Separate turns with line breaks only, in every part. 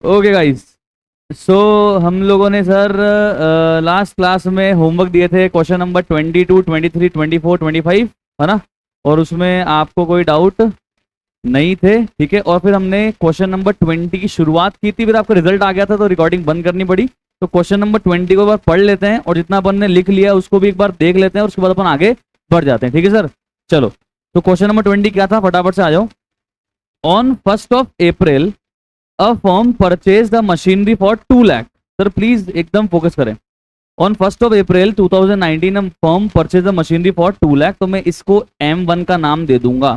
Okay guys. सो हम लोगों ने सर लास्ट क्लास में होमवर्क दिए थे, क्वेश्चन नंबर 22, 23, 24, 25, है ना। और उसमें आपको कोई डाउट नहीं थे, ठीक है। और फिर हमने क्वेश्चन नंबर 20 की शुरुआत की थी, फिर आपका रिजल्ट आ गया था तो रिकॉर्डिंग बंद करनी पड़ी। तो क्वेश्चन नंबर 20 को एक बार पढ़ लेते हैं और जितना अपन ने लिख लिया उसको भी एक बार देख लेते हैं और उसके बाद अपन आगे बढ़ जाते हैं, ठीक है सर। चलो, तो क्वेश्चन नंबर 20 क्या था, फटाफट से आ जाओ। On 1 April a firm purchase the machinery for 2 lakh. Sir please एकदम फोकस करें। On 1 April 2019 firm purchase the machinery for 2 lakh, तो मैं इसको M1 का नाम दे दूंगा।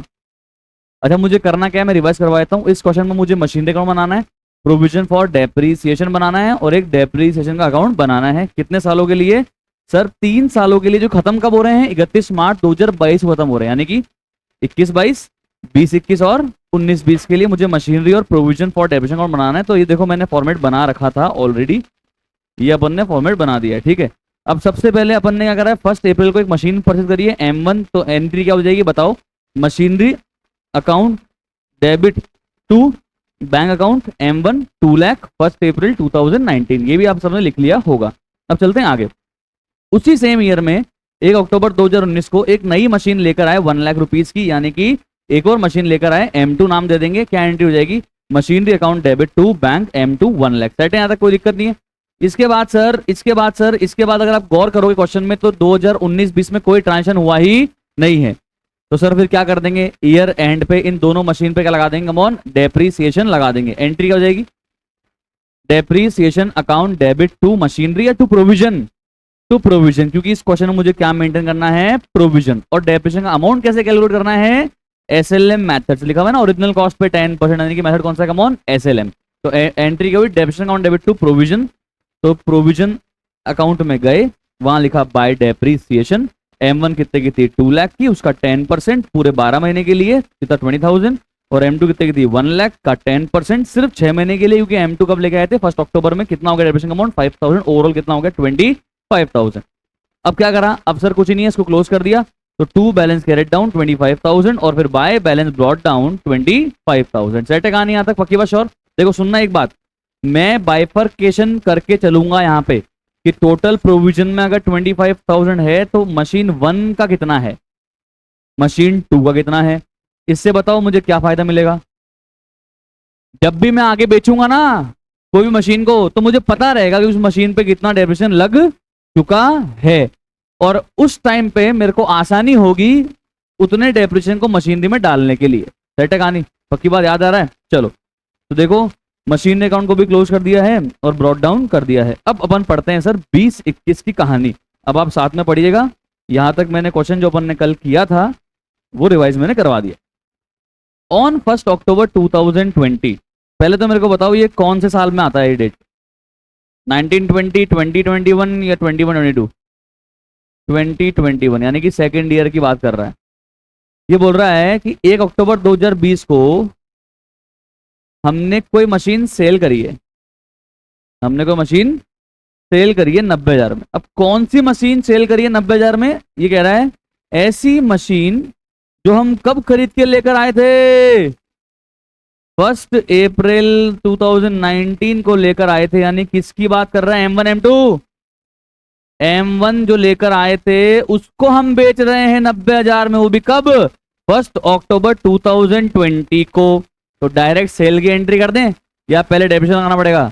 अच्छा, मुझे करना क्या है, मैं रिवाइज करवा देता हूँ। इस क्वेश्चन में मुझे मशीनरी अकाउंट बनाना है, प्रोविजन फॉर डेप्रीसिएशन बनाना है और एक डेप्रीसिएशन का अकाउंट बनाना है। कितने सालों के लिए सर? 3 सालों के लिए, जो खत्म कब हो रहे हैं? 31 मार्च 2022 को खत्म हो रहे हैं, यानी कि 21-22, 20-21 और 19-20 के लिए मुझे मशीनरी और प्रोविजन फॉर डेप्रिसिएशन अकाउंट बनाना है। तो ये देखो, मैंने फॉर्मेट बना रखा था ऑलरेडी, ये अपन ने फॉर्मेट बना दिया है, ठीक है। अब सबसे पहले अपन ने क्या करा है, 1 अप्रैल को एक मशीन परचेज करी है M1, तो एंट्री क्या हो जाएगी बताओ? Machinery account debit to bank account M1 2 lakh 1 April 2019। ये भी आप सबने लिख लिया होगा। अब चलते हैं आगे। उसी सेम ईयर में 1 अक्टूबर 2019 को एक नई मशीन लेकर आए 1 लाख रुपीज की, यानी कि एक और मशीन लेकर आए, M2 नाम दे देंगे। क्या एंट्री हो जाएगी? Machinery account debit to bank M2 1 lakh. Set है, यहां तक कोई दिक्कत नहीं है। इसके बाद अगर आप गौर करोगे क्वेश्चन में, तो 2019-20 में कोई ट्रांजेक्शन हुआ ही नहीं है। तो सर फिर क्या कर देंगे, ईयर एंड पे इन दोनों मशीन पे क्या लगा देंगे? कमॉन, डेप्रीसिएशन लगा देंगे। एंट्री क्या हो जाएगी? Depreciation account debit to machinery या टू प्रोविजन? टू प्रोविजन, क्योंकि इस क्वेश्चन में मुझे क्या मेंटेन करना है? प्रोविजन। और डेप्रिसिएशन का अमाउंट कैसे कैलकुलेट करना है? SLM मेथड से लिखा हुआ है ना, ओरिजिनल कॉस्ट पे 10%, यानी कि मेथड कौन सा है? Come on, SLM। तो एंट्री क्या हुई? Depreciation account debit to provision. तो प्रोविजन अकाउंट में गए, वहां लिखा बाय डेप्रीसिएशन। M1 कितने की थी? 2 लाख की, उसका 10% पूरे 12 महीने के लिए कितना? 20,000। और M2 कितने की थी? 1 लाख का 10% सिर्फ 6 महीने के लिए, क्योंकि M2 कब लेके आए थे? 1 अक्टूबर में। कितना हो गया डेप्रिसिएशन अमाउंट? 5,000। ओवरऑल कितना हो गया? 25,000। अब क्या करा? अब सर कुछ ही नहीं है, इसको क्लोज कर दिया। तो टू बैलेंस कैरेट डाउन 25,000 और फिर by balance brought down 25,000। Set है कहानी यहां तक? पक्की बात, श्योर? देखो सुनना एक बात, मैं बाइफरकेशन करके चलूंगा यहाँ पे कि टोटल प्रोविजन में अगर 25,000 है तो मशीन 1 का कितना है, मशीन 2 का कितना है। इससे बताओ मुझे क्या फायदा मिलेगा? जब भी मैं आगे बेचूंगा ना कोई भी मशीन को, तो मुझे पता रहेगा कि उस मशीन पे कितना डेप्रिसिएशन लग चुका है, और उस टाइम पे मेरे को आसानी होगी उतने डेप्रिसिएशन को मशीनरी में डालने के लिए। सेट है कहानी? पक्की बात, याद आ रहा है? चलो, तो देखो मशीन अकाउंट को भी क्लोज कर दिया है और ब्रॉट डाउन कर दिया है। अब अपन पढ़ते हैं सर 20-21 की कहानी। अब आप साथ में पढ़िएगा, यहां तक मैंने क्वेश्चन जो अपन ने कल किया था वो रिवाइज मैंने करवा दिया। ऑन 1 अक्टूबर 2020, पहले तो मेरे को बताओ ये कौन से साल में आता है ये डेट? 1920, 2021 या 21-22? 2021, यानी कि सेकेंड ईयर की बात कर रहा है। ये बोल रहा है कि 1 अक्टूबर 2020 को हमने कोई मशीन सेल करी है, हमने कोई मशीन सेल करी है 90,000 में। अब कौन सी मशीन सेल करी है 90,000 में? ये कह रहा है ऐसी मशीन जो हम कब खरीद के लेकर आए थे? 1 अप्रैल 2019 को लेकर आए थे। यानी किसकी बात कर रहा है? M1 M2? M1 जो लेकर आए थे उसको हम बेच रहे हैं 90,000 में, वो भी कब? 1 अक्टूबर 2020 को। तो डायरेक्ट सेल की एंट्री कर दें या पहले डेप्रिसिएशन लगाना पड़ेगा?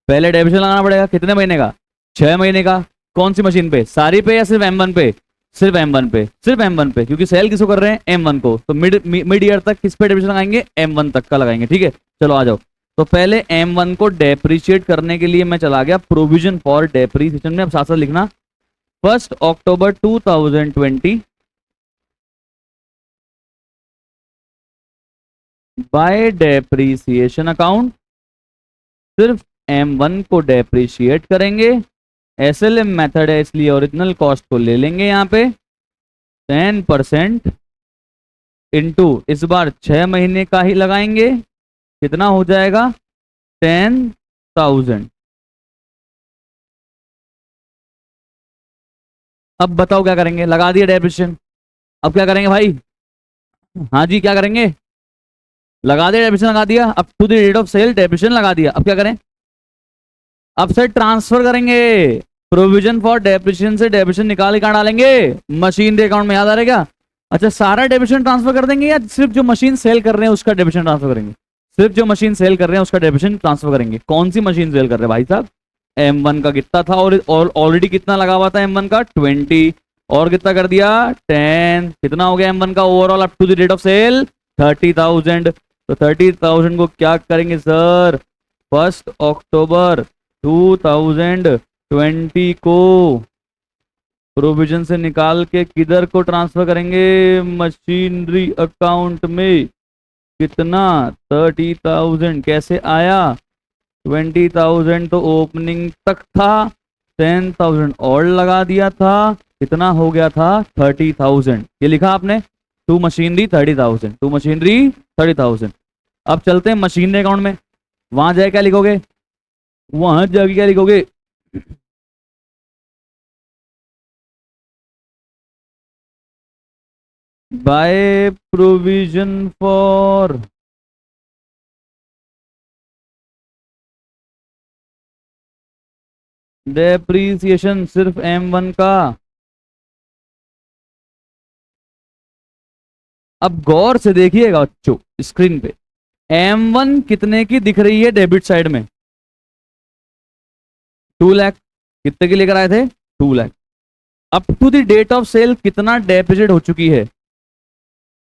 पहले डेप्रिसिएशन लगाना पड़ेगा। कितने महीने का? 6 महीने का। कौन सी मशीन पे? सारी पे या सिर्फ M1 पे? सिर्फ M1 पे, सिर्फ M1 पे, क्योंकि सेल किसको कर रहे हैं? M1 को। तो मिड ईयर तक किस पे डेप्रिसिएशन लगाएंगे? M1 तक का लगाएंगे, ठीक है। चलो आ जाओ। तो पहले M1 को डेप्रिशिएट करने के लिए मैं चला गया प्रोविजन फॉर डेप्रिसिएशन में। अब साथ साथ लिखना 1 अक्टूबर 2020 बाय डेप्रीसिएशन अकाउंट, सिर्फ M1 को डेप्रीशिएट करेंगे। SLM मेथड है इसलिए ओरिजिनल कॉस्ट को ले लेंगे यहाँ पे 10% इनटू, इस बार 6 महीने का ही लगाएंगे। कितना हो जाएगा? 10,000। अब बताओ क्या करेंगे? लगा दिया डेप्रिसिएशन। अब क्या करेंगे भाई? हाँ जी, क्या करेंगे? लगा दिया, डेप्रिसिएशन लगा दिया, up to the date of sale depreciation लगा दिया। अब क्या करें, अब से ट्रांसफर करेंगे, प्रोविजन फॉर डेप्रिसिएशन से डेप्रिसिएशन निकाल के कहाँ डालेंगे, मशीन के अकाउंट में। याद आ रहा है क्या? अच्छा, सारा डेप्रिसिएशन ट्रांसफर कर देंगे या सिर्फ जो मशीन सेल कर रहे हैं उसका डेप्रिसिएशन ट्रांसफर करेंगे? सिर्फ जो मशीन सेल कर रहे हैं उसका डेप्रिसिएशन ट्रांसफर करेंगे। कौन सी मशीन सेल कर रहे हैं भाई साहब? M1 का कितना था, और ऑलरेडी कितना लगा हुआ था M1 का 20, और कितना कर दिया 10, कितना हो गया M1 का overall up to the date of sale 30,000। तो 30,000 को क्या करेंगे सर, 1 अक्टूबर 2020 को प्रोविजन से निकाल के किधर को ट्रांसफर करेंगे, मशीनरी अकाउंट में। कितना 30,000 कैसे आया, 20,000 तो ओपनिंग तक था, 10,000 और लगा दिया था, कितना हो गया था 30,000। ये लिखा आपने, टू मशीनरी 30,000, टू मशीनरी 30,000। अब चलते हैं मशीनरी अकाउंट में, वहां जाए क्या लिखोगे, वहां जाके क्या लिखोगे, बाय प्रोविजन फॉर डेप्रीसिएशन सिर्फ M1 का। अब गौर से देखिएगा बच्चों स्क्रीन पे, M1 कितने की दिख रही है डेबिट साइड में, 2 लाख। कितने की लेकर आए थे, 2 lakh. Up to the date of sale कितना डेपोजिट हो चुकी है,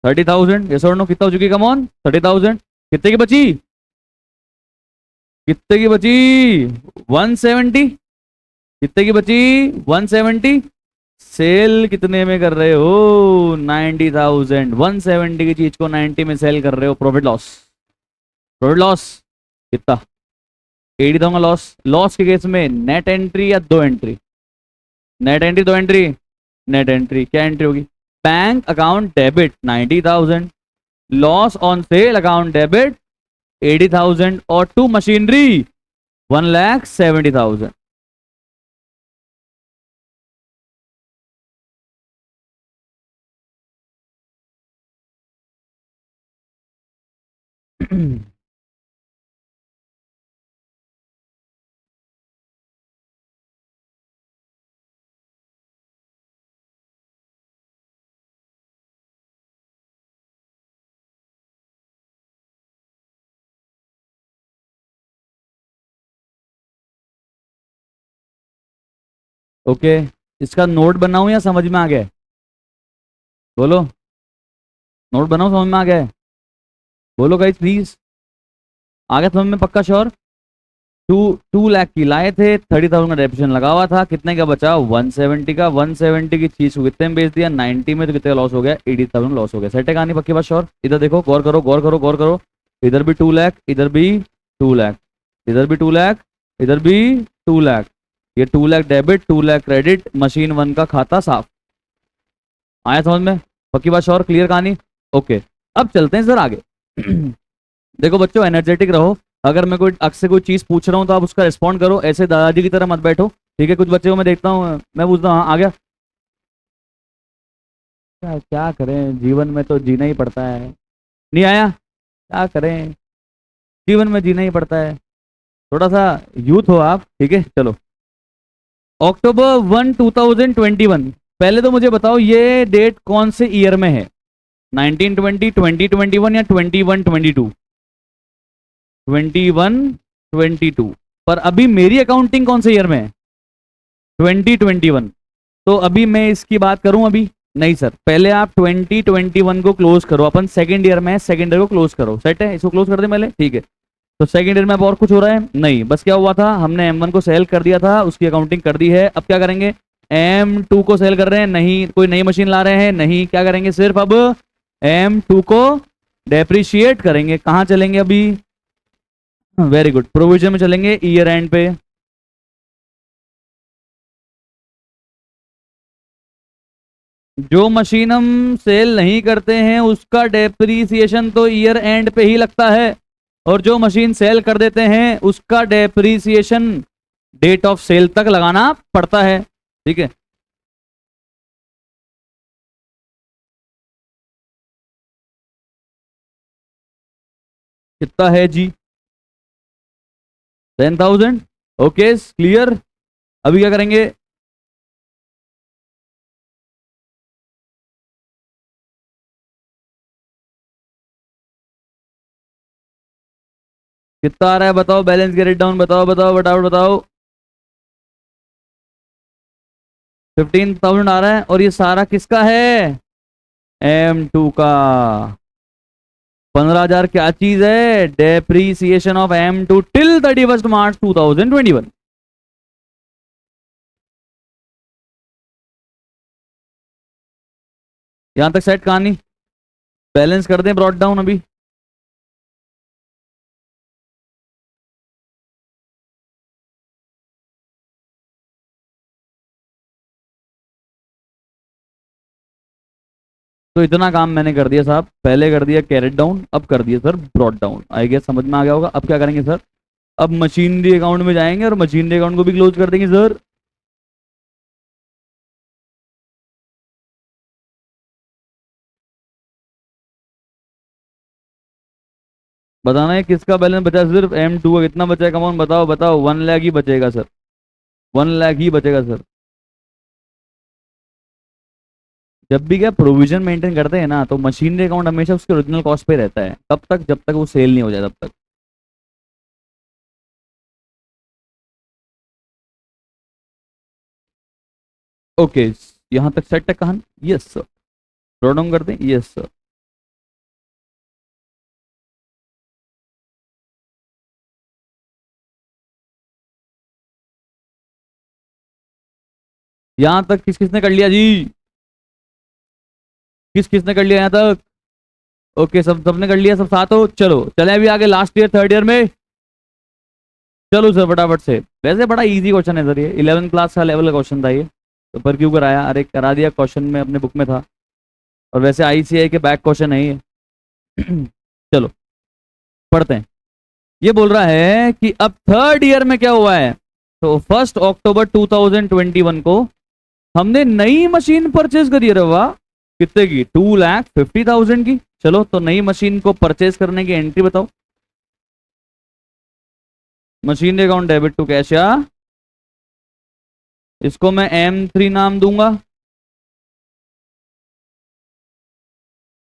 30,000। ये और नो कितना हो चुकी है, कम ऑन 30,000। कितने की बची, कितने की बची 170, कितने की बची 170। सेल कितने में कर रहे हो, 90,000। 170 की चीज को 90 में सेल कर रहे हो, प्रॉफिट लॉस, प्रॉफिट लॉस कितना, 80,000 का लॉस। लॉस के केस में नेट एंट्री या दो एंट्री, नेट एंट्री दो एंट्री, नेट एंट्री क्या एंट्री होगी, bank account debit 90,000, loss on sale account debit 80,000, और टू मशीनरी 1,70,000। ओके, इसका नोट बनाऊं या समझ में आ गया है? बोलो, नोट बनाऊं समझ में आ गया है? बोलो गाइस प्लीज, आ गया समझ में पक्का श्योर? 2 लाख की लाए थे, 30,000 का डेप्रिसिएशन लगा हुआ था, कितने का बचा 170 का। 170 की चीज को कितने में बेच दिया, 90 में, तो कितने का लॉस हो गया, 80,000 लॉस हो गया। सेट है कहानी पक्की बात श्योर? इधर देखो, गौर करो गौर करो गौर करो, इधर भी 2 लाख, इधर भी 2 लाख, इधर भी 2 लाख, इधर भी 2 लाख। ये 2 lakh debit, 2 lakh credit, machine 1 का खाता साफ। आया समझ में, पक्की बात श्योर, क्लियर कहानी? ओके, अब चलते हैं सर आगे। देखो बच्चों, एनर्जेटिक रहो, अगर मैं कोई आपसे कोई चीज पूछ रहा हूँ तो आप उसका रिस्पॉन्ड करो, ऐसे दादाजी की तरह मत बैठो, ठीक है? कुछ बच्चे को मैं देखता हूँ, मैं पूछता हूँ हाँ आ गया, क्या करें, जीवन में तो जीना ही पड़ता है। नहीं आया, क्या करें, जीवन में जीना ही पड़ता है। थोड़ा सा यूथ हो आप, ठीक है? चलो, October 1 2021, पहले तो मुझे बताओ ये डेट कौन से ईयर में है, 1920, 2021 या 21-22? 21-22। पर अभी मेरी अकाउंटिंग कौन से ईयर में है, 2021। तो अभी मैं इसकी बात करूं अभी, नहीं सर, पहले आप 2021 को क्लोज करो, अपन सेकेंड ईयर में है, सेकेंड ईयर को क्लोज करो। सेट है, इसको क्लोज कर दे पहले, ठीक है? तो सेकेंड ईयर में अब और कुछ हो रहा है नहीं, बस क्या हुआ था, हमने M1 को सेल कर दिया था, उसकी अकाउंटिंग कर दी है। अब क्या करेंगे, M2 को सेल कर रहे हैं, नहीं कोई नई मशीन ला रहे हैं, नहीं, क्या करेंगे, सिर्फ अब M2 को डेप्रिशिएट करेंगे। कहाँ चलेंगे अभी, वेरी गुड, प्रोविजन में चलेंगे, ईयर एंड पे। जो मशीन हम सेल नहीं करते हैं उसका डेप्रीसिएशन तो ईयर एंड पे ही लगता है, और जो मशीन सेल कर देते हैं उसका डेप्रीसिएशन डेट ऑफ सेल तक लगाना पड़ता है, ठीक है? कितना है जी? 10,000। Okay clear. अभी क्या करेंगे? कितना आ रहा है बताओ, बैलेंस गेट डाउन बताओ बताओ बताओ बताओ। 15,000 आ रहा है और ये सारा किसका है? M2 का। 15,000 क्या चीज है? डेप्रीसिएशन ऑफ M2 टिल 31 मार्च 2021। यहां तक सेट कहानी। बैलेंस कर दें ब्रॉड डाउन अभी। तो इतना काम मैंने कर दिया साहब, पहले कर दिया कैरेट डाउन, अब कर दिया sir brought down. I guess समझ में आ गया होगा। अब क्या करेंगे सर? अब मशीनरी अकाउंट में जाएंगे और मशीनरी अकाउंट को भी क्लोज कर देंगे सर। बताना है किसका बैलेंस बचा? सिर्फ M2 का कितना बचा है? कमॉन बताओ बताओ। 1 लाख ही बचेगा सर, 1 लाख ही बचेगा सर। जब भी क्या प्रोविजन मेंटेन करते हैं ना, तो मशीनरी अकाउंट हमेशा उसके ओरिजिनल कॉस्ट पे रहता है, तब तक जब तक वो सेल नहीं हो जाए तब तक। ओके, यहां तक सेट है कहानी। Yes sir. ब्रॉड डाउन कर दें। Yes sir. यहां तक किस किसने कर लिया जी? किस किसने कर लिया यहां तक? ओके, सब सबने कर लिया, सब साथ हो। चलो चले अभी आगे, लास्ट ईयर थर्ड ईयर में। चलो सर फटाफट से। वैसे बड़ा इजी क्वेश्चन है सर, ये 11th क्लास का लेवल का क्वेश्चन था ये। तो पर क्यों कराया? अरे करा दिया, क्वेश्चन में अपने बुक में था। और वैसे ICAI के बैक क्वेश्चन है ये। चलो पढ़ते हैं। ये बोल रहा है कि अब थर्ड ईयर में क्या हुआ है। तो 1 अक्टूबर 2021 को हमने नई मशीन परचेज करी। अरे वाह, कितने की? 2,50,000 की। चलो तो नई मशीन को परचेज करने की एंट्री बताओ। Machine account debit to cash, या इसको मैं M3 नाम दूंगा।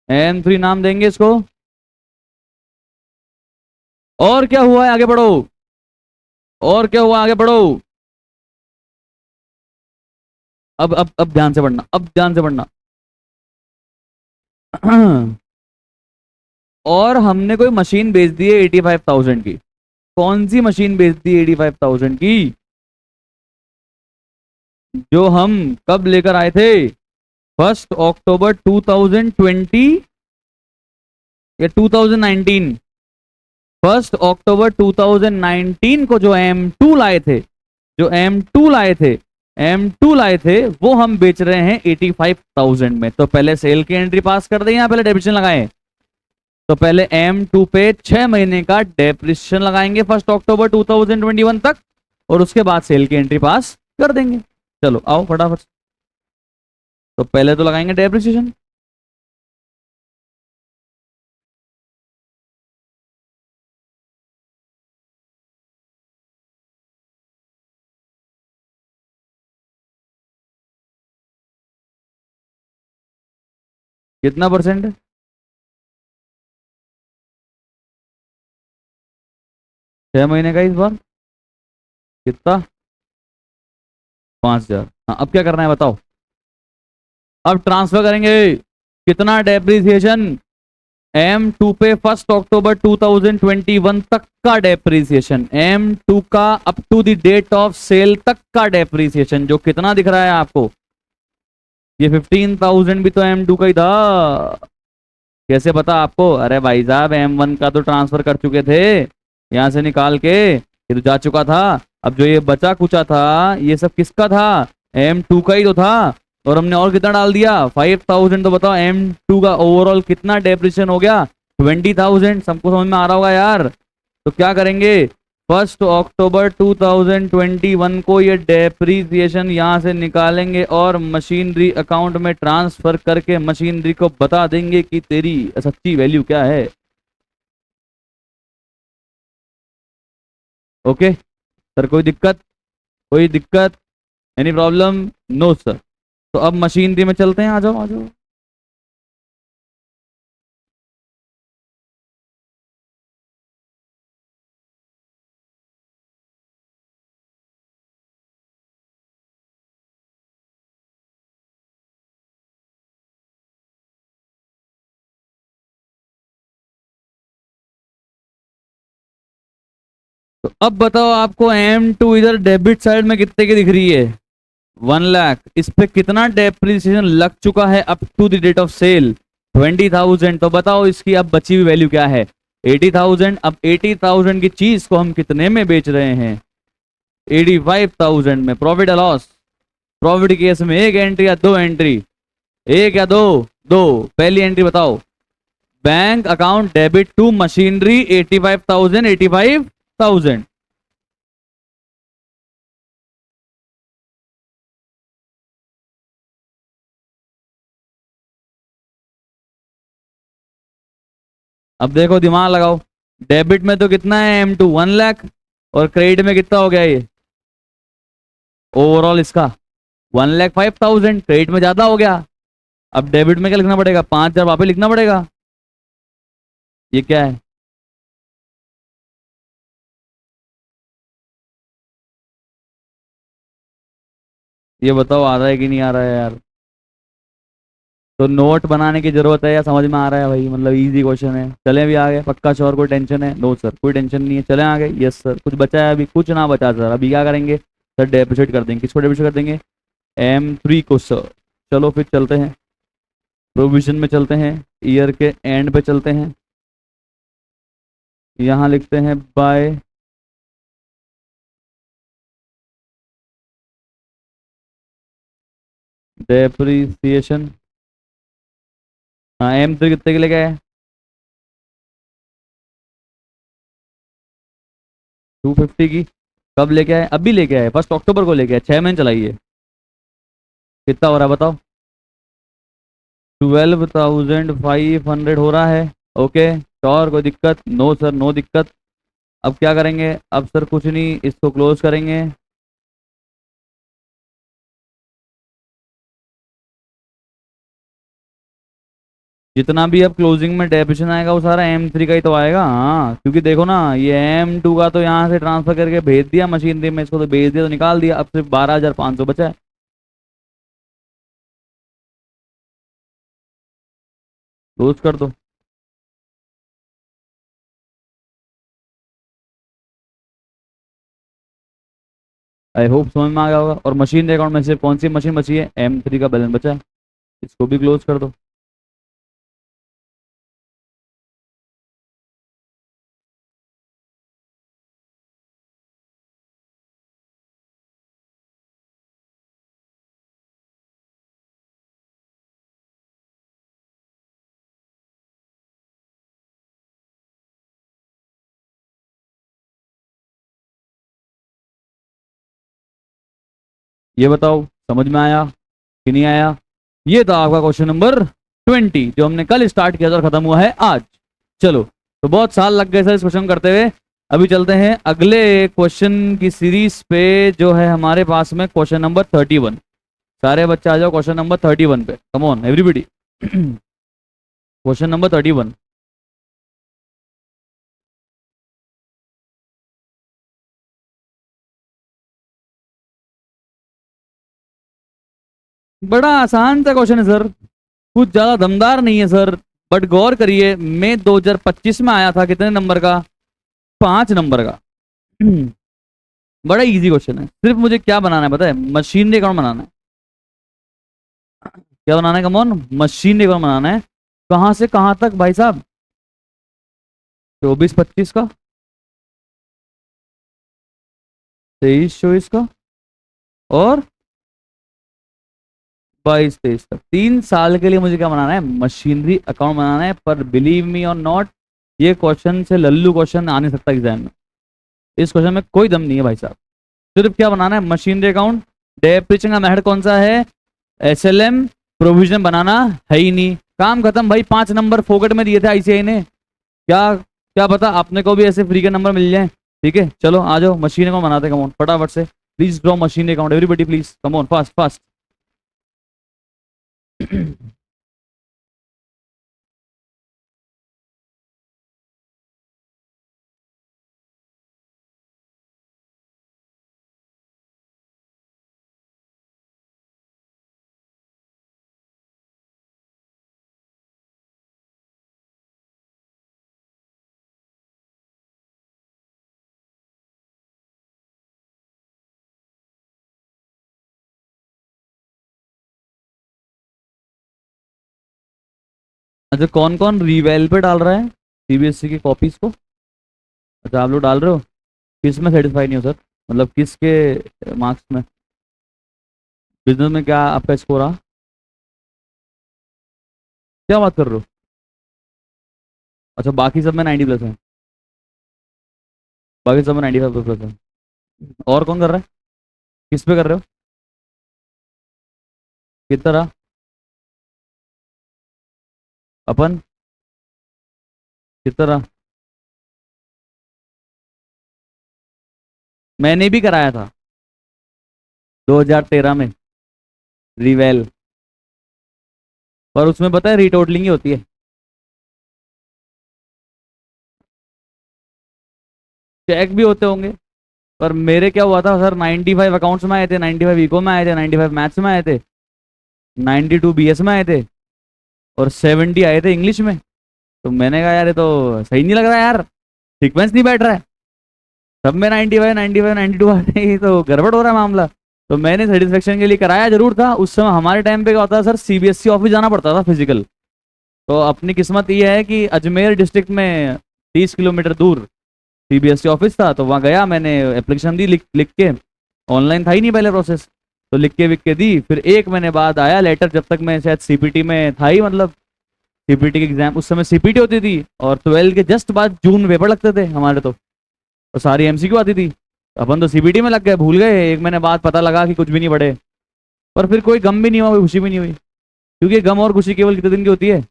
M3 नाम देंगे इसको। और क्या हुआ है? आगे बढ़ो। और क्या हुआ? आगे बढ़ो। अब ध्यान से पढ़ना, अब ध्यान से पढ़ना। और हमने कोई मशीन बेच दी है 85,000 की। कौन सी मशीन बेच दी है 85,000 की? जो हम कब लेकर आए थे? 1 अक्टूबर 2020 या 2019? 1 अक्टूबर 2019 को जो M2 लाए थे, जो M2 लाए थे, M2 लाए थे, वो हम बेच रहे हैं 85,000 में। तो पहले सेल की एंट्री पास कर दें, यहां पहले डेप्रिसिएशन लगाएं। तो पहले M2 पे 6 महीने का डेप्रिसिएशन लगाएंगे 1 अक्टूबर 2021 तक, और उसके बाद सेल की एंट्री पास कर देंगे। चलो आओ फटाफट। तो पहले तो लगाएंगे डेप्रिसिएशन। कितना परसेंट है? 6 महीने का इस बार। कितना? 5,000। हाँ, अब क्या करना है बताओ? अब ट्रांसफर करेंगे। कितना डेप्रिसिएशन? M2 पे 1 अक्टूबर 2021 तक का डेप्रिसिएशन, M2 का up to the date of sale तक का डेप्रिसिएशन, जो कितना दिख रहा है आपको? ये 15,000 भी तो M2 का ही था। कैसे पता आपको? अरे भाई साहब, M1 का तो ट्रांसफर कर चुके थे यहां से निकाल के, ये तो जा चुका था। अब जो ये बचा कुचा था, ये सब किसका था? M2 का ही तो था। और हमने और कितना डाल दिया? 5,000। तो बताओ M2 का ओवरऑल कितना डेप्रिसिएशन हो गया? 20,000। सबको समझ में आ रहा होगा यार। तो क्या करेंगे? 1 अक्टूबर 2021 को ये डेप्रीसिएशन यहां से निकालेंगे और मशीनरी अकाउंट में ट्रांसफर करके मशीनरी को बता देंगे कि तेरी सच्ची वैल्यू क्या है। ओके सर, कोई दिक्कत? कोई दिक्कत? Any problem? No sir. तो अब मशीनरी में चलते हैं, आ जाओ आ जाओ। तो अब बताओ आपको M2 इधर डेबिट साइड में कितने की दिख रही है? 1 लाख। इस पे कितना डेप्रिसिएशन लग चुका है up to the date of sale? 20,000। तो बताओ इसकी अब बची हुई वैल्यू क्या है? 80,000। अब 80,000 की चीज को हम कितने में बेच रहे हैं? 85,000 में। प्रॉफिट या लॉस? प्रॉफिट केस में एक एंट्री या दो एंट्री? एक या दो? दो। पहली एंट्री बताओ। Bank account debit to machinery 85,000, 85,000। अब देखो, दिमाग लगाओ। डेबिट में तो कितना है M2? 1 लाख। और क्रेडिट में कितना हो गया ये ओवरऑल इसका? 1,05,000। क्रेडिट में ज्यादा हो गया। अब डेबिट में क्या लिखना पड़ेगा? 5,000 वापस लिखना पड़ेगा। ये क्या है? ये बताओ, आ रहा है कि नहीं आ रहा है यार? तो नोट बनाने की जरूरत है या समझ में आ रहा है भाई? मतलब इजी क्वेश्चन है। चले भी आगे? पक्का श्योर? कोई टेंशन है? नो सर, कोई टेंशन नहीं है। चले आगे? Yes sir. कुछ बचा है अभी? कुछ ना बचा सर। अभी क्या करेंगे सर? डेप्रिशिएट कर देंगे। किसको डेप्रिशिएट कर देंगे? M3 को सर। चलो फिर चलते हैं, प्रोविजन में चलते हैं, ईयर के एंड पे चलते हैं। यहाँ लिखते हैं बाय डेप्रिसिएशन। हाँ, M3 कितने के लिए गए? 250 की। कब लेके आए? अभी लेके आए, 1 अक्टूबर को लेके आए। 6 महीने चलाइए। कितना हो रहा है बताओ? 12,500 हो रहा है। ओके। और कोई दिक्कत? नो सर, नो दिक्कत। अब क्या करेंगे? अब सर कुछ नहीं, इसको क्लोज करेंगे। जितना भी अब क्लोजिंग में डेप्रिसिएशन आएगा वो सारा M3 का ही तो आएगा। हाँ, क्योंकि देखो ना, ये M2 का तो यहाँ से ट्रांसफर करके भेज दिया मशीनरी में, इसको तो भेज दिया तो निकाल दिया। अब सिर्फ 12,500 बचा है। क्लोज कर दो। आई होप समझ में आ गया होगा। और मशीन अकाउंट में सिर्फ कौन सी मशीन बची है? M3 का बैलेंस बचा है। इसको भी क्लोज कर दो। ये बताओ, समझ में आया कि नहीं आया? ये था आपका क्वेश्चन नंबर 20, जो हमने कल स्टार्ट किया था और खत्म हुआ है आज। चलो, तो बहुत साल लग गए सर इस क्वेश्चन करते हुए। अभी चलते हैं अगले क्वेश्चन की सीरीज पे, जो है हमारे पास में क्वेश्चन नंबर 31। सारे बच्चे आ जाओ क्वेश्चन नंबर 31 पे। Come on everybody. Question number 31। बड़ा आसान सा क्वेश्चन है सर, कुछ ज्यादा दमदार नहीं है सर। बट गौर करिए, मैं 2025 में आया था कितने नंबर का? 5 नंबर का। बड़ा इजी क्वेश्चन है। सिर्फ मुझे क्या बनाना है पता है? मशीनरी अकाउंट बनाना है। क्या बनाना है? कमॉन, मशीनरी अकाउंट बनाना है। कहां से कहां तक भाई साहब? 24-25 का, 23-24 का, और 22-23 का। 3 साल के लिए मुझे क्या बनाना है? मशीनरी अकाउंट बनाना है। पर बिलीव मी और नॉट, ये क्वेश्चन से लल्लू क्वेश्चन आ नहीं सकता एग्जाम में। इस क्वेश्चन में कोई दम नहीं है भाई साहब। सिर्फ क्या बनाना है? Machinery account. डेप्रिसिएशन का मेथड कौन सा है? SLM। प्रोविजन बनाना है ही नहीं। काम खत्म भाई। 5 नंबर फोकट में दिए थे ICAI ने। क्या क्या पता अपने को भी ऐसे फ्री के नंबर मिल जाए। ठीक है, चलो आ जाओ, मशीन अकाउंट बनाते हैं, कम ऑन फटाफट से। Please draw machine account everybody, please come on fast fast. अच्छा, कौन कौन रिवेल पे डाल रहा है सीबीएसई की कॉपीज को? अच्छा, आप लोग डाल रहे हो। किस में सेटिस्फाई नहीं हो सर? मतलब किसके मार्क्स में? बिजनेस में क्या आपका स्कोर रहा? क्या बात कर रहे हो? अच्छा, बाकी सब में 90 प्लस है। बाकी सब में 95 प्लस है। और कौन कर रहा है? किस पे कर रहे हो? कितना रहा? अपन? कितना रहा? मैंने भी कराया था 2013 में रिवेल। पर उसमें पता है रिटोटलिंग ही होती है। चेक भी होते होंगे। पर मेरे क्या हुआ था सर, 95 अकाउंट्स में आए थे, 95 इको में आए थे, 95 मैथ्स में आए थे, 92 बीएस में आए थे, और 70 आए थे इंग्लिश में। तो मैंने कहा यार ये तो सही नहीं लग रहा यार, सीक्वेंस नहीं बैठ रहा है। सब में 95 95 92 आ रहे हैं, तो गड़बड़ हो रहा है मामला। तो मैंने सेटिस्फेक्शन के लिए कराया जरूर था। उस समय हमारे टाइम पे क्या होता था सर, सीबीएसई ऑफिस जाना पड़ता था फिजिकल। तो अपनी किस्मत ये है कि अजमेर डिस्ट्रिक्ट में 30 किलोमीटर दूर सीबीएसई ऑफिस था। तो वहाँ गया, मैंने एप्लीकेशन दी लिख लिख के। ऑनलाइन था ही नहीं पहले प्रोसेस। तो लिख के विक के दी, फिर 1 महीने बाद आया लेटर, जब तक मैं शायद सीपीटी में था ही, मतलब सीपीटी की एग्जाम उस समय सीपीटी होती थी। और 12 के जस्ट बाद जून में पेपर लगते थे हमारे तो। और सारी एमसीक्यू आती थी। अपन तो सीपीटी में लग गए, भूल गए, 1 महीने बाद पता लगा कि कुछ भी नहीं पढ़े। पर फिर कोई गम भी नहीं हुआ, कोई खुशी भी नहीं हुई। क्योंकि गम और खुशी केवल कितने दिन की होती है?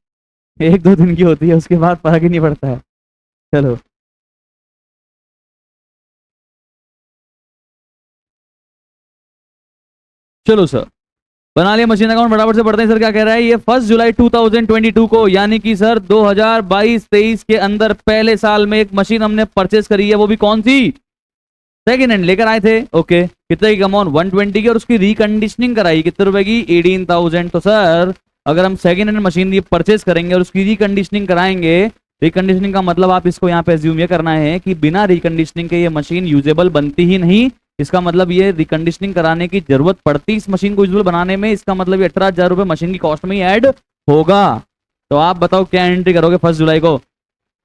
1 2 दिन की होती है, उसके बाद फर्क ही नहीं पड़ता है। चलो। चलो सर, बना लिया मशीन अकाउंट, फटाफट से पढ़ते हैं सर क्या कह रहा है ये। 1 जुलाई 2022 को, यानी कि सर 2022-23 के अंदर पहले साल में एक मशीन हमने परचेस करी है। वो भी कौन सी? सेकेंड हैंड लेकर आए थे। ओके, कितने की अमाउंट? 120 की। और उसकी रिकंडीशनिंग कराई कितने रुपए की? 18,000। तो सर अगर हम सेकेंड हैंड मशीन ये परचेस करेंगे और उसकी रिकंडीशनिंग कराएंगे, रिकंडीशनिंग का मतलब आप इसको यहाँ पे एज्यूम ये करना है कि बिना रिकंडीशनिंग के ये मशीन यूजेबल बनती ही नहीं। इसका मतलब ये रिकंडीशनिंग कराने की जरूरत पड़ती इस मशीन को यूजेबल बनाने में। इसका मतलब ये 18,000 रुपये मशीन की कॉस्ट में ही ऐड होगा। तो आप बताओ क्या एंट्री करोगे 1 जुलाई को?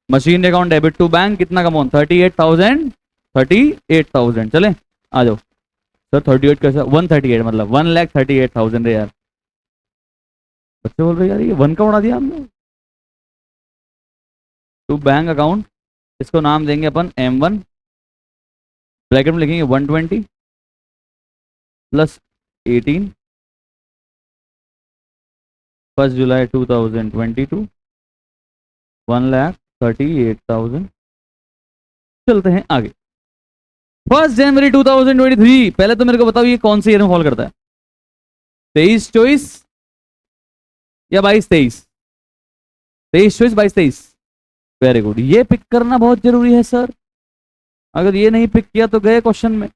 Machine account debit to bank, कितना कमाउंट? 38,000। 38,000 चले, आ जाओ। सर 38 कैसा? 138 मतलब 1,38,000 रे यार। बच्चे बोल रहे यार ये वन का उड़ा दिया हमने। टू बैंक अकाउंट, इसको नाम देंगे अपन M1, ब्रैकेट में लिखेंगे 120 प्लस 18, 1 जुलाई 2022, 1,38,000। चलते हैं आगे। 1 जनवरी 2023, पहले तो मेरे को बताओ ये कौन से ईयर में फॉल करता है? 23 24 या 22 23? 23 24 22 23। वेरी गुड, ये पिक करना बहुत जरूरी है सर। अगर ये नहीं पिक किया तो गए क्वेश्चन में।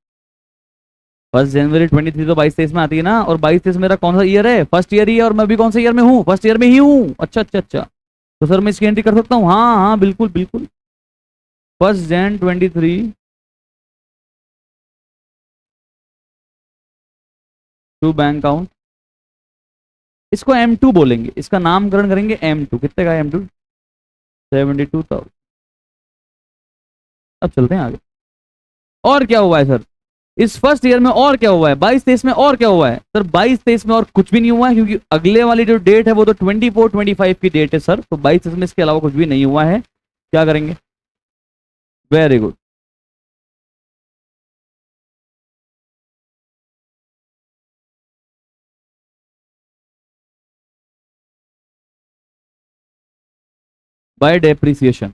1 जनवरी 23 तो 22 23 में आती है ना, और 22 23 मेरा कौन सा ईयर है? फर्स्ट ईयर ही है, और मैं भी कौन सा ईयर में हूँ? फर्स्ट ईयर में ही हूँ। अच्छा अच्छा अच्छा। तो सर मैं इसकी एंट्री कर सकता हूँ? हाँ हाँ बिल्कुल बिल्कुल। 1 Jan 23 टू बैंक अकाउंट, इसको M2 बोलेंगे, इसका नामकरण करेंगे M2। कितने का M2? 72,000। अब चलते हैं आगे। और क्या हुआ है सर इस फर्स्ट ईयर में? और क्या हुआ है 22 23 में? और क्या हुआ है सर 22 23 में? और कुछ भी नहीं हुआ है, क्योंकि अगले वाली जो डेट है वो तो 24 25 की डेट है सर। तो 22 में इसके अलावा कुछ भी नहीं हुआ है। क्या करेंगे? Very good. Bye depreciation.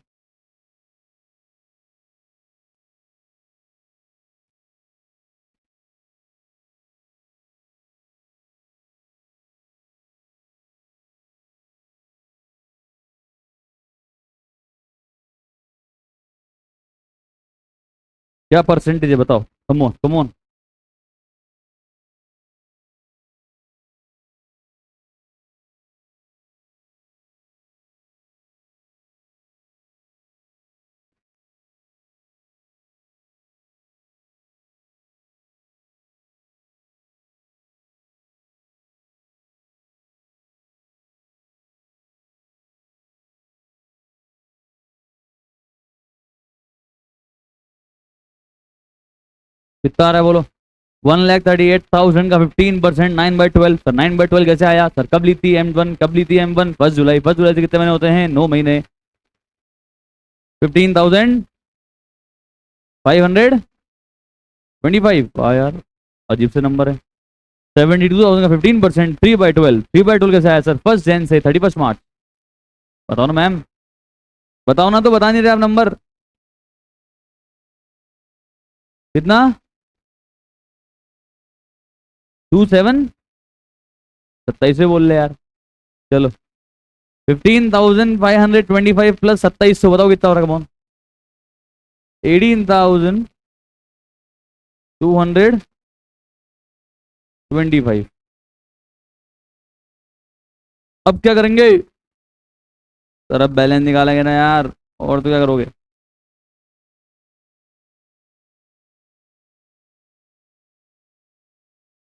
क्या परसेंटेज है बताओ, कम ऑन कम ऑन। कितना आ रहा है बोलो। 1,38,000 का 15%, 9/12 सर। 9/12 कैसे आया सर? कब ली थी M1? कब ली थी M1? 1 जुलाई। 1 जुलाई से कितने महीने होते हैं? 9 महीने। 15,525। वाह यार, अजीब से नंबर है। 72,000 का 15%, 3/12। 3/12 कैसे आया सर? 1 जन से 31 मार्च। बताओ ना मैम, बताओ ना, तो बता नहीं रहे आप नंबर। कितना? 27। 27 से बोल रहे यार। चलो, 15,525 प्लस 2700, बताओ कितना हो रहा है? कौन? 18,225। अब क्या करेंगे सर? अब बैलेंस निकालेंगे ना यार, और तो क्या करोगे?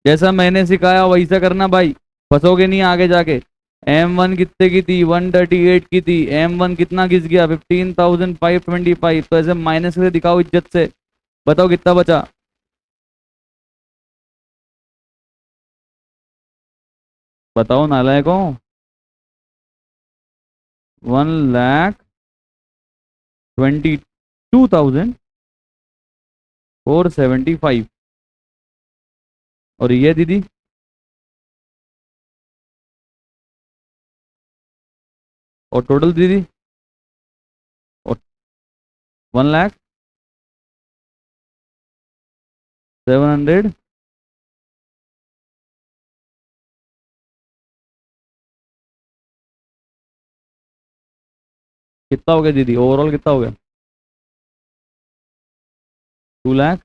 जैसा मैंने सिखाया वैसा करना भाई, फंसोगे नहीं आगे जाके। M1 कितने की थी? 138 की थी। M1 कितना घिस गया? 15,525। तो ऐसे माइनस से दिखाओ इज्जत से। बताओ कितना बचा? बताओ नालायकों। 1,22,475। और ये दीदी? और टोटल दीदी? और 1,07,000। कितना हो गया दीदी? ओवरऑल कितना हो गया? 2 लाख।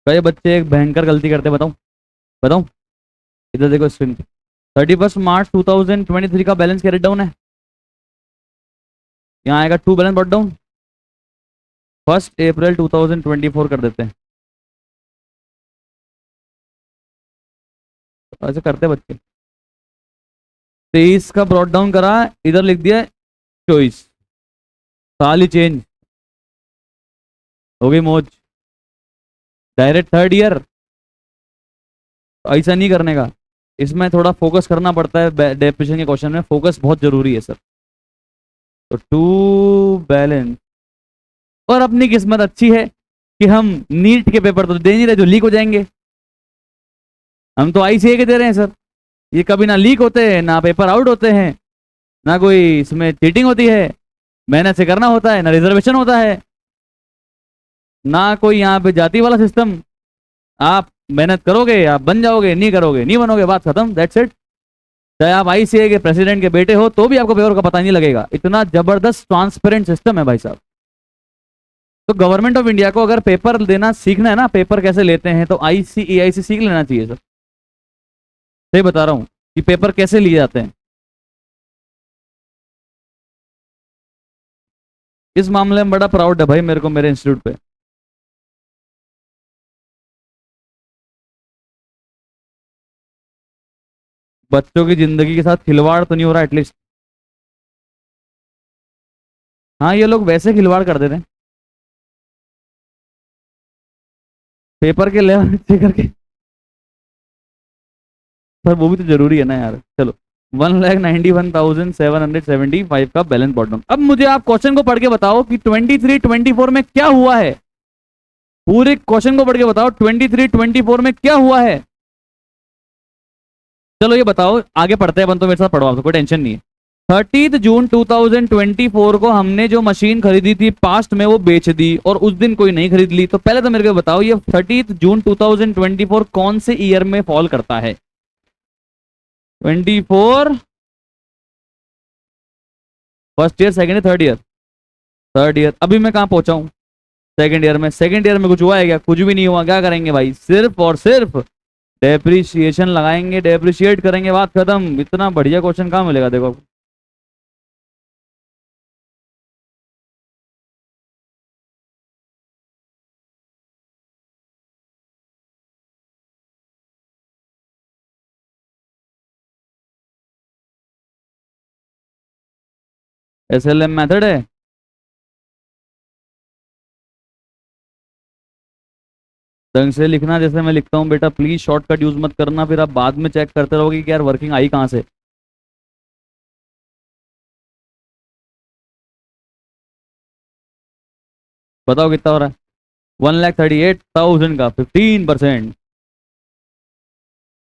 कई बच्चे एक भयंकर गलती करते हैं, बताऊं? बताऊं? इधर देखो स्क्रीन पे। 31 मार्च 2023 का बैलेंस कैरेट डाउन है। यहाँ आएगा to balance bot down. 1 April 2024 कर देते हैं। ऐसे करते हैं बच्चे। 23 का ब्रॉट डाउन करा, इधर लिख दिया 24। साल ही चेंज हो गई मौज। Direct third year. ऐसा नहीं करने का, इसमें थोड़ा फोकस करना पड़ता है। डेफिनेशन के क्वेश्चन में फोकस बहुत जरूरी है सर। तो टू बैलेंस। और अपनी किस्मत अच्छी है कि हम नीट के पेपर तो दे नहीं रहे जो लीक हो जाएंगे। हम तो ICA के दे रहे हैं सर। ये कभी ना लीक होते हैं, ना पेपर आउट होते हैं, ना कोई इसमें चीटिंग होती है। मेहनत से करना होता है, ना रिजर्वेशन होता है, ना कोई यहाँ पे जाति वाला सिस्टम। आप मेहनत करोगे आप बन जाओगे, नहीं करोगे नहीं बनोगे, बात खत्म, दैट्स इट। चाहे आप ICA के प्रेसिडेंट के बेटे हो तो भी आपको पेपर का पता नहीं लगेगा। इतना जबरदस्त ट्रांसपेरेंट सिस्टम है भाई साहब। तो गवर्नमेंट ऑफ इंडिया को अगर पेपर देना सीखना है ना, पेपर कैसे लेते हैं, तो ICAI से सीख लेना चाहिए सर। सही बता रहा हूँ कि पेपर कैसे लिए जाते हैं। इस मामले में बड़ा प्राउड है भाई मेरे को मेरे इंस्टीट्यूट पे। बच्चों की जिंदगी के साथ खिलवाड़ तो नहीं हो रहा एटलीस्ट। हाँ, ये लोग वैसे खिलवाड़ कर देते हैं पेपर के लेवल चेक करके। पर वो भी तो जरूरी है ना यार। चलो, 1,91,775 का बैलेंस बॉटम। अब मुझे आप क्वेश्चन को पढ़ के बताओ कि 23-24 में क्या हुआ है। पूरे क्वेश्चन को पढ़ के बताओ 23-24 में क्या हुआ है। चलो ये बताओ, आगे पढ़ते हैं अपन, तो मेरे साथ पढ़ो, आपको कोई टेंशन नहीं है। 30 जून 2024 को हमने जो मशीन खरीदी थी पास्ट में वो बेच दी और उस दिन कोई नहीं खरीद ली। तो पहले तो मेरे को बताओ ये 30 जून 2024 कौन से ईयर में फॉल करता है? 24 first year, second year, third year? Third year. अभी मैं कहाँ पहुंचा हूँ? सेकेंड ईयर में। सेकेंड ईयर में कुछ हुआ है क्या? कुछ भी नहीं हुआ। क्या करेंगे भाई? सिर्फ और सिर्फ डेप्रिसिएशन लगाएंगे, डेप्रिशिएट करेंगे, बात खत्म। इतना बढ़िया क्वेश्चन कहाँ मिलेगा देखो। SLM मेथड है। ढंग से लिखना जैसे मैं लिखता हूँ बेटा, प्लीज शॉर्टकट यूज मत करना, फिर आप बाद में चेक करते रहोगे कि यार वर्किंग आई कहाँ से। बताओ कितना हो रहा है? 1,38,000 का 15%।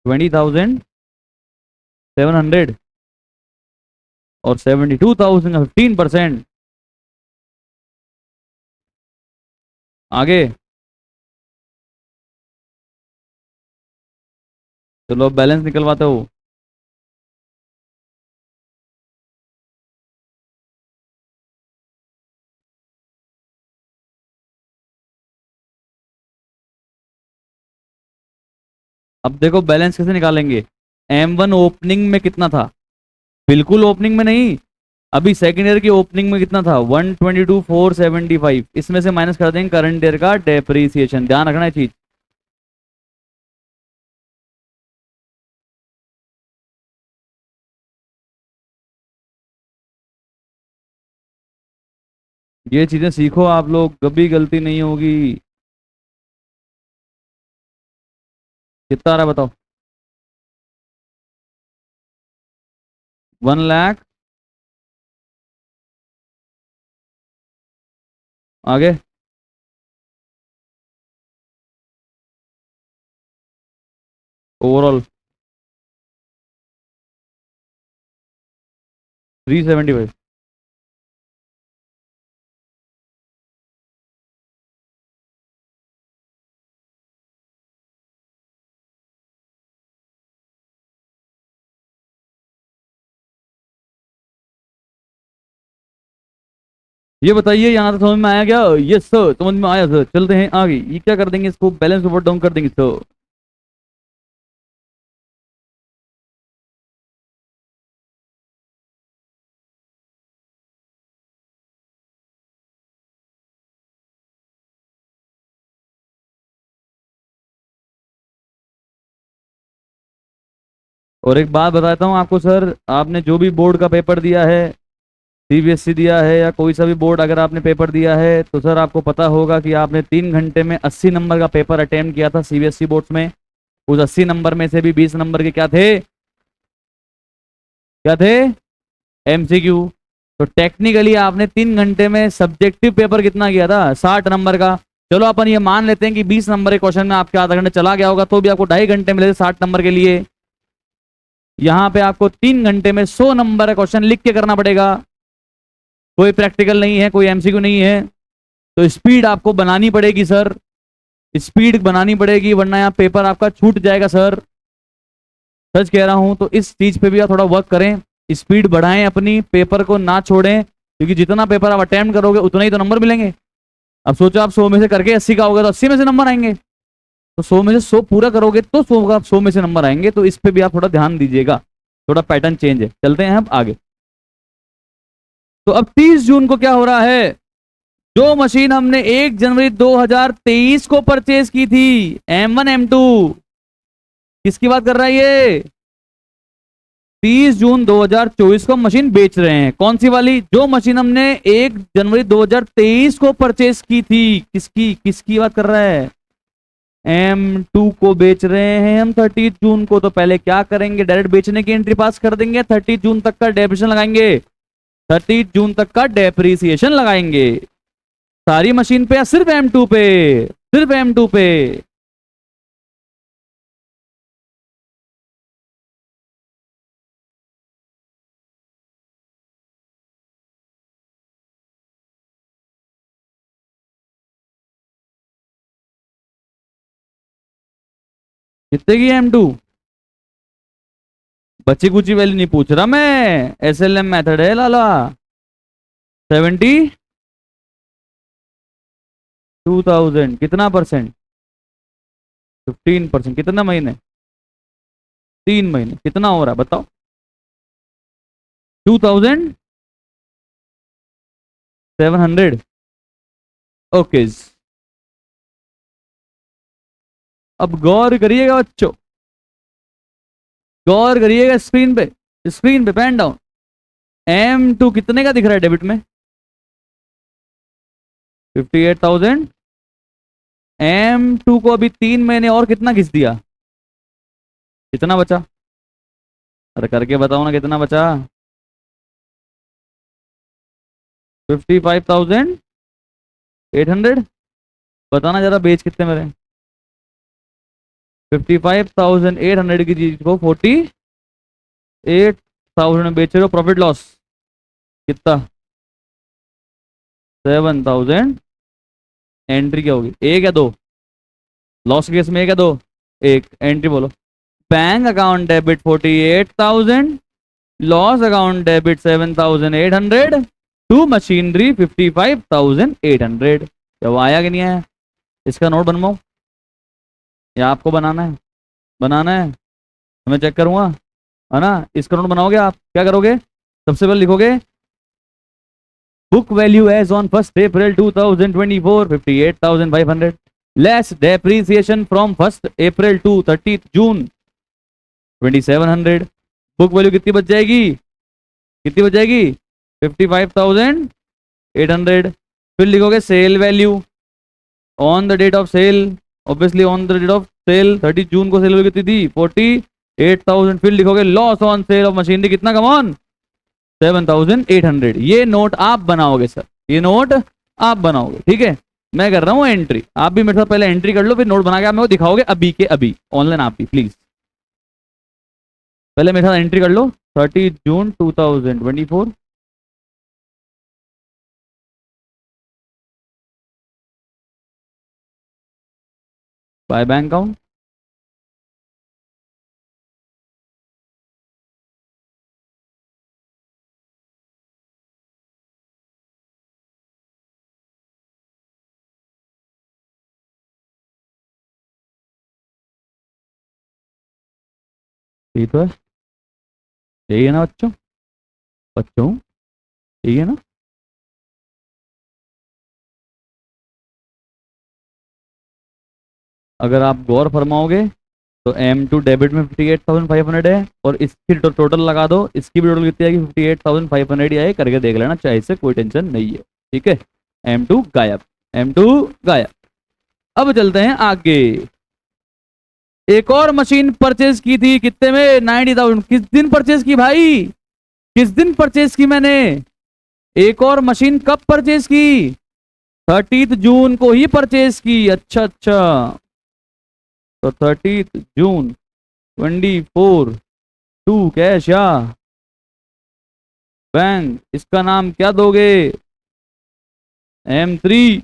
20,700 और 72,000 का 15%। आगे चलो बैलेंस निकलवाते हो। अब देखो बैलेंस कैसे निकालेंगे। M1 ओपनिंग में कितना था? बिल्कुल ओपनिंग में नहीं, अभी सेकेंड ईयर की ओपनिंग में कितना था? 122,475। इसमें से माइनस कर देंगे करंट ईयर का डेप्रीसिएशन। ध्यान रखना है चीज। ये चीजें सीखो आप लोग, कभी गलती नहीं होगी। कितना आ रहा है बताओ? 1 लाख। आगे ओवरऑल 375। ये बताइए यहाँ तक समझ में आया क्या? यस सर, समझ में आया सर। चलते हैं आगे। ये क्या कर देंगे, इसको बैलेंस ऊपर डाउन कर देंगे सर। और एक बात बताता हूँ आपको सर, आपने जो भी बोर्ड का पेपर दिया है, CBSE दिया है या कोई सा भी बोर्ड, अगर आपने पेपर दिया है तो सर आपको पता होगा कि आपने 3 घंटे में 80 नंबर का पेपर अटेम्प्ट किया था CBSE बोर्ड्स में। उस 80 नंबर में से भी 20 नंबर के क्या थे? क्या थे? MCQ। तो टेक्निकली आपने 3 घंटे में सब्जेक्टिव पेपर कितना किया था? 60 नंबर का। चलो अपन ये मान लेते हैं कि 20 नंबर के क्वेश्चन में आपके आधा घंटा चला गया होगा, तो भी आपको 2.5 घंटे मिले थे 60 नंबर के लिए। यहाँ पे आपको 3 घंटे में 100 नंबर का क्वेश्चन लिख के करना पड़ेगा। कोई प्रैक्टिकल नहीं है, कोई MCQ नहीं है। तो स्पीड आपको बनानी पड़ेगी सर, स्पीड बनानी पड़ेगी, वरना यहाँ पेपर आपका छूट जाएगा सर। सच कह रहा हूं। तो इस चीज पे भी आप थोड़ा वर्क करें, स्पीड बढ़ाएं अपनी, पेपर को ना छोड़ें, क्योंकि जितना पेपर आप अटेम्प्ट करोगे उतना ही तो नंबर मिलेंगे। अब सोचो आप 100 में से करके 80 का होगा तो 80 में से नंबर आएंगे। तो 100 में से 100 पूरा करोगे तो 100 का 100 में से नंबर आएंगे। तो इस पे भी आप थोड़ा ध्यान दीजिएगा, थोड़ा पैटर्न चेंज है। चलते हैं अब आगे। तो अब 30 जून को क्या हो रहा है? जो मशीन हमने 1 जनवरी 2023 को परचेज की थी, M1 M2, किसकी बात कर रहा है ये? 30 जून 2024 को मशीन बेच रहे हैं। कौन सी वाली? जो मशीन हमने 1 जनवरी 2023 को परचेज की थी। किसकी किसकी बात कर रहा है? M2 को बेच रहे हैं हम 30 जून को। तो पहले क्या करेंगे? डायरेक्ट बेचने की एंट्री पास कर देंगे, 30 जून तक का डेप्रिसिएशन लगाएंगे। 30 जून तक का डेप्रिसिएशन लगाएंगे सारी मशीन पे या सिर्फ M2 पे? सिर्फ M2 पे। कितने की M2? बची कुची वैल्यू नहीं पूछ रहा मैं, SLM मेथड है लाला। 72,000 कितना परसेंट? 15%। कितना महीने? 3 महीने। कितना हो रहा है बताओ? 2,700। ओके। अब गौर करिएगा बच्चों, गौर करिएगा स्क्रीन पे, स्क्रीन पे पैन डाउन। M2 कितने का दिख रहा है डेबिट में? 58,000। M2 को अभी 3 महीने और कितना घिस दिया? कितना बचा? अरे करके बताओ ना कितना बचा? 55,800। बताना जरा, बेच कितने मेरे? 55,800 की चीज को 48,000 में बेच रहे हो। प्रॉफिट लॉस कितना? 7,000। एंट्री क्या होगी, एक या दो? लॉस केस में एक या दो? एक। एंट्री बोलो। Bank account debit 48,000, loss account debit 7,800, to machinery 55,800। क्या वो आया कि नहीं आया? इसका नोट बनवाओ या आपको बनाना है? बनाना है, मैं चेक करूंगा, है ना? इसका नोट बनाओगे आप? क्या करोगे? सबसे पहले लिखोगे book value as on 1 April 2024 58,500, less depreciation from 1 April to 30 June 2,700। Book value कितनी बच जाएगी? कितनी बच जाएगी? 55,800। फिर लिखोगे sale value on the date of sale, obviously on the date of sale 30 जून को सेल वैल्यू कितनी थी? 48,000। फिर लिखोगे loss on sale of machinery कितना? कमॉन, 7,800। ये नोट आप बनाओगे सर, ये नोट आप बनाओगे, ठीक है? मैं कर रहा हूँ एंट्री, आप भी मेरे साथ पहले एंट्री कर लो, फिर नोट बना के आप मेरे को दिखाओगे अभी के अभी ऑनलाइन। आप भी प्लीज पहले मेरे साथ एंट्री कर लो। 30 जून 2024। By bank account. यही तो है, यही है ना बच्चों? बच्चों यही है ना? अगर आप गौर फरमाओगे तो M2 डेबिट में 58,500 है, और इसकी टोटल लगा दो, इसकी भी टोटल कितनी आएगी? 58,500 ही आए, करके देख लेना चाहे, से कोई टेंशन नहीं है, ठीक है? M2 गायब, M2 गायब। अब चलते हैं आगे। एक और मशीन परचेज की थी, कितने में? 90,000। किस दिन परचेज की भाई? किस दिन परचेज की मैंने? एक और मशीन कब परचेज की? 30 जून को ही परचेज की। अच्छा अच्छा, तो 30 जून 24 टू कैश या बैंक। इसका नाम क्या दोगे? M3।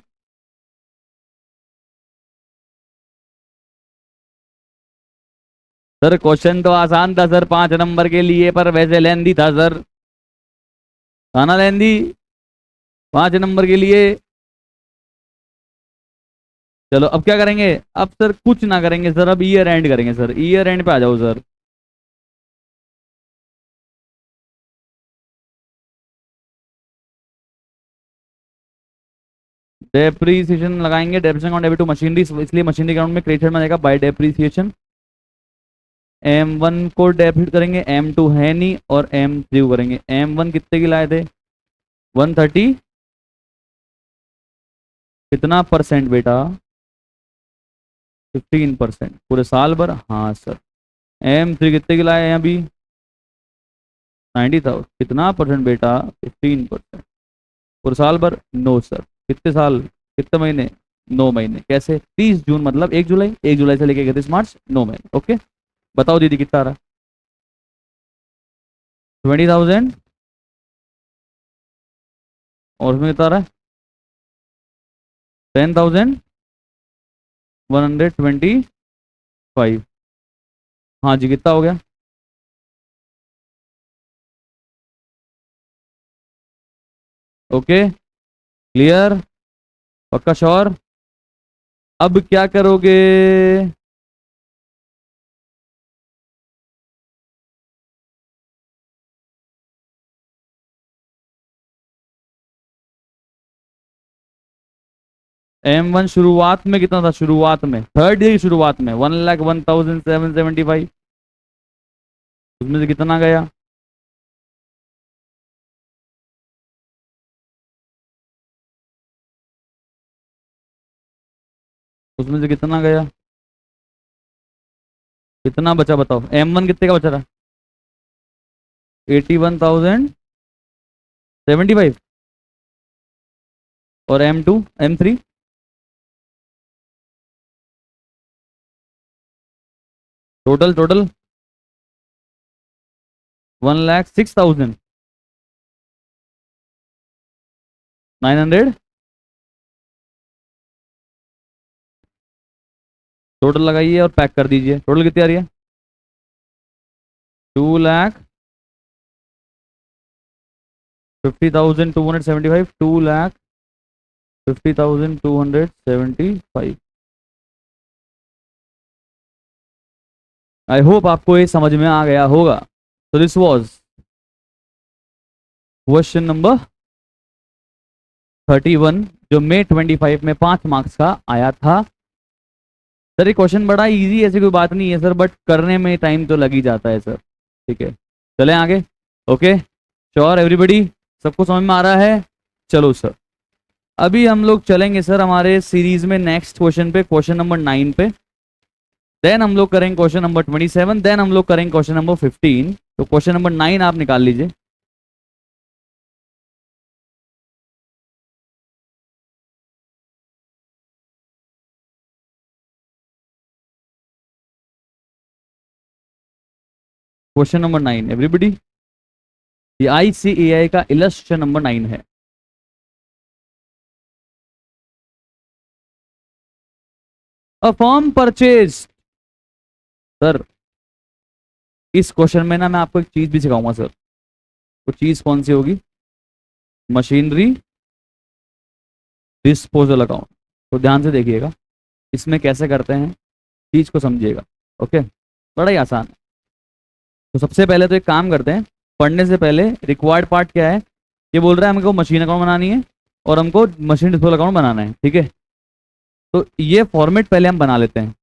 सर क्वेश्चन तो आसान था सर 5 नंबर के लिए, पर वैसे लेंदी था सर, था ना लेंदी? 5 नंबर के लिए। चलो अब क्या करेंगे? अब सर कुछ ना करेंगे सर, अब ईयर एंड करेंगे सर। ईयर एंड पे आ जाओ सर। डेप्रीसिएशन लगाएंगे, depreciation account debit to machinery, इसलिए मशीनरी अकाउंट में क्रेडिट में जाएगा बाय डेप्रीसिएशन। M1 को डेबिट करेंगे, M2 है नहीं, और M3 करेंगे। M1 कितने की लाए थे? 130। कितना परसेंट बेटा? 15% पूरे साल भर? हाँ सर। M3 कितने की लाए हैं अभी? 90,000। कितना परसेंट बेटा? 15%। पूरे साल भर? No sir. कितने साल, कितने महीने? 9 महीने। कैसे? 30 जून मतलब 1 जुलाई, 1 जुलाई से लेके 31 मार्च, 9 महीने। ओके, बताओ दीदी कितना आ रहा है? 20,000। और उसमें कितना आ रहा है? 10,125। हाँ जी, कितना हो गया? ओके, क्लियर, पक्का श्योर। अब क्या करोगे? M1 शुरुआत में कितना था? शुरुआत में थर्ड ईयर की शुरुआत में 1,01,775। उसमें से कितना गया? उसमें से कितना गया? कितना बचा बताओ? M1 कितने का बचा था? 81,075। और M2, M3? Total total 1,06,900। Total लगाइए और पैक कर दीजिए। टोटल कितनी आ रही है? 2,50,275। 2,50,275। आई होप आपको ये समझ में आ गया होगा। तो दिस वॉज क्वेश्चन नंबर 31, जो May 25 में 5 मार्क्स का आया था। सर ये क्वेश्चन बड़ा इजी, ऐसी कोई बात नहीं है सर, बट करने में टाइम तो लग ही जाता है सर। ठीक है, चलें आगे। ओके, श्योर एवरीबडी, सबको समझ में आ रहा है? चलो सर, अभी हम लोग चलेंगे सर हमारे सीरीज में नेक्स्ट क्वेश्चन पे, क्वेश्चन नंबर 9 पे। देन हम लोग करेंगे क्वेश्चन नंबर 27, देन हम लोग करेंगे क्वेश्चन नंबर 15। तो क्वेश्चन नंबर 9 आप निकाल लीजिए। क्वेश्चन नंबर 9 एवरीबडी, ये ICAI का इलस्ट्रेशन नंबर 9 है। A firm purchase. सर इस क्वेश्चन में ना मैं आपको एक चीज भी सिखाऊंगा सर। वो चीज कौन सी होगी? Machinery disposal account. तो ध्यान से देखिएगा, इसमें कैसे करते हैं, चीज को समझिएगा। ओके, बड़ा ही आसान है। तो सबसे पहले तो एक काम करते हैं, पढ़ने से पहले रिक्वायर्ड पार्ट क्या है? ये बोल रहा है हमको मशीन अकाउंट बनानी है और हमको मशीन डिस्पोजल अकाउंट बनाना है, ठीक है। तो ये फॉर्मेट पहले हम बना लेते हैं,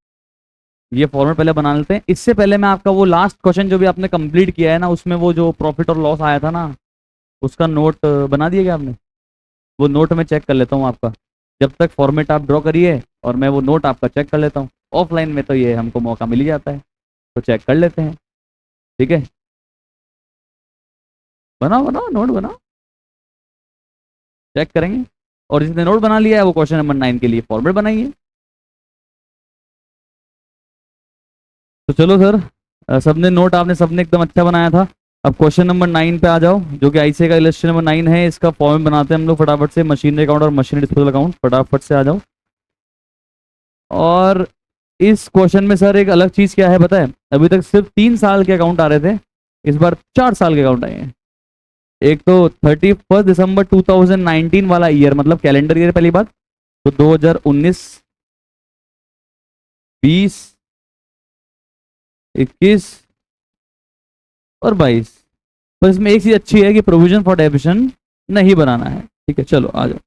ये फॉर्मेट पहले बना लेते हैं। इससे पहले मैं आपका वो लास्ट क्वेश्चन जो भी आपने कंप्लीट किया है ना, उसमें वो जो प्रॉफिट और लॉस आया था ना, उसका नोट बना दिया क्या आपने? वो नोट में चेक कर लेता हूँ आपका। जब तक फॉर्मेट आप ड्रॉ करिए और मैं वो नोट आपका चेक कर लेता हूँ। ऑफलाइन में तो ये हमको मौका मिल ही जाता है, तो चेक कर लेते हैं। ठीक है, बनाओ बनाओ नोट बनाओ, चेक करेंगे। और जिसने नोट बना लिया है वो क्वेश्चन नंबर 9 के लिए फॉर्मेट बनाइए। तो चलो सर, सबने नोट आपने सबने एकदम अच्छा बनाया था। अब क्वेश्चन नंबर 9 पे आ जाओ, जो कि आईसीए का इलस्ट्रेशन नंबर 9 है। इसका फॉर्मेट बनाते हैं हम लोग फटाफट से, मशीनरी अकाउंट और मशीनरी डिस्पोजल अकाउंट। फटाफट से आ जाओ। और इस क्वेश्चन में सर एक अलग चीज क्या है पता है? अभी तक सिर्फ 3 साल के अकाउंट आ रहे थे, इस बार 4 साल के अकाउंट आए हैं। एक तो 31 दिसंबर 2019 वाला ईयर, मतलब कैलेंडर ईयर पहली बात। तो 2019, 20, 21 और 22। पर इसमें एक चीज अच्छी है कि प्रोविजन फॉर डेबिशन नहीं बनाना है। ठीक है, चलो आ जाओ।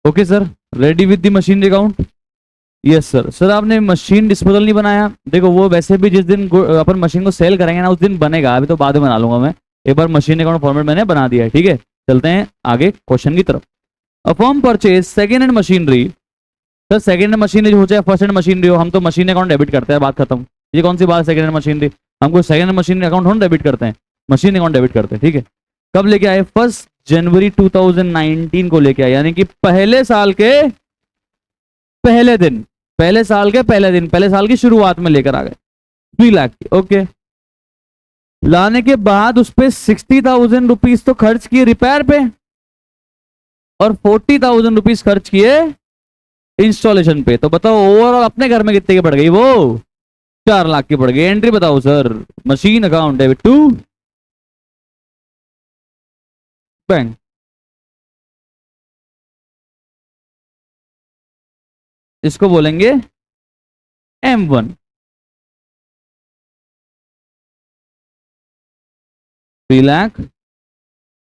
Okay sir, ready with the machinery account. Yes sir. Sir आपने मशीन डिस्पोजल नहीं बनाया? देखो वो वैसे भी जिस दिन अपन मशीन को सेल करेंगे ना उस दिन बनेगा, अभी तो बाद में बना लूंगा मैं। एक बार मशीन अकाउंट फॉर्मेट मैंने बना दिया है, ठीक है। चलते हैं आगे क्वेश्चन की तरफ। A firm purchase second hand machinery. Sir second hand machinery हो चाहे फर्स्ट हैंड मशीनरी हो, हम तो मशीन अकाउंट डेबिट करते हैं, बात खत्म। ये कौन सी बात, सेकेंड हैंड मशीनरी? हमको सेकेंड हैंड मशीन अकाउंट हम डेबिट करते हैं, मशीन अकाउंट डेबिट करते हैं, ठीक है। कब लेके आए? 1 जनवरी 2019 को लेके आए, यानी कि पहले साल के पहले दिन, पहले साल के पहले दिन, पहले साल की शुरुआत में लेकर आ गए 3 लाख की। ओके, लाने के बाद उस पर 60,000 रुपीज तो खर्च किए रिपेयर पे, और 40,000 रुपीज खर्च किए इंस्टॉलेशन पे। तो बताओ ओवरऑल अपने घर में कितने की पड़ गई वो? 4 लाख की पड़ गई। एंट्री बताओ sir, machine account debit to bank. इसको बोलेंगे M1। 3 lakh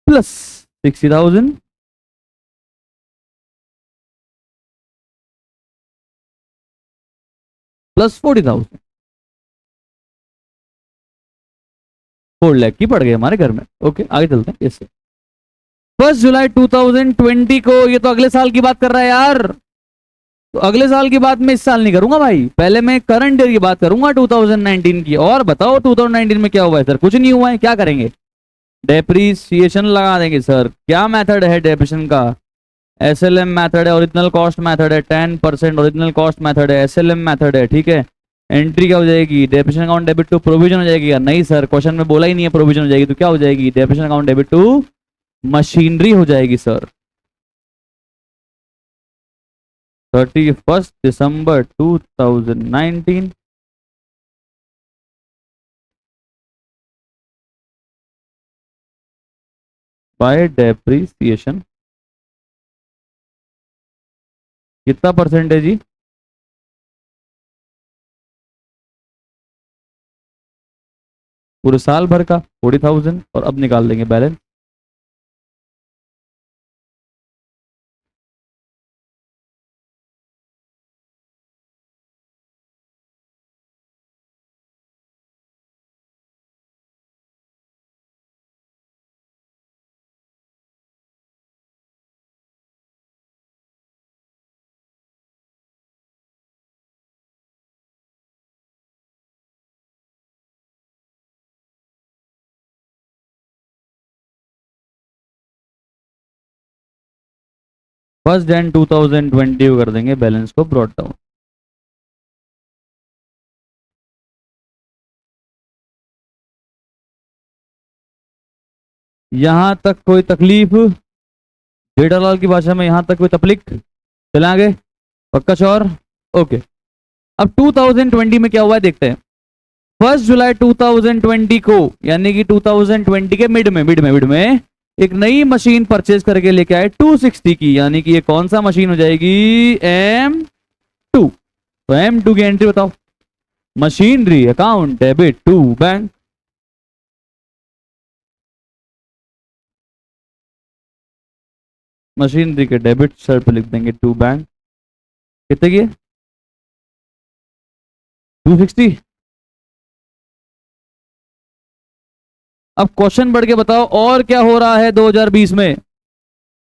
plus 60,000 plus 40,000, 4 lakh की पड़ गई हमारे घर में। ओके आगे चलते हैं। इससे 1 जुलाई 2020 को, ये तो अगले साल की बात कर रहा है यार, तो अगले साल की बात मैं इस साल नहीं करूंगा भाई, पहले मैं करंट ईयर की बात करूंगा 2019 की। और बताओ 2019 में क्या हुआ है? सर कुछ नहीं हुआ है, क्या करेंगे? डेप्रीसिएशन लगा देंगे सर। क्या मेथड है डेप्रिसिएशन का? SLM मेथड है, ओरिजिनल कॉस्ट मेथड है, 10% ओरिजिनल कॉस्ट मेथड है, SLM मेथड है, ठीक है। एंट्री क्या हो जाएगी? Depreciation account debit to provision हो जाएगी। या नहीं सर, क्वेश्चन में बोला ही नहीं है प्रोविजन हो जाएगी, तो क्या हो जाएगी? Depreciation account debit to machinery हो जाएगी सर। 31 December 2019 by depreciation. कितना परसेंटेज जी? पूरे साल भर का 40,000, और अब निकाल देंगे बैलेंस। फर्स्ट जन 2020 को कर देंगे बैलेंस को ब्रॉट डाउन। यहां तक कोई तकलीफ? जेठालाल की भाषा में यहां तक कोई तकलीफ? चले आगे, पक्का श्योर? ओके। अब 2020 में क्या हुआ है देखते हैं। 1 जुलाई 2020 को, यानी कि 2020 के मिड में एक नई मशीन परचेज करके लेके आए 260 की, यानी कि ये कौन सा मशीन हो जाएगी? M2। तो M2 की एंट्री बताओ। Machinery account debit to bank. Machinery के डेबिट साइड पे लिख देंगे टू बैंक। कितने की? 260। अब क्वेश्चन बढ़ के बताओ और क्या हो रहा है 2020 में?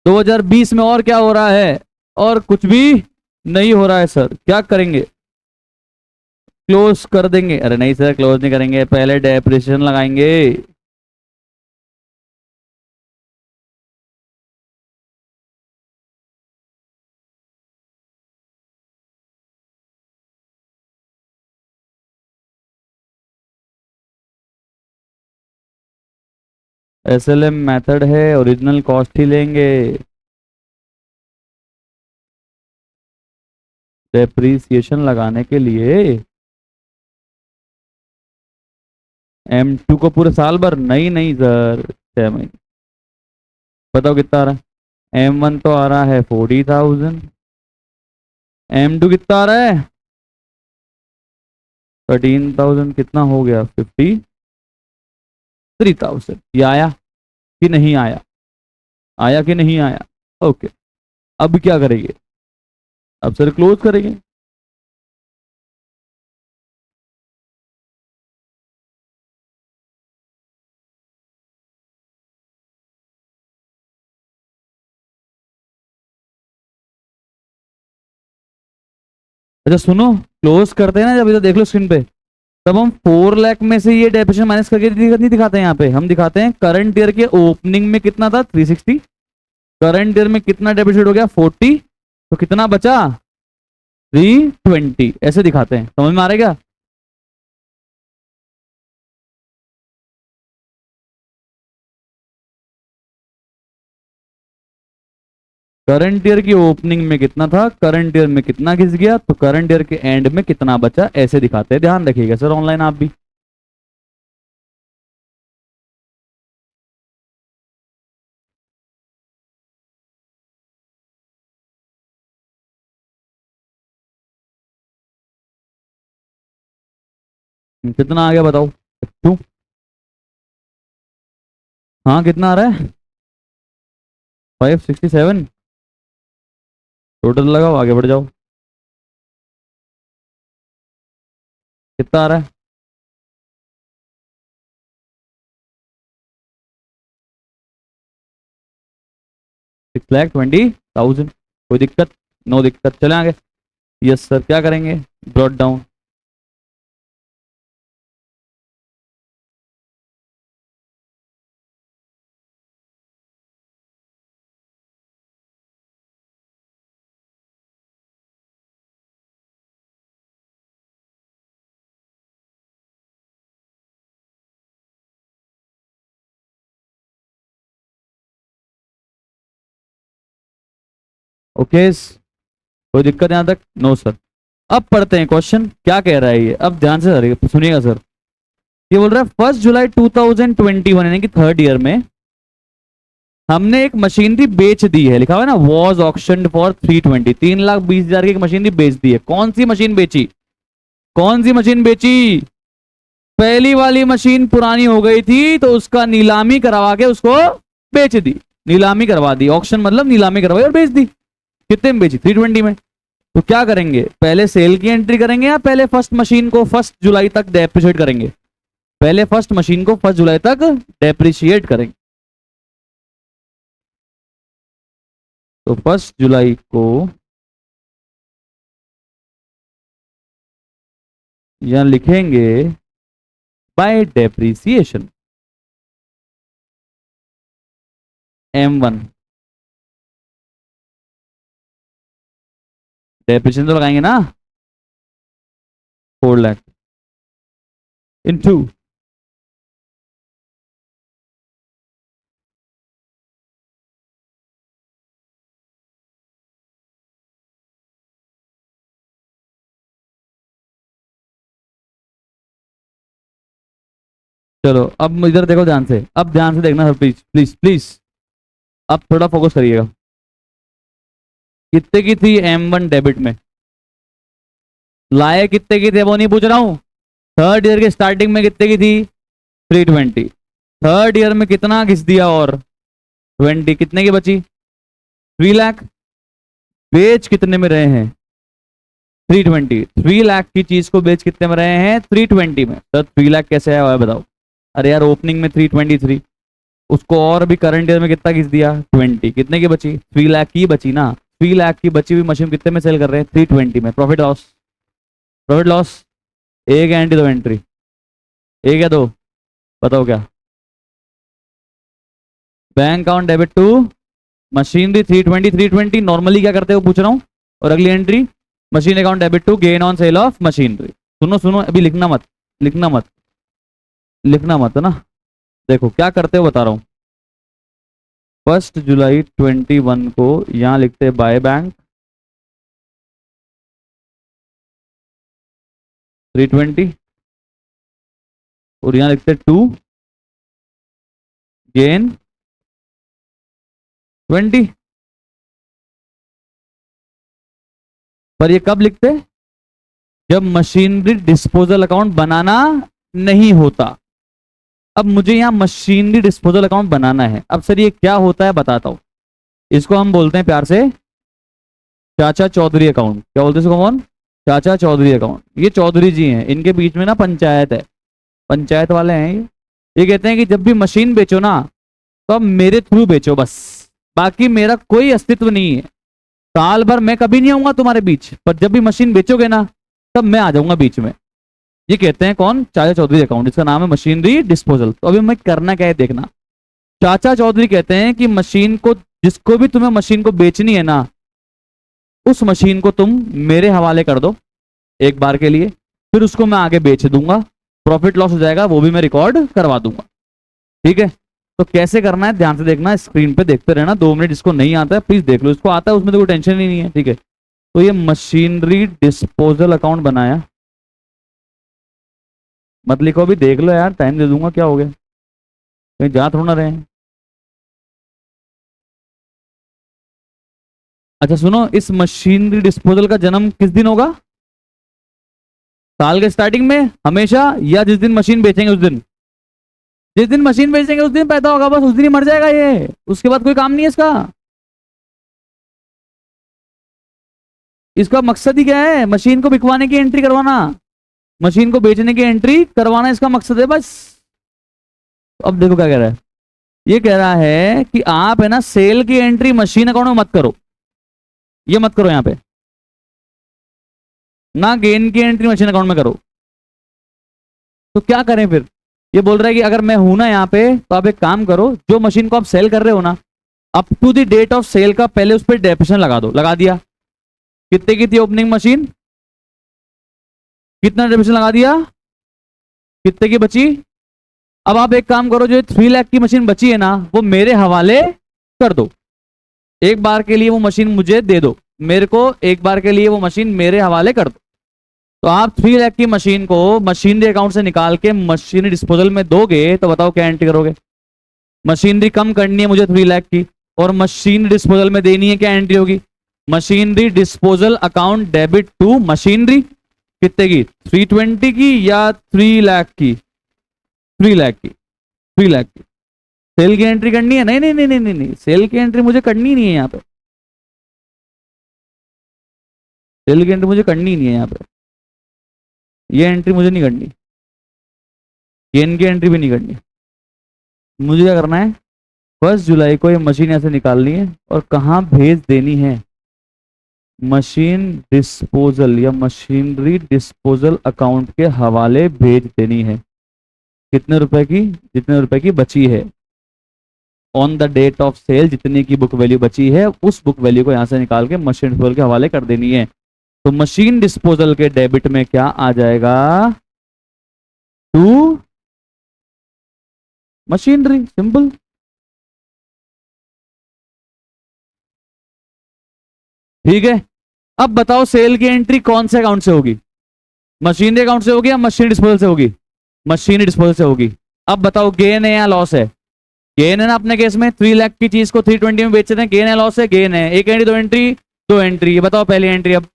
2020 में और क्या हो रहा है? और कुछ भी नहीं हो रहा है सर, क्या करेंगे? क्लोज कर देंगे? अरे नहीं सर, क्लोज नहीं करेंगे, पहले डेप्रिसिएशन लगाएंगे। SLM मेथड है, ओरिजिनल कॉस्ट ही लेंगे। डेप्रीसिएशन लगाने के लिए M2 को पूरे साल भर? नहीं नहीं सर, 6 महीने। बताओ कितना आ रहा है? M1 तो आ रहा है 40,000, M2 कितना आ रहा है? 13,000। कितना हो गया? 53,000। ये आया कि नहीं आया? आया कि नहीं आया? ओके। अब क्या करेंगे? अब सर क्लोज करेंगे। अच्छा सुनो, क्लोज करते हैं ना जब, इधर देख लो स्क्रीन पे, तब हम 4 लाख में से ये डेप्रिसिएशन माइनस करके नहीं दिखाते हैं। यहाँ पे हम दिखाते हैं करंट ईयर के ओपनिंग में कितना था, 360। करंट ईयर में कितना डेप्रिसिएट हो गया, 40। तो कितना बचा, 320। ऐसे दिखाते हैं, समझ में आ रहा है क्या? करंट ईयर की ओपनिंग में कितना था, करंट ईयर में कितना घिस गया, तो करंट ईयर के एंड में कितना बचा, ऐसे दिखाते हैं। ध्यान रखिएगा सर ऑनलाइन आप भी। कितना आ गया बताओ? क्यों? हाँ कितना आ रहा है, 567। टोटल लगाओ, आगे बढ़ जाओ। कितना आ रहा है? 6,20,000। कोई दिक्कत? नो दिक्कत, चले आगे। यस सर, क्या करेंगे, ब्रॉट डाउन। ओके, कोई दिक्कत यहाँ तक? No sir. अब पढ़ते हैं क्वेश्चन, क्या कह रहा है ये, अब ध्यान से सुनिएगा सर। ये बोल रहा है 1 जुलाई 2021 यानी कि थर्ड ईयर में हमने एक मशीनरी बेच दी है, लिखा हुआ है ना, वॉज ऑक्शन फॉर 320, 3,20,000 की एक मशीनरी बेच दी है। कौन सी मशीन बेची, कौन सी मशीन बेची? पहली वाली मशीन पुरानी हो गई थी तो उसका नीलामी करवा के उसको बेच दी। नीलामी करवा दी, ऑक्शन मतलब नीलामी करवाई और बेच दी। कितने में बेची, 320 में। तो क्या करेंगे, पहले सेल की एंट्री करेंगे या पहले फर्स्ट मशीन को 1 जुलाई तक डेप्रिशिएट करेंगे? पहले फर्स्ट मशीन को 1 जुलाई तक डेप्रिशिएट करेंगे। तो 1 जुलाई को यहां लिखेंगे बाय डेप्रिसिएशन, M1। डेप्रिसिएशन तो लगाएंगे ना, 4 लाख इनटू, चलो अब इधर देखो ध्यान से, अब ध्यान से देखना सर, प्लीज प्लीज प्लीज। अब थोड़ा फोकस करिएगा। कितने की थी M1 डेबिट में, लाए कितने की थे वो नहीं पूछ रहा हूं। थर्ड ईयर के स्टार्टिंग में कितने की थी, 320। थर्ड ईयर में कितना घिस दिया और 20, कितने की बची, 3 लाख। बेच कितने में रहे हैं, 320। 3 लाख की चीज को बेच कितने में रहे हैं, 320 में। सर 3 लाख कैसे आया हुआ है बताओ? अरे यार ओपनिंग में 323, उसको और भी करंट ईयर में कितना घिस दिया, 20। कितने की बची, 3 लाख की बची ना। 3 लाख की बची हुई मशीन कितने में सेल कर रहे हैं, 320 में। Profit loss, profit loss. एक एंट्री दो एंट्री, एक या दो, बताओ क्या? Bank account debit to machinery 320, 320 normally क्या करते हो पूछ रहा हूँ। और अगली entry machine account debit to gain on sale of machinery. सुनो सुनो, अभी लिखना मत, लिखना मत, लिखना मत ना। देखो क्या करते हो बता रहा हूँ। 1 जुलाई 21 को यहाँ लिखते हैं बाय बैंक 320, और यहाँ लिखते 2 गेन 20। पर ये कब लिखते, जब मशीनरी डिस्पोजल अकाउंट बनाना नहीं होता। अब मुझे यहाँ मशीनरी डिस्पोजल अकाउंट बनाना है। अब सर ये क्या होता है बताता हूं। इसको हम बोलते हैं प्यार से चाचा चौधरी अकाउंट, क्या बोलते हैं इसको कौन? चाचा चौधरी अकाउंट। ये चौधरी जी हैं, इनके बीच में ना पंचायत है, पंचायत वाले हैं ये कहते हैं कि जब भी मशीन बेचो ना तो अब मेरे थ्रू बेचो बस, बाकी मेरा कोई अस्तित्व नहीं है। साल भर मैं कभी नहीं आऊंगा तुम्हारे बीच, पर जब भी मशीन बेचोगे ना तब मैं आ जाऊंगा बीच में। ये कहते हैं कौन? चाचा चौधरी अकाउंट। इसका नाम है मशीनरी डिस्पोजल। तो अभी मैं करना क्या है देखना। चाचा चौधरी कहते हैं कि मशीन को, जिसको भी तुम्हें मशीन को बेचनी है ना, उस मशीन को तुम मेरे हवाले कर दो एक बार के लिए, फिर उसको मैं आगे बेच दूंगा, प्रॉफिट लॉस हो जाएगा वो भी मैं रिकॉर्ड करवा दूंगा। ठीक है, तो कैसे करना है ध्यान से देखना, स्क्रीन पे देखते रहना 2 मिनट। जिसको नहीं आता है प्लीज देख लो, इसको आता है उसमें तो कोई टेंशन ही नहीं है। ठीक है, तो ये मशीनरी डिस्पोजल अकाउंट बनाया, मत लिखो अभी, देख लो यार, टाइम दे दूंगा, क्या हो गया, कहीं जा थोड़ा ना रहे हैं। अच्छा सुनो, इस मशीनरी डिस्पोजल का जन्म किस दिन होगा? साल के स्टार्टिंग में हमेशा, या जिस दिन मशीन बेचेंगे उस दिन? जिस दिन मशीन बेचेंगे उस दिन पैदा होगा, बस उस दिन ही मर जाएगा ये, उसके बाद कोई काम नहीं है इसका। इसका मकसद ही क्या है? मशीन को बिकवाने की एंट्री करवाना, मशीन को बेचने की एंट्री करवाना इसका मकसद है बस। अब देखो क्या कह रहा है, ये कह रहा है कि आप है ना सेल की एंट्री मशीन अकाउंट में मत करो, ये मत करो यहां पे, ना गेन की एंट्री मशीन अकाउंट में करो। तो क्या करें फिर? ये बोल रहा है कि अगर मैं हूं ना यहाँ पे तो आप एक काम करो, जो मशीन को आप सेल कर रहे हो ना, up to the date of sale का पहले उस पर डेप्रेशन लगा दो। लगा दिया? कितने की थी ओपनिंग मशीन? कितना डेप्रेशन लगा दिया? कितने की बची? अब आप एक काम करो, जो 3 लाख की मशीन बची है ना वो मेरे हवाले कर दो, एक बार के लिए वो मशीन मुझे दे दो, मेरे को एक बार के लिए वो मशीन मेरे हवाले कर दो। तो आप 3 लाख की मशीन को मशीनरी अकाउंट से निकाल के मशीनरी डिस्पोजल में दोगे, तो बताओ क्या एंट्री करोगे? मशीनरी कम करनी है मुझे 3 लाख की, और मशीन डिस्पोजल में देनी है, क्या एंट्री होगी? Machinery disposal account debit to machinery, कितने की? 320 की या 3 लाख की? 3 लाख की, 3 लाख की। सेल की एंट्री करनी है? नहीं नहीं नहीं नहीं नहीं, नहीं। सेल की एंट्री मुझे करनी नहीं है यहाँ पे, सेल की एंट्री मुझे करनी नहीं है यहाँ पे, ये एंट्री मुझे नहीं करनी, गेन की एंट्री भी नहीं करनी। मुझे क्या करना है? 1 जुलाई को ये मशीन ऐसे निकालनी है और कहाँ भेज देनी है? मशीन डिस्पोजल या मशीनरी डिस्पोजल अकाउंट के हवाले भेज देनी है। कितने रुपए की? जितने रुपए की बची है on the date of sale, जितने की बुक वैल्यू बची है उस बुक वैल्यू को यहां से निकाल के मशीन डिस्पोजल के हवाले कर देनी है। तो मशीन डिस्पोजल के डेबिट में क्या आ जाएगा? To machinery, simple. ठीक है, अब बताओ सेल की एंट्री कौन से अकाउंट से होगी? मशीनरी अकाउंट से होगी या मशीन डिस्पोजल से होगी? मशीनरी डिस्पोजल से होगी। अब बताओ गेन है या लॉस है? गेन है ना, अपने केस में 3 लाख की चीज को 320 में बेच रहे हैं, गेन है लॉस है? गेन है। एक एंट्री, 2 एंट्री? 2 एंट्री। ये बताओ पहली एंट्री, अब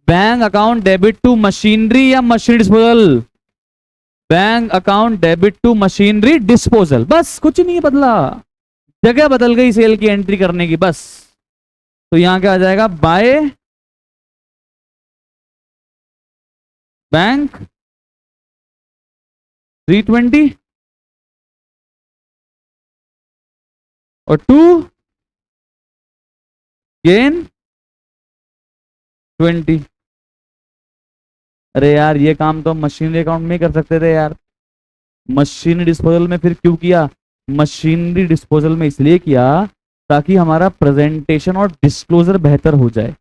bank account debit to machinery या machine disposal? Bank account debit to machinery disposal, बस कुछ नहीं बदला, जगह बदल गई सेल की एंट्री करने की बस। तो यहां क्या आ जाएगा? बाय बैंक 320 और टू गेन 20। अरे यार ये काम तो हम मशीनरी अकाउंट में ही कर सकते थे यार, मशीनरी डिस्पोजल में फिर क्यों किया? मशीनरी डिस्पोजल में इसलिए किया ताकि हमारा प्रेजेंटेशन और डिस्क्लोजर बेहतर हो जाए।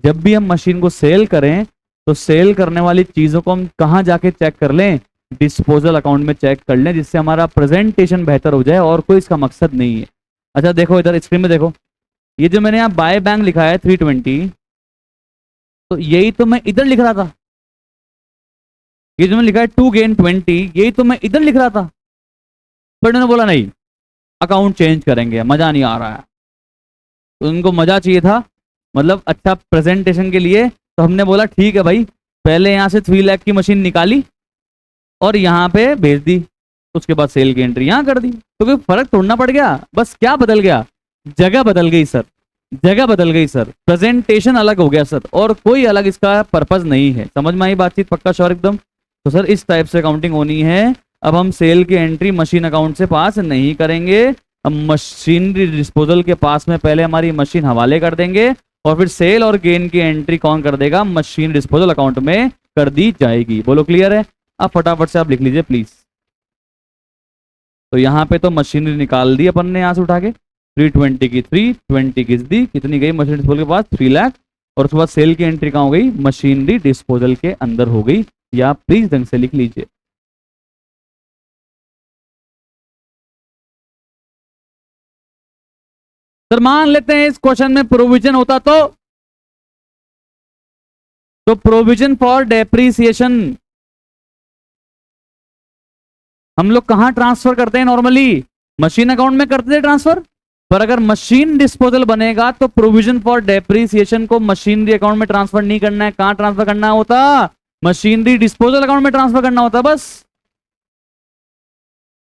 जब भी हम मशीन को सेल करें तो सेल करने वाली चीजों को हम कहाँ जाके चेक कर लें? डिस्पोजल अकाउंट में चेक कर लें, जिससे हमारा प्रेजेंटेशन बेहतर हो जाए, और कोई इसका मकसद नहीं है। अच्छा देखो इधर स्क्रीन में देखो, ये जो मैंने यहाँ बाय बैंक लिखा है 320, तो यही तो मैं इधर लिख रहा था। ये जो मैंने लिखा है टू गेन 20, यही तो मैं इधर लिख रहा था। पर उन्होंने बोला नहीं, अकाउंट चेंज करेंगे, मजा नहीं आ रहा है। तो उनको मजा चाहिए था, मतलब अच्छा प्रेजेंटेशन के लिए। तो हमने बोला ठीक है भाई, पहले यहाँ से 3 लाख की मशीन निकाली और यहाँ पे भेज दी, उसके बाद सेल की एंट्री यहाँ कर दी। तो कोई फर्क तोड़ना पड़ गया, बस क्या बदल गया? जगह बदल गई सर। जगह बदल गई सर, प्रेजेंटेशन अलग हो गया सर, और कोई अलग इसका पर्पज नहीं है। समझ में आई बातचीत? पक्का श्योर एकदम? तो सर इस टाइप से अकाउंटिंग होनी है। अब हम सेल की एंट्री मशीन अकाउंट से पास नहीं करेंगे, हम मशीनरी डिस्पोजल के पास में पहले हमारी मशीन हवाले कर देंगे, और फिर सेल और गेन की एंट्री कौन कर देगा? मशीन डिस्पोजल अकाउंट में कर दी जाएगी। बोलो क्लियर है? अब फटाफट से आप लिख लीजिए प्लीज। तो यहाँ पे तो मशीनरी निकाल दी अपन ने यहाँ से उठा के, 320 की 320 किस दी, कितनी गई मशीनरी डिस्पोजल के पास? 3 लाख। और उसके बाद सेल की एंट्री कहाँ हो गई? मशीनरी डिस्पोजल के अंदर हो गई। या आप प्लीज ढंग से लिख लीजिए। सर मान लेते हैं इस क्वेश्चन में प्रोविजन होता तो प्रोविजन फॉर डेप्रीसिएशन हम लोग कहां ट्रांसफर करते हैं नॉर्मली? मशीन अकाउंट में करते थे ट्रांसफर। पर अगर मशीन डिस्पोजल बनेगा तो प्रोविजन फॉर डेप्रीसिएशन को मशीनरी अकाउंट में ट्रांसफर नहीं करना है। कहां ट्रांसफर करना होता? मशीनरी डिस्पोजल अकाउंट में ट्रांसफर करना होता। बस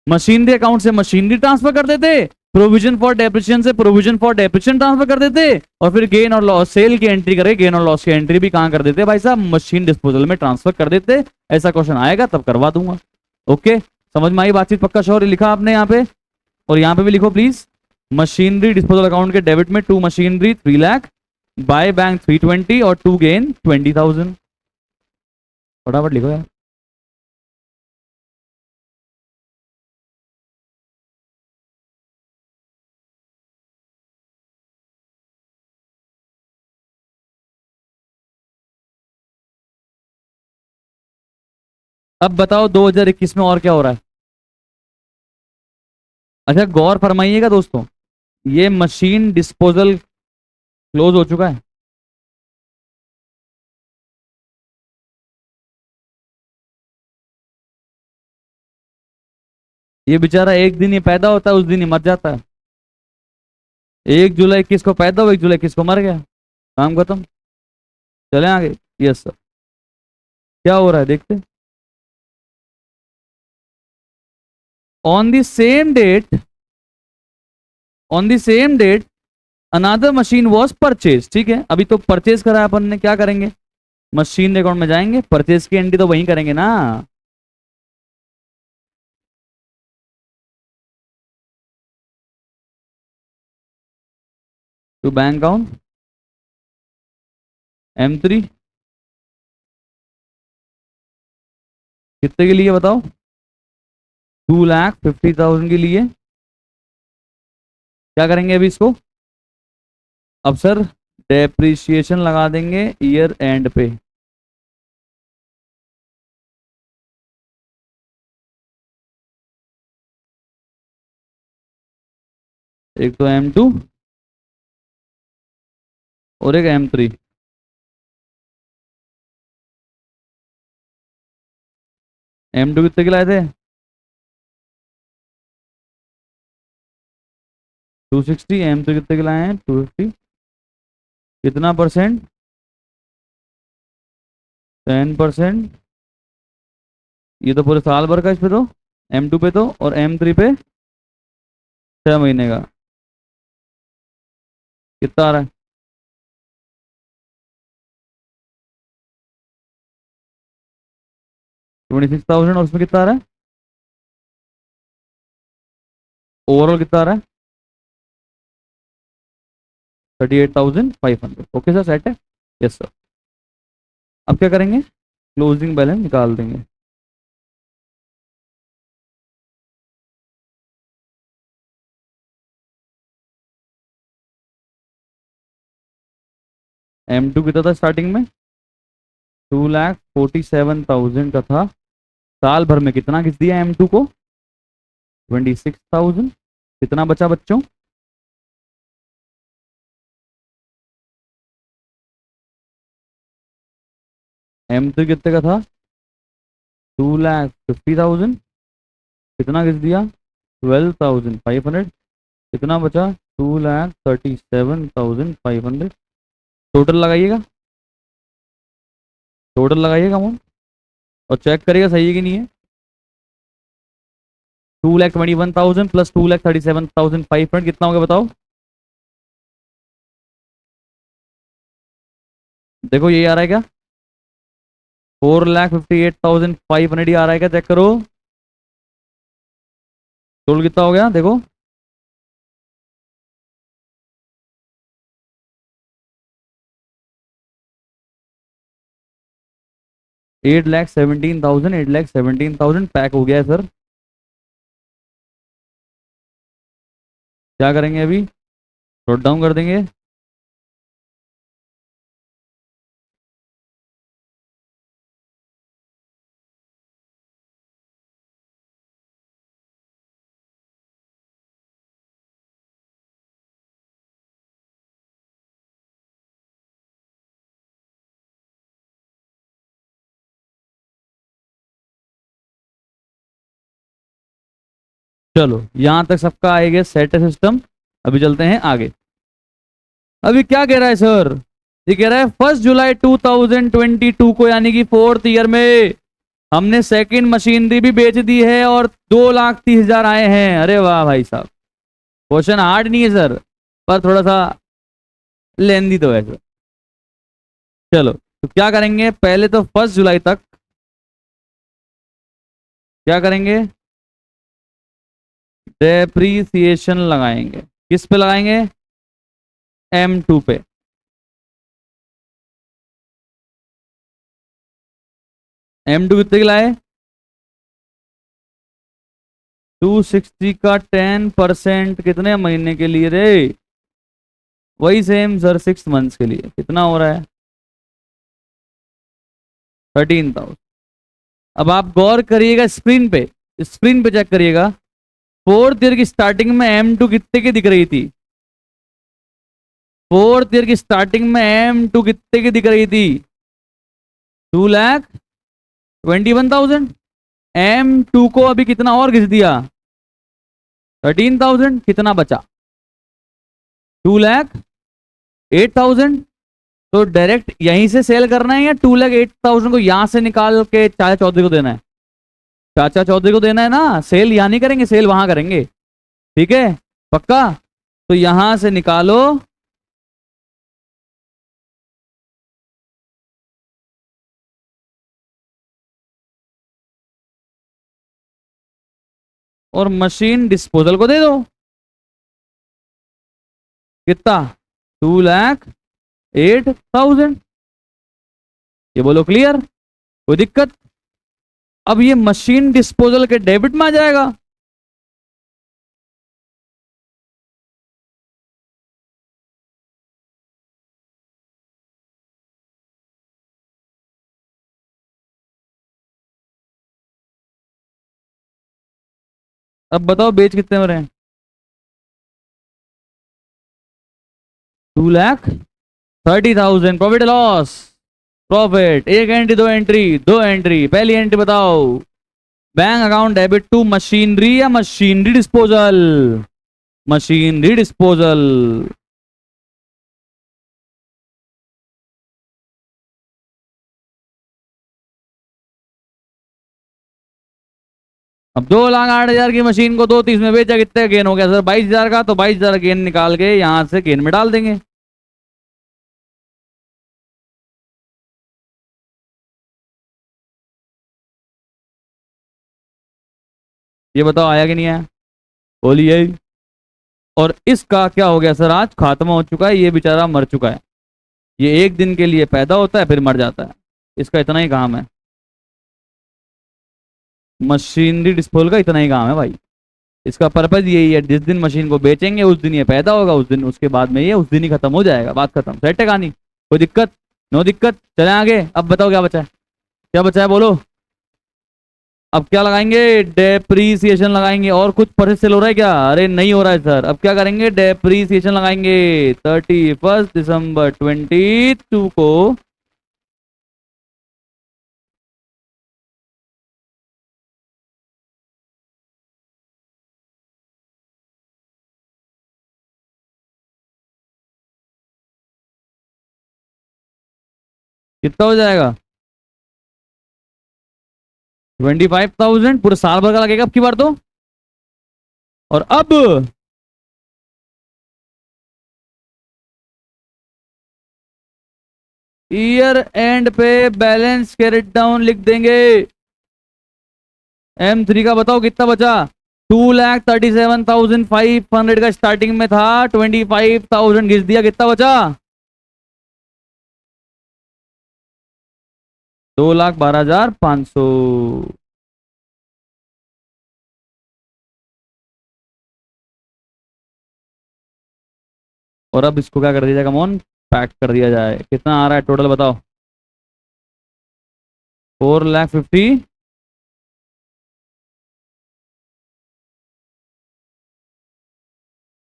मशीनरी अकाउंट से मशीनरी ट्रांसफर कर देते, प्रोविजन फॉर डेप्रिसिएशन से प्रोविजन फॉर डेप्रिसिएशन ट्रांसफर कर देते, और फिर गेन और लॉस सेल की एंट्री करे, गेन और लॉस की एंट्री भी कहां कर देते भाई साहब? मशीन डिस्पोजल में ट्रांसफर कर देते। ऐसा क्वेश्चन आएगा तब करवा दूंगा। ओके, समझ में आई बातचीत? पक्का श्योर? लिखा आपने यहाँ पे, और यहाँ पे भी लिखो प्लीज। मशीनरी डिस्पोजल अकाउंट के डेबिट में to machinery 3 lakh, by bank 320 और टू गेन 20,000। फटाफट लिखो यार। अब बताओ 2021 में और क्या हो रहा है? अच्छा गौर फरमाइएगा दोस्तों, ये मशीन डिस्पोजल क्लोज हो चुका है। ये बेचारा एक दिन ही पैदा होता है, उस दिन ही मर जाता है। 1 जुलाई 21 को पैदा हुआ, 1 जुलाई 21 को मर गया। काम खत्म। चले आगे। Yes sir. क्या हो रहा है देखते। On the same date, on the same date another machine was purchase. ठीक है, अभी तो परचेज करा है अपन ने, क्या करेंगे? मशीन अकाउंट में जाएंगे, परचेज की एंट्री तो वहीं करेंगे ना। टू बैंक अकाउंट M3 कितने के लिए बताओ? 2,50,000 के लिए। क्या करेंगे अभी इसको? अब सर डेप्रिसिएशन लगा देंगे ईयर एंड पे। एक तो M2 और एक M3। M2 कितने के लाए थे? 260। M3 कितने के लाए हैं? 250। कितना परसेंट? 10%। ये तो पूरे साल भर का इस पे तो, M2 पे तो, और M3 पे 6 महीने का। कितना आ रहा है? 26,000। और उसमें कितना आ रहा है? ओवरऑल कितना आ रहा है? 38,500। ओके सर, सेट है। Yes sir. अब क्या करेंगे? क्लोजिंग बैलेंस निकाल देंगे। M2 कितना था स्टार्टिंग में? 2,47,000 का था। साल भर में कितना घिस दिया M2 को? 26,000। कितना बचा बच्चों? M3 कितने का था? 2,50,000। कितना घिस दिया? 12,500। कितना बचा? 2,37,500। टोटल लगाइएगा, टोटल लगाइएगा अमाउंट, और चेक करिएगा सही है कि नहीं है। 2,21,000 प्लस 2,37,500 कितना हो गया बताओ? देखो यही आ रहा है क्या? 4,58,500 ही आ रहा है क्या? चेक करो। टोटल कितना हो गया देखो। 8,17,000, 8,17,000 पैक हो गया है सर। क्या करेंगे अभी? नोट डाउन कर देंगे। चलो यहां तक सबका आएगा सेट है सिस्टम। अभी चलते हैं आगे। अभी क्या कह रहा है सर? ये कह रहा है 1 जुलाई 2022 को यानी कि 4th ईयर में हमने सेकंड मशीनरी भी बेच दी है और 2,30,000 आए हैं। अरे वाह भाई साहब। क्वेश्चन हार्ड नहीं है सर, पर थोड़ा सा लेंदी तो है सर। चलो तो क्या करेंगे पहले तो 1 जुलाई तक क्या करेंगे? डेप्रीसिएशन लगाएंगे। किस पे लगाएंगे? M2 पे। M2 कितने की लाए? 260 का 10% कितने महीने के लिए रे? वही सेम सर 6 मंथ्स के लिए। कितना हो रहा है? 13,000। अब आप गौर करिएगा स्क्रीन पे, स्क्रीन पे चेक करिएगा। 4th ईयर की स्टार्टिंग में M2 कितने की दिख रही थी? 4th ईयर की स्टार्टिंग में M2 कितने की दिख रही थी? 2,21,000। M2 को अभी कितना और घिस दिया? 13,000। कितना बचा? 2,08,000। तो डायरेक्ट यहीं से सेल करना है या 2,08,000 को यहां से निकाल के चाचा चौधरी को देना है? चाचा चौधरी को देना है ना। सेल यहां नहीं करेंगे, सेल वहां करेंगे। ठीक है, पक्का? तो यहां से निकालो। और मशीन डिस्पोजल को दे दो। कितना? 2,08,000। ये बोलो क्लियर? कोई दिक्कत? अब ये मशीन डिस्पोजल के डेबिट में आ जाएगा। अब बताओ बेच कितने में रहे? 2,30,000। Profit loss? प्रॉफिट। एक एंट्री, दो एंट्री, दो एंट्री। पहली एंट्री बताओ। Bank account debit to machinery या मशीनरी डिस्पोजल? Machinery disposal. अब 2,08,000 की मशीन को 2,30 में बेचा, कितने गेन हो गया सर? 22,000 का। तो 22,000 गेन निकाल के यहां से गेन में डाल देंगे। ये बताओ आया कि नहीं आया? बोलिए। और इसका क्या हो गया सर? आज खात्मा हो चुका है, ये बेचारा मर चुका है। ये एक दिन के लिए पैदा होता है फिर मर जाता है। इसका इतना ही काम है। मशीनरी डिस्पोजल का इतना ही काम है भाई। इसका पर्पज यही है, जिस दिन मशीन को बेचेंगे उस दिन ये पैदा होगा, उस दिन उसके बाद में ये उस दिन ही खत्म हो जाएगा। बात खत्म। सेट है कहानी? कोई दिक्कत? नो दिक्कत। चले आगे। अब बताओ क्या बचा है? क्या बचा है बोलो। अब क्या लगाएंगे? डेप्रीसिएशन लगाएंगे। और कुछ परचेस सेल हो रहा है क्या? अरे नहीं हो रहा है सर। अब क्या करेंगे? डेप्रीसिएशन लगाएंगे। 31 दिसंबर 22 को कितना हो जाएगा? 25,000। पूरे साल भर का लगेगा अब की बार तो। और अब ईयर एंड पे बैलेंस कैरेट डाउन लिख देंगे। M3 का बताओ कितना बचा। 2,37,500 का स्टार्टिंग में था, 25,000 घिस दिया, कितना बचा। 2,12,500। और अब इसको क्या कर दिया जाए, कमॉन पैक कर दिया जाए। कितना आ रहा है टोटल बताओ। 4,50,000।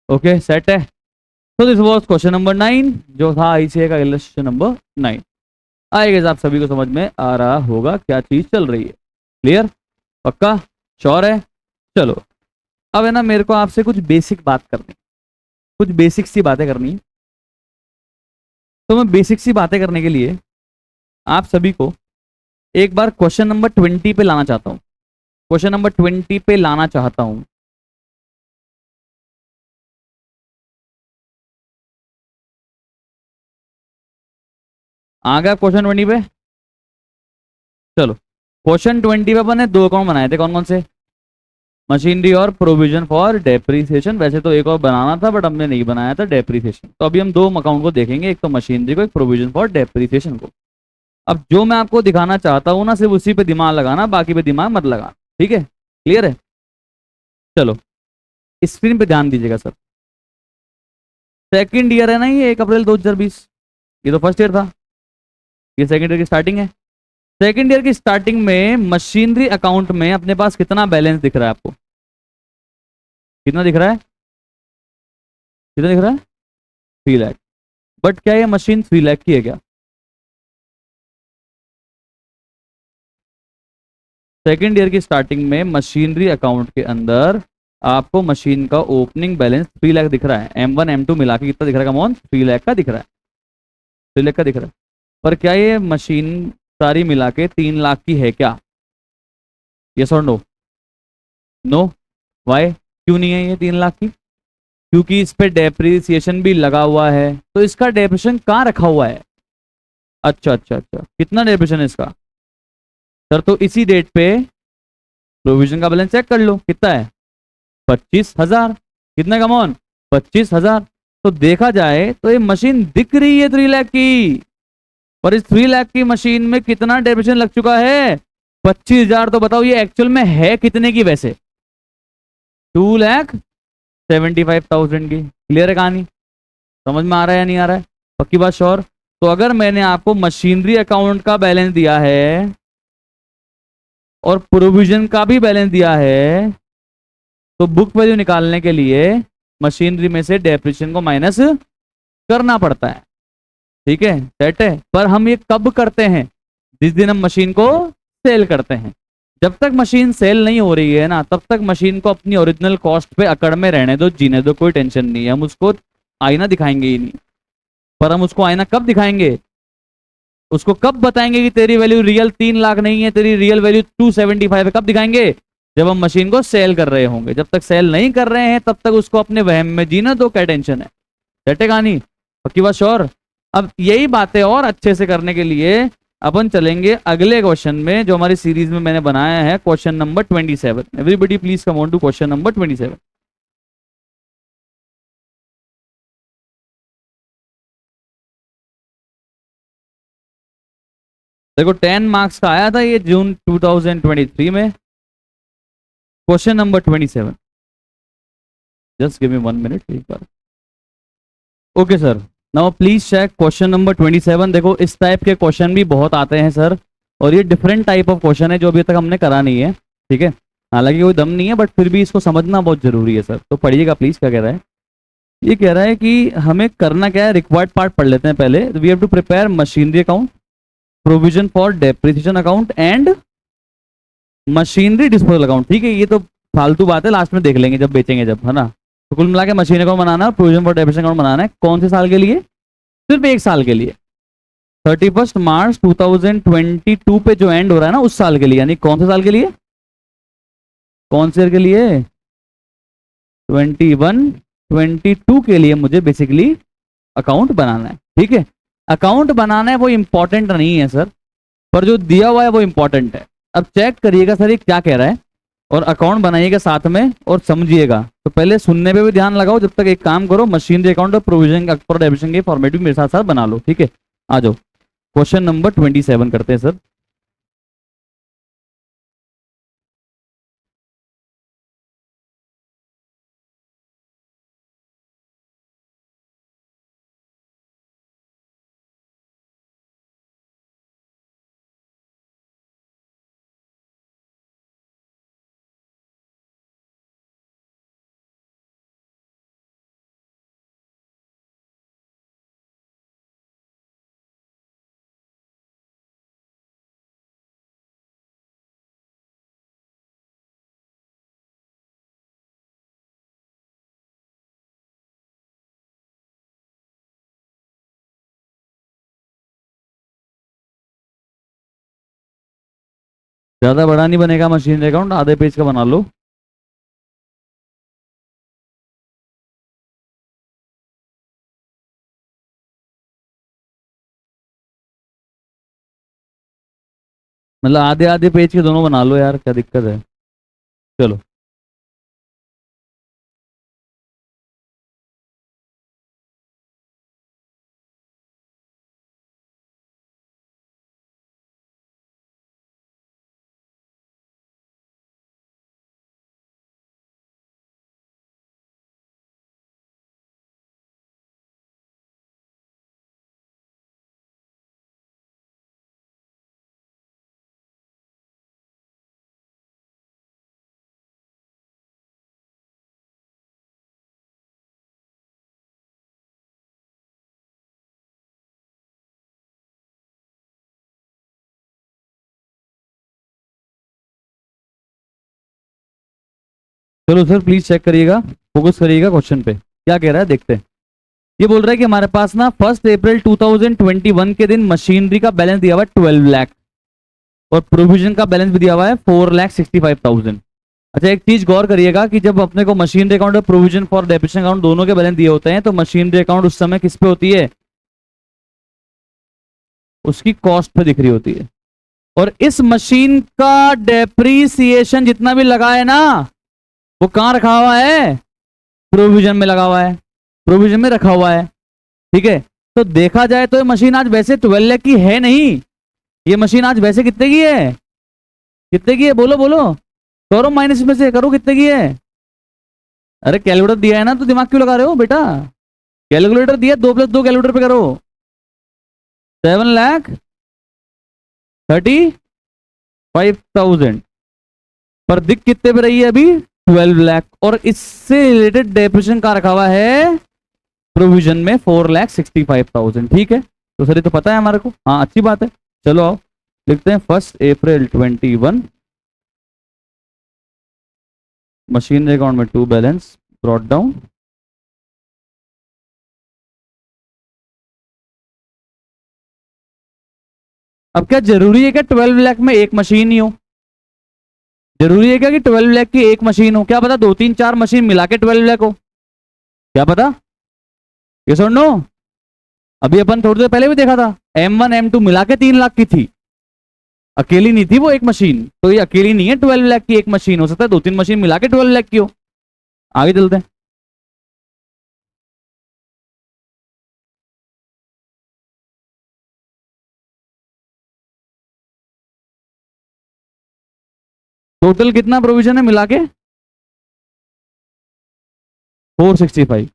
ओके सेट है। तो दिस वॉज क्वेश्चन नंबर 9 जो था आईसीए का इलस्ट्रेशन नंबर 9। आई गेस आप सभी को समझ में आ रहा होगा क्या चीज चल रही है। क्लियर, पक्का, श्योर है। चलो अब है ना, मेरे को आपसे कुछ बेसिक बात करनी, कुछ बेसिक सी बातें करनी। तो मैं बेसिक सी बातें करने के लिए आप सभी को एक बार क्वेश्चन नंबर 20 पे लाना चाहता हूं। क्वेश्चन नंबर 20 पे लाना चाहता हूं। आ गया क्वेश्चन 20 पे। चलो क्वेश्चन 20 पे अपन ने दो अकाउंट बनाए थे, कौन कौन से। मशीनरी और प्रोविजन फॉर डेप्रीसिएशन। वैसे तो एक और बनाना था बट हमने नहीं बनाया था, डेप्रीसिएशन। तो अभी हम दो अकाउंट को देखेंगे, एक तो मशीनरी को, एक प्रोविजन फॉर डेप्रीसिएशन को। अब जो मैं आपको दिखाना चाहता हूं ना, सिर्फ उसी पे दिमाग लगाना, बाकी पे दिमाग मत लगाना, ठीक है। क्लियर है। चलो स्क्रीन पे ध्यान दीजिएगा सर। सेकंड ईयर है ना ये, 1 अप्रैल 2020। ये तो फर्स्ट ईयर था, ये सेकंड ईयर की स्टार्टिंग है। सेकंड ईयर की स्टार्टिंग में मशीनरी अकाउंट में अपने पास कितना बैलेंस दिख रहा है आपको। कितना दिख रहा है, कितना दिख रहा है। 3 लाख। बट क्या ये मशीन 3 लाख की है क्या। सेकेंड ईयर की स्टार्टिंग में मशीनरी अकाउंट के अंदर आपको मशीन का ओपनिंग बैलेंस 3 लाख दिख रहा है। M1 M2 मिला के कितना दिख रहा है कमॉन, 3 लाख का दिख रहा है। 3 लाख का दिख रहा है। पर क्या ये मशीन सारी मिला के 3 लाख की है क्या। यस और नो। नो। वाई, क्यों नहीं है ये 3 लाख की। क्योंकि इस पे डेप्रिसिएशन भी लगा हुआ है। तो इसका डेप्रिसिएशन कहाँ रखा हुआ है। अच्छा अच्छा अच्छा, कितना डेप्रिसिएशन है इसका सर। तो इसी डेट पे प्रोविजन का बैलेंस चेक कर लो, कितना है 25,000। कितना कमॉन 25,000। तो देखा जाए तो ये मशीन दिख रही है 3 लाख की, पर इस 3 लाख की मशीन में कितना डेप्रिसिएशन लग चुका है 25,000। तो बताओ ये एक्चुअल में है कितने की वैसे। 2,75,000 की। क्लियर है कहानी, समझ में आ रहा है या नहीं आ रहा है, पक्की बात, श्योर। तो अगर मैंने आपको मशीनरी अकाउंट का बैलेंस दिया है और प्रोविजन का भी बैलेंस दिया है, तो बुक वैल्यू निकालने के लिए मशीनरी में से डेप्रिसिएशन को माइनस करना पड़ता है। ठीक है, सेट है। पर हम ये कब करते हैं, जिस दिन हम मशीन को सेल करते हैं। जब तक मशीन सेल नहीं हो रही है ना, तब तक मशीन को अपनी ओरिजिनल कॉस्ट पे अकड़ में रहने दो, जीने दो, कोई टेंशन नहीं है। हम उसको आईना दिखाएंगे ही नहीं। पर हम उसको आईना कब दिखाएंगे, उसको कब बताएंगे कि तेरी वैल्यू रियल 3 लाख नहीं है, तेरी रियल वैल्यू 275 है, कब दिखाएंगे, जब हम मशीन को सेल कर रहे होंगे। जब तक सेल नहीं कर रहे हैं तब तक उसको अपने वहम में जीना दो, क्या टेंशन है। सेट है कहानी, पक्की बात, श्योर। अब यही बातें और अच्छे से करने के लिए अपन चलेंगे अगले क्वेश्चन में, जो हमारी सीरीज में मैंने बनाया है, question number 27। Everybody please come on to question number 27। देखो 10 मार्क्स का आया था ये जून 2023 में, question number 27। Just give me 1 minute एक बार। Okay sir, now please check question number 27। देखो इस टाइप के क्वेश्चन भी बहुत आते हैं सर, और ये डिफरेंट टाइप ऑफ क्वेश्चन है जो अभी तक हमने करा नहीं है। ठीक है, हालांकि कोई दम नहीं है, बट फिर भी इसको समझना बहुत जरूरी है सर। तो पढ़िएगा प्लीज, क्या कह रहा है। ये कह रहा है कि हमें करना क्या है, रिक्वायर्ड पार्ट पढ़ लेते हैं पहले। We have to prepare machinery account, provision for depreciation account and machinery disposal account. ठीक है, ये तो फालतू बात है, लास्ट में देख लेंगे जब बेचेंगे जब, है ना। तो कुल मिला के मशीन अकाउंट बनाना, प्रोविजन फॉर डेप्रिसिएशन अकाउंट बनाना है। कौन से साल के लिए, सिर्फ 1 साल के लिए, 31 मार्च 2022 पे जो एंड हो रहा है ना, उस साल के लिए। यानी कौन से साल के लिए, कौन से ईयर के लिए, 21-22 के लिए मुझे बेसिकली अकाउंट बनाना है। ठीक है, अकाउंट बनाना है वो इंपॉर्टेंट नहीं है सर, पर जो दिया हुआ है वो इंपॉर्टेंट है। अब चेक करिएगा सर ये क्या कह रहा है, और अकाउंट बनाइएगा साथ में और समझिएगा। तो पहले सुनने पे भी ध्यान लगाओ, जब तक एक काम करो, मशीनरी अकाउंट और प्रोविजन और डेबिशन के फॉर्मेट भी मेरे साथ साथ बना लो, ठीक है। आ जाओ, क्वेश्चन नंबर 27 करते हैं सर। ज्यादा बड़ा नहीं बनेगा मशीनरी अकाउंट, आधे पेज का बना लो। मतलब आधे आधे पेज के दोनों बना लो यार, क्या दिक्कत है। चलो, चलो सर प्लीज चेक करिएगा, फोकस करिएगा क्वेश्चन पे, क्या कह रहा है देखते हैं। ये बोल रहा है कि हमारे पास ना 1 अप्रैल 2021 के दिन मशीनरी का बैलेंस दिया हुआ है 12 लाख, और प्रोविजन का बैलेंस भी दिया हुआ है 4,65,000। अच्छा एक चीज गौर करिएगा कि जब अपने को मशीनरी अकाउंट और प्रोविजन फॉर डेबिशन अकाउंट दोनों के बैलेंस दिए होते हैं, तो मशीनरी अकाउंट उस समय किस पे होती है, उसकी कॉस्ट पे दिख रही होती है। और इस मशीन का डेप्रीसिएशन जितना भी लगा है ना, वो कहां रखा हुआ है, प्रोविजन में लगा हुआ है, प्रोविजन में रखा हुआ है, ठीक है। तो देखा जाए तो ये मशीन आज वैसे 12 लाख की है नहीं, ये मशीन आज वैसे कितने की है, कितने की है, बोलो बोलो, करो माइनस में से, करो कितने की है। अरे कैलकुलेटर दिया है ना, तो दिमाग क्यों लगा रहे हो बेटा, कैलकुलेटर दिया, 2+2 कैलकुलेटर पे करो, 7,35,000, पर दिख कितने पे रही है अभी, 12 लाख, और इससे रिलेटेड डेप्रिसिएशन का रखा हुआ है प्रोविजन में 4,65,000, ठीक है। तो सर ये तो पता है हमारे को, हाँ अच्छी बात है। चलो आओ लिखते हैं 1 अप्रैल 2021 मशीनरी अकाउंट में टू बैलेंस ब्रॉट डाउन। अब क्या जरूरी है क्या 12 लाख में एक मशीन ही हो, जरूरी है क्या कि 12 लाख की एक मशीन हो, क्या पता 2 3 4 मशीन मिला के 12 लाख हो, क्या पता, ये सुन नो। अभी अपन थोड़ी देर पहले भी देखा था, M1 M2 मिला के 3 लाख की थी, अकेली नहीं थी वो एक मशीन, तो ये अकेली नहीं है 12 लाख की एक मशीन, हो सकता है 2 3 मशीन मिला के 12 लाख की हो। आगे चलते हैं। टोटल कितना प्रोविजन है मिला के, 465।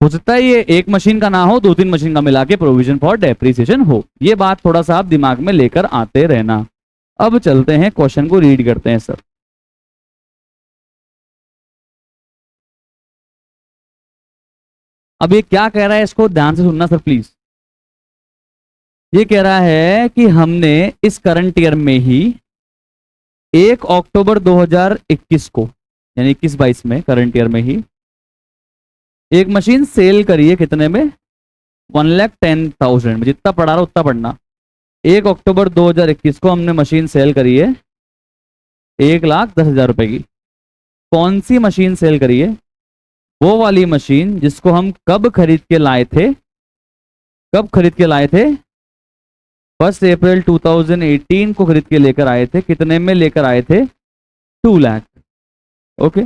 हो सकता है ये एक मशीन का ना हो, 2 3 मशीन का मिला के प्रोविजन फॉर डेप्रिसिएशन हो, ये बात थोड़ा सा आप दिमाग में लेकर आते रहना। अब चलते हैं क्वेश्चन को रीड करते हैं सर। अब ये क्या कह रहा है, इसको ध्यान से सुनना सर प्लीज। ये कह रहा है कि हमने इस करंट ईयर में ही 1 अक्टूबर 2021 को, यानी 21-22 में, करंट ईयर में ही एक मशीन सेल करी है, कितने में, 1,10,000 में, जितना पढ़ा रहा उतना पढ़ना। 1 अक्टूबर 2021 को हमने मशीन सेल करी है 1,10,000 रुपए की। कौन सी मशीन सेल करी है, वो वाली मशीन जिसको हम कब खरीद के लाए थे, कब खरीद के लाए थे? 1 अप्रैल 2018 को खरीद के लेकर आए थे। कितने में लेकर आए थे? 2 लाख। Okay,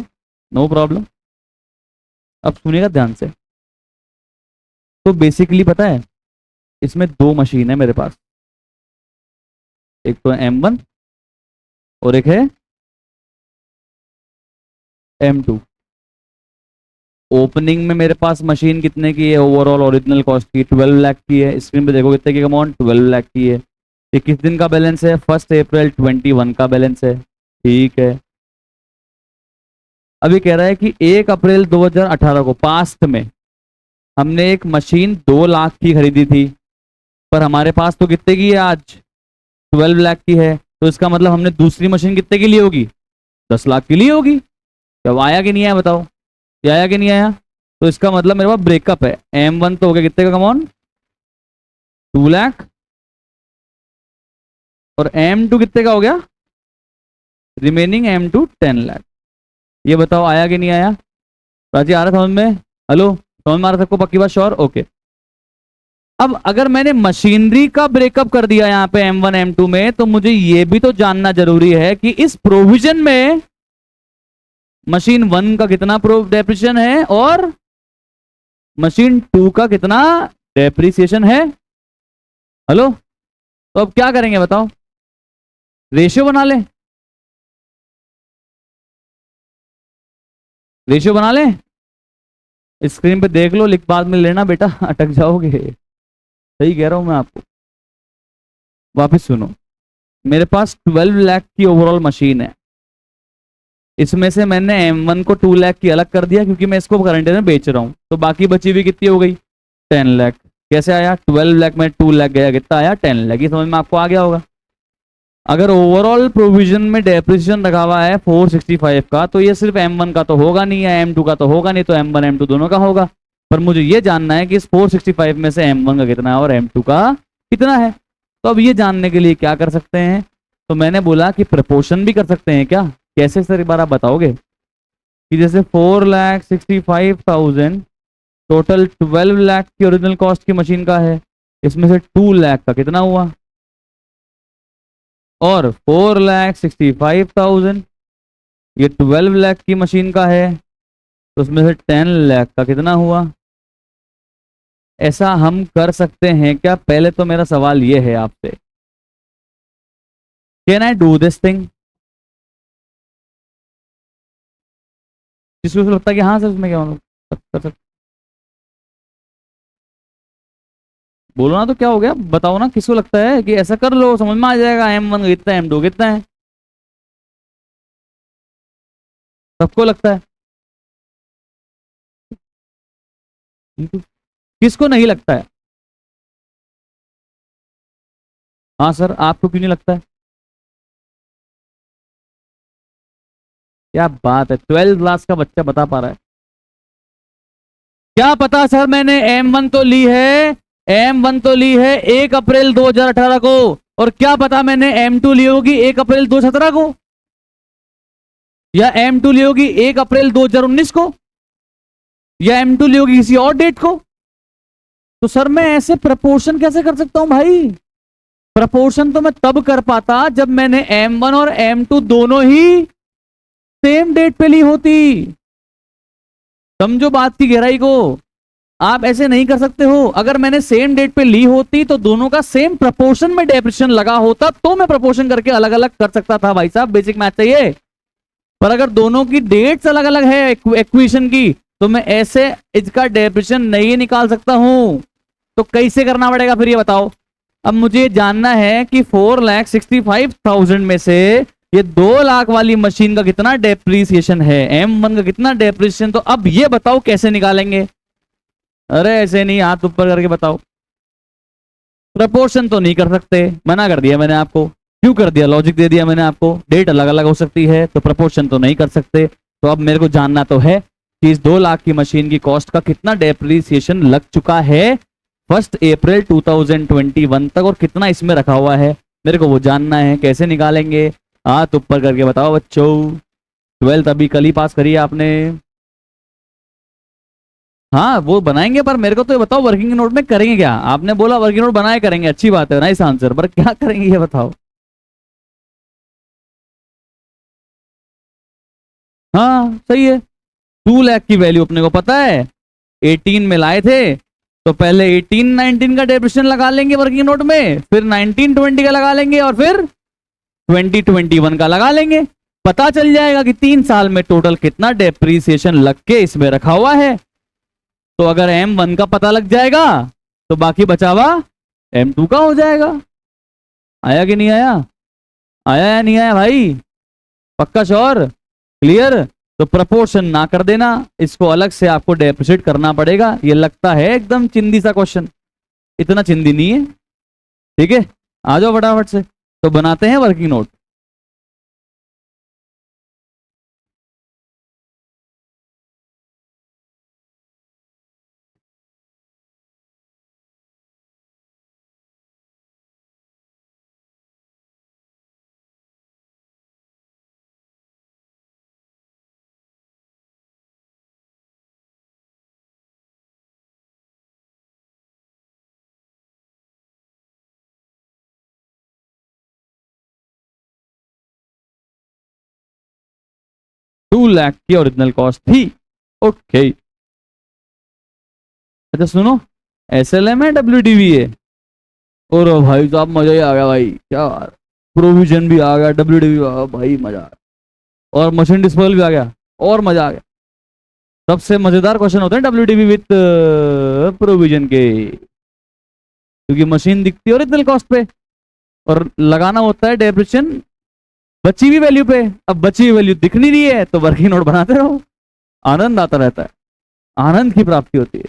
no problem. अब सुनिएगा ध्यान से। तो बेसिकली पता है, इसमें 2 मशीन है मेरे पास, एक तो M1 और एक है M2। ओपनिंग में मेरे पास मशीन कितने की है? ओवरऑल ओरिजिनल कॉस्ट की 12 लाख की है। स्क्रीन पे देखो कितने की अमाउंट, 12 लाख की है। ये किस दिन का बैलेंस है? 1 अप्रैल 21 का बैलेंस है। ठीक है। अभी कह रहा है कि 1 अप्रैल 2018 को पास्ट में हमने एक मशीन 2 लाख की खरीदी थी, पर हमारे पास तो कितने की है आज? 12 लाख की है। तो इसका मतलब हमने दूसरी मशीन कितने की ली होगी? 10 लाख की ली होगी। जब आया कि नहीं आया बताओ? ये आया कि नहीं आया? तो इसका मतलब मेरे पास ब्रेकअप है। M1 तो हो गया कितने का कमॉन? 2 लाख। और M2 कितने का हो गया? Remaining M2 10 lakh. ये बताओ आया कि नहीं आया? राजी आ रहा समझ में? हेलो, समझ में आ रहा सबको? पक्की बात, श्योर? ओके। अब अगर मैंने मशीनरी का ब्रेकअप कर दिया यहां पे M1 M2 में, तो मुझे यह भी तो जानना जरूरी है कि इस प्रोविजन में मशीन 1 का कितना डेप्रिसिएशन है और मशीन 2 का कितना डेप्रिसिएशन है। हेलो, तो अब क्या करेंगे बताओ? रेशियो बना लें? रेशियो बना लें? स्क्रीन पे देख लो, लिख बाद में लेना बेटा, अटक जाओगे। सही कह रहा हूं मैं आपको। वापस सुनो, मेरे पास 12 लाख की ओवरऑल मशीन है। इसमें से मैंने M1 को 2 लाख की अलग कर दिया क्योंकि मैं इसको करंट में बेच रहा हूं, तो बाकी बची हुई कितनी हो गई? 10 लाख। कैसे आया? 12 लाख में 2 लाख गया, कितना आया? 10 लाख। ये समझ में आपको आ गया होगा। अगर ओवरऑल प्रोविजन में डेप्रिसिएशन रखा हुआ है 465 का, तो ये सिर्फ M1 का तो होगा नहीं, या M2 का तो होगा नहीं, तो M1 M2 दोनों का होगा। पर मुझे ये जानना है कि इस 465 में से M1 का कितना है और M2 का कितना है। तो अब ये जानने के लिए क्या कर सकते हैं? तो मैंने बोला कि प्रपोर्शन भी कर सकते हैं। क्या? कैसे सर, एक बार आप बताओगे? कि जैसे 4,65,000 टोटल 12 लाख की ओरिजिनल कॉस्ट की मशीन का है, इसमें से 2 लाख का कितना हुआ? और 4,65,000 ये 12 लाख की मशीन का है, तो उसमें से 10 लाख का कितना हुआ? ऐसा हम कर सकते हैं क्या? पहले तो मेरा सवाल ये है आपसे, can I do this thing? जिसको लगता है कि हाँ सर उसमें क्या मतलब बोलो ना, तो क्या हो गया बताओ ना, किसको लगता है कि ऐसा कर लो समझ में आ जाएगा? M1 कितना है, M2 कितना है? सबको लगता है। किसको नहीं लगता है? हाँ सर, आपको क्यों नहीं लगता है? क्या बात है, 12 क्लास का बच्चा बता पा रहा है। क्या पता सर, मैंने M1 तो ली है, M1 तो ली है 1 अप्रैल 2018 को, और क्या पता मैंने M2 ली होगी 1 अप्रैल 2017 को, या M2 ली होगी 1 अप्रैल 2019 को, या M2 ली होगी किसी और डेट को। तो सर मैं ऐसे प्रपोर्शन कैसे कर सकता हूं भाई? प्रपोर्शन तो मैं तब कर पाता जब मैंने M1 और M2 दोनों ही सेम डेट पे ली होती। समझो बात की गहराई को। आप ऐसे नहीं कर सकते हो। अगर मैंने सेम डेट पे ली होती तो दोनों का सेम प्रपोर्शन में डेप्रिसिएशन लगा होता, तो मैं प्रपोर्शन करके अलग अलग कर सकता था भाई साहब, बेसिक मैथ चाहिए। पर अगर दोनों की डेट्स अलग अलग है इक्वेशन की, तो मैं ऐसे इसका डेप्रिसिएशन नहीं निकाल सकता हूं। तो कैसे करना पड़ेगा फिर ये बताओ? अब मुझे जानना है कि 4,65,000 में से ये 2 लाख वाली मशीन का कितना डेप्रिसिएशन है, M1 का कितना डेप्रिसिएशन। तो अब ये बताओ कैसे निकालेंगे? अरे ऐसे नहीं, हाथ ऊपर करके बताओ। प्रपोर्शन तो नहीं कर सकते, मना कर दिया मैंने आपको। क्यों कर दिया? लॉजिक दे दिया मैंने आपको। डेट अलग अलग हो सकती है, तो प्रपोर्शन तो नहीं कर सकते। तो अब मेरे को जानना तो है कि इस 2 लाख की मशीन की कॉस्ट का कितना डेप्रिसिएशन लग चुका है 1 अप्रैल 2021 तक, और कितना इसमें रखा हुआ है, मेरे को वो जानना है। कैसे निकालेंगे? हाथ ऊपर करके बताओ बच्चों। 12th अभी कल ही पास करी है आपने। हाँ वो बनाएंगे, पर मेरे को तो ये बताओ वर्किंग नोट में करेंगे क्या? आपने बोला वर्किंग नोट बनाए करेंगे, अच्छी बात है, नाइस आंसर, पर क्या करेंगे ये बताओ। हाँ सही है। 2 लाख की वैल्यू अपने को पता है, 18 में लाए थे, तो पहले 18-19 का डेप्रिसिएशन लगा लेंगे वर्किंग नोट में, फिर 19-20 का लगा लेंगे, और फिर 2021 का लगा लेंगे। पता चल जाएगा कि 3 साल में टोटल कितना डेप्रीसिएशन लग के इसमें रखा हुआ है। तो अगर M1 का पता लग जाएगा तो बाकी बचा हुआ M2 का हो जाएगा। आया कि नहीं आया? आया या नहीं आया भाई? पक्का श्योर? क्लियर? तो प्रपोर्शन ना कर देना, इसको अलग से आपको डेप्रिशिएट करना पड़ेगा। ये लगता है एकदम चिंदी सा क्वेश्चन, इतना चिंदी नहीं है। ठीक है, आ जाओ फटाफट से, तो बनाते हैं वर्किंग नोट। टू लाख की ओरिजिनल कॉस्ट थी। ओके, अच्छा सुनो, SLM है WDV है? और भाई साहब मजा ही आ गया भाई, क्या बात। प्रोविजन भी आ गया, WDV आ गया, भाई मजा आ गया, और मशीन डिस्पोजल भी आ गया, और मजा आ गया। सबसे मजेदार क्वेश्चन होते हैं WDV विथ प्रोविजन के, क्योंकि मशीन दिखती है ओरिजिनल कॉस्ट पे, और लगाना होता है डेप्रिसिएशन बची हुई वैल्यू पे। अब बची हुई वैल्यू दिख नहीं रही है तो वर्किंग नोट बनाते रहो, आनंद आता रहता है, आनंद की प्राप्ति होती है।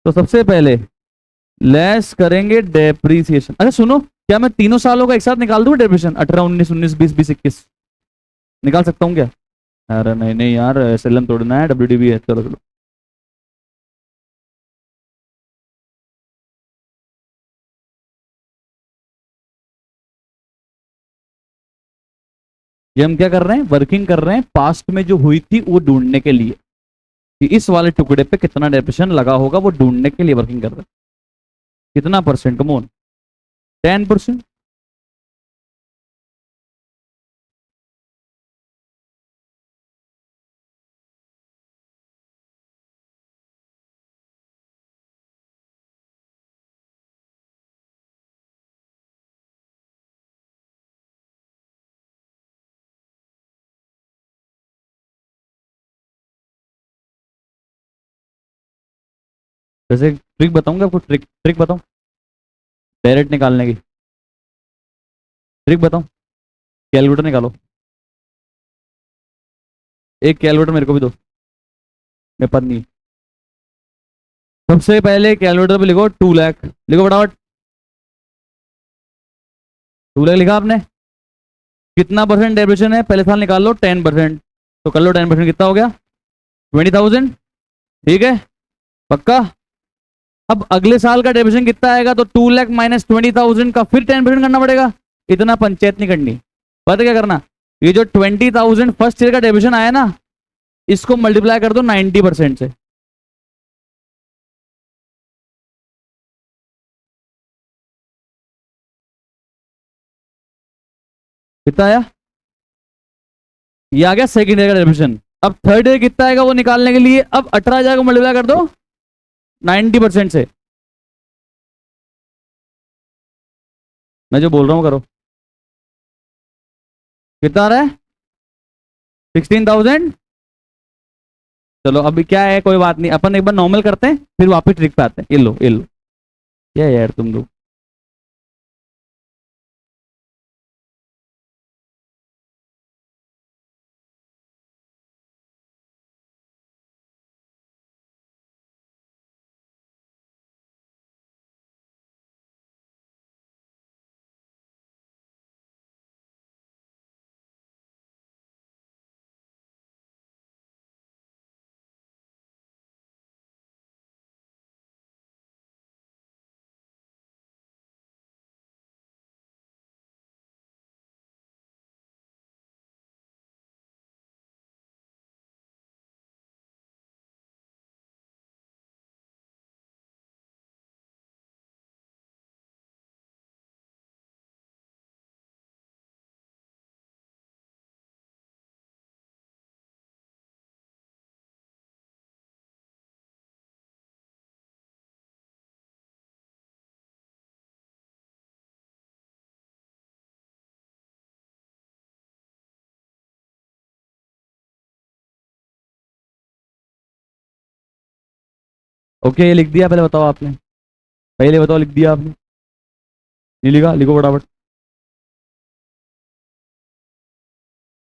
तो सबसे पहले लेस करेंगे डेप्रीसिएशन। अच्छा सुनो, क्या मैं तीनों सालों का एक साथ निकाल दूं डेप्रीसिएशन, 18, 19, 19, 20, 20, 21? निकाल सकता हूँ क्या? अरे नहीं नहीं यार, SLM तोड़ना है, WDV है, चलो चलो। ये हम क्या कर रहे हैं, वर्किंग कर रहे हैं पास्ट में जो हुई थी वो ढूंढने के लिए, कि इस वाले टुकड़े पे कितना डेप्रिसिएशन लगा होगा, वो ढूंढने के लिए वर्किंग कर रहे हैं। कितना परसेंट कमोन? 10%। जैसे ट्रिक बताऊंगा आपको, ट्रिक ट्रिक बताऊं डायरेक्ट निकालने की? ट्रिक बताऊं? कैलकुलेटर निकालो, एक कैलकुलेटर मेरे को भी दो, मेरे पास नहीं। सबसे पहले कैलकुलेटर पे लिखो 2 लाख, लिखो फटाफट। 2 लाख लिखा आपने? कितना परसेंट डेप्रिसिएशन है पहले साल निकाल लो, 10%। तो कर लो 10%, कितना हो गया? 20,000। ठीक है, पक्का? अब अगले साल का डेप्रिसिएशन कितना आएगा, तो 2 लाख माइनस 20,000 का फिर 10% करना पड़ेगा। इतना पंचायत नहीं करनी, पता क्या करना, ये जो 20,000 फर्स्ट ईयर का डेप्रिसिएशन आया ना, इसको मल्टीप्लाई कर दो 90% से। कितना आया? ये आ गया सेकंड ईयर का डेप्रिसिएशन। अब थर्ड ईयर कितना आएगा वो निकालने के लिए, अब 18,000 को मल्टीप्लाई कर दो 90% से। मैं जो बोल रहा हूँ करो। कितना आ रहा है? 16,000। चलो अभी क्या है, कोई बात नहीं, अपन एक बार नॉर्मल करते हैं, फिर वापस ट्रिक पे आते हैं। ये लो ये लो, क्या यार तुम लोग। ओके, ये लिख दिया, पहले बताओ आपने, पहले बताओ, लिख दिया आपने? नहीं लिखा? लिखो फटाफट,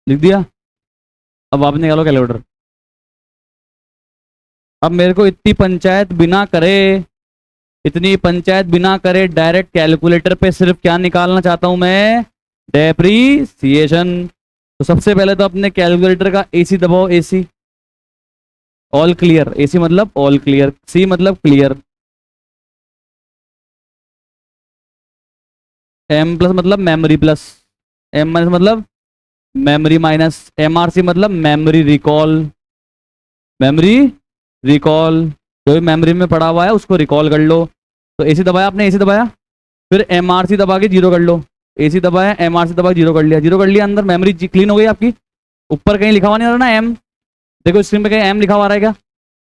लिख दिया। अब आप निकालो कैलकुलेटर। अब मेरे को इतनी पंचायत बिना करे, इतनी पंचायत बिना करे डायरेक्ट कैलकुलेटर पे सिर्फ क्या निकालना चाहता हूं मैं? डेप्रीसिएशन। तो सबसे पहले तो अपने कैलकुलेटर का एसी दबाओ, एसी, ऑल क्लियर। एसी मतलब ऑल क्लियर, सी मतलब क्लियर, एम प्लस मतलब मेमोरी प्लस, एम माइनस मतलब मेमोरी माइनस, एमआरसी मतलब मेमोरी रिकॉल, मेमोरी रिकॉल, जो भी मेमोरी में पड़ा हुआ है उसको रिकॉल कर लो। तो एसी दबाया आपने, एसी दबाया, फिर एमआरसी दबा के जीरो कर लो। एसी दबाया, एमआरसी दबा के जीरो कर लिया, जीरो कर लिया, अंदर मेमोरी क्लीन हो गई आपकी। ऊपर कहीं लिखा हुआ नहीं आ रहा ना एम? देखो स्क्रीन पे कहीं एम लिखा हुआ आ रहा है क्या?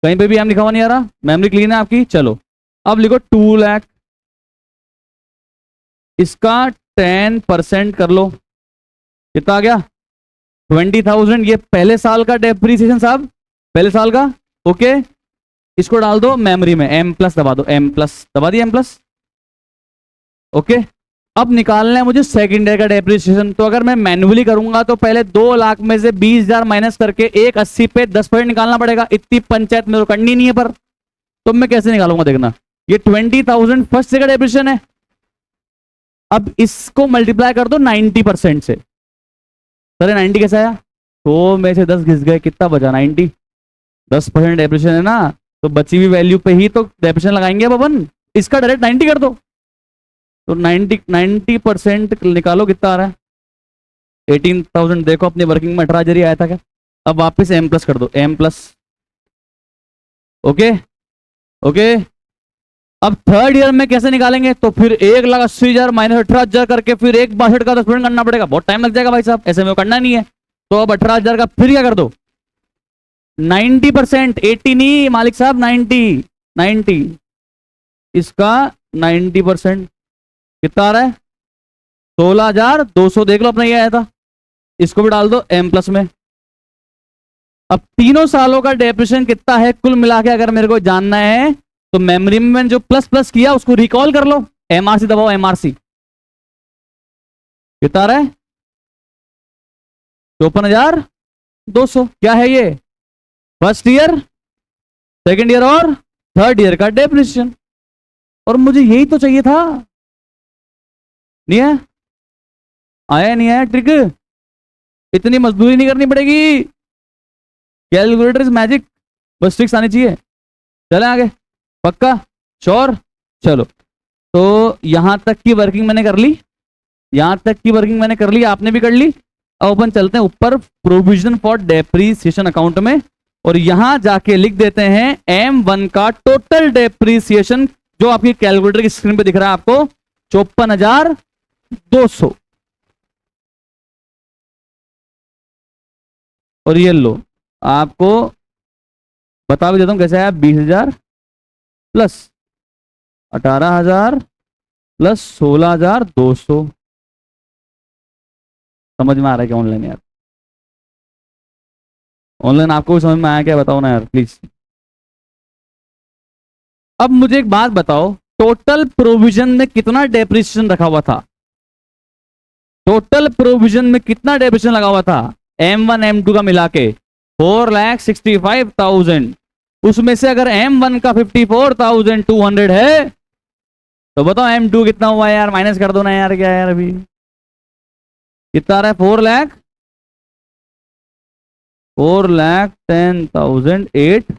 कहीं पे भी एम लिखा हुआ नहीं आ रहा, मेमोरी क्लीन है आपकी। चलो अब लिखो 2 लाख, इसका 10% कर लो, कितना आ गया? 20,000। ये पहले साल का डेप्रीसिएशन साहब, पहले साल का। ओके, इसको डाल दो मेमोरी में, एम प्लस दबा दो, एम प्लस दबा दिया, एम प्लस। ओके, अब निकालना है मुझे सेकंड ईयर का डेप्रिसिएशन। तो अगर मैं मैन्युअली करूंगा तो पहले 2 लाख में से 20,000 माइनस करके 180 पे 10% निकालना पड़ेगा। इतनी पंचायत मेरे को करनी नहीं है, पर तो मैं कैसे निकालूंगा देखना। ये 20,000 फर्स्ट ईयर का डेप्रिसिएशन है। अब इसको मल्टीप्लाई कर दो 90% से। सर 90 कैसे आया? तो में से 10 घिस गए, कितना बचा? 90। 10% डेप्रिसिएशन है ना, तो बची हुई वैल्यू पे ही तो डेप्रिसिएशन लगाएंगे अब अपन। इसका डायरेक्ट 90 कर दो। तो 90% निकालो, कितना आ रहा है? 18,000। देखो अपनी वर्किंग में 18,000 ही आया था क्या? अब वापस एम प्लस कर दो, एम प्लस। Okay okay. अब थर्ड ईयर में कैसे निकालेंगे? तो फिर 1,80,000 माइनस 18,000 करके फिर 1/62 का 10% करना पड़ेगा। बहुत टाइम लग जाएगा भाई साहब, ऐसे में करना नहीं है। तो अब 18,000 का फिर क्या कर दो? 90%, 80 नहीं मालिक साहब, 90। इसका 90% कितना आ रहा है? 16,200। देख लो अपना ये आया था, इसको भी डाल दो एम प्लस में। अब तीनों सालों का डेप्रिसिएशन कितना है कुल मिला के अगर मेरे को जानना है, तो मेमोरी में जो प्लस प्लस किया उसको रिकॉल कर लो। एमआरसी दबाओ, एमआरसी कितना आ रहा है? 54,200। क्या है ये? फर्स्ट ईयर, सेकेंड ईयर और थर्ड ईयर का डेप्रिसिएशन। और मुझे यही तो चाहिए था। नहीं है? आया नहीं है ट्रिक? इतनी मजदूरी नहीं करनी पड़ेगी, कैलकुलेटर इज मैजिक, बस ट्रिक्स आनी चाहिए। चलें आगे, पक्का, श्योर। चलो, तो यहां तक की वर्किंग मैंने कर ली, यहां तक की वर्किंग मैंने कर ली, आपने भी कर ली। अब अपन चलते हैं ऊपर प्रोविजन फॉर डेप्रीसिएशन अकाउंट में, और यहां जाके लिख देते हैं M1 का टोटल डेप्रीसिएशन, जो आपकी कैलकुलेटर की स्क्रीन पे दिख रहा है आपको, 54,200। और ये लो, आपको बता भी देता हूं कैसे आया। 20,000 प्लस 18,000 प्लस 16,200। समझ में आ रहा है क्या ऑनलाइन यार? ऑनलाइन आपको भी समझ में आया क्या? बताओ ना यार प्लीज। अब मुझे एक बात बताओ, टोटल प्रोविजन में कितना डेप्रिसिएशन रखा हुआ था? टोटल प्रोविजन में कितना डेप्रिसिएशन लगा हुआ था M1 M2 का मिला के? 4,65,000। उसमें से अगर M1 का 54,200 है, तो बताओ M2 कितना हुआ यार? माइनस कर दो ना यार, क्या यार अभी कितना आ रहा है? 4,10,008।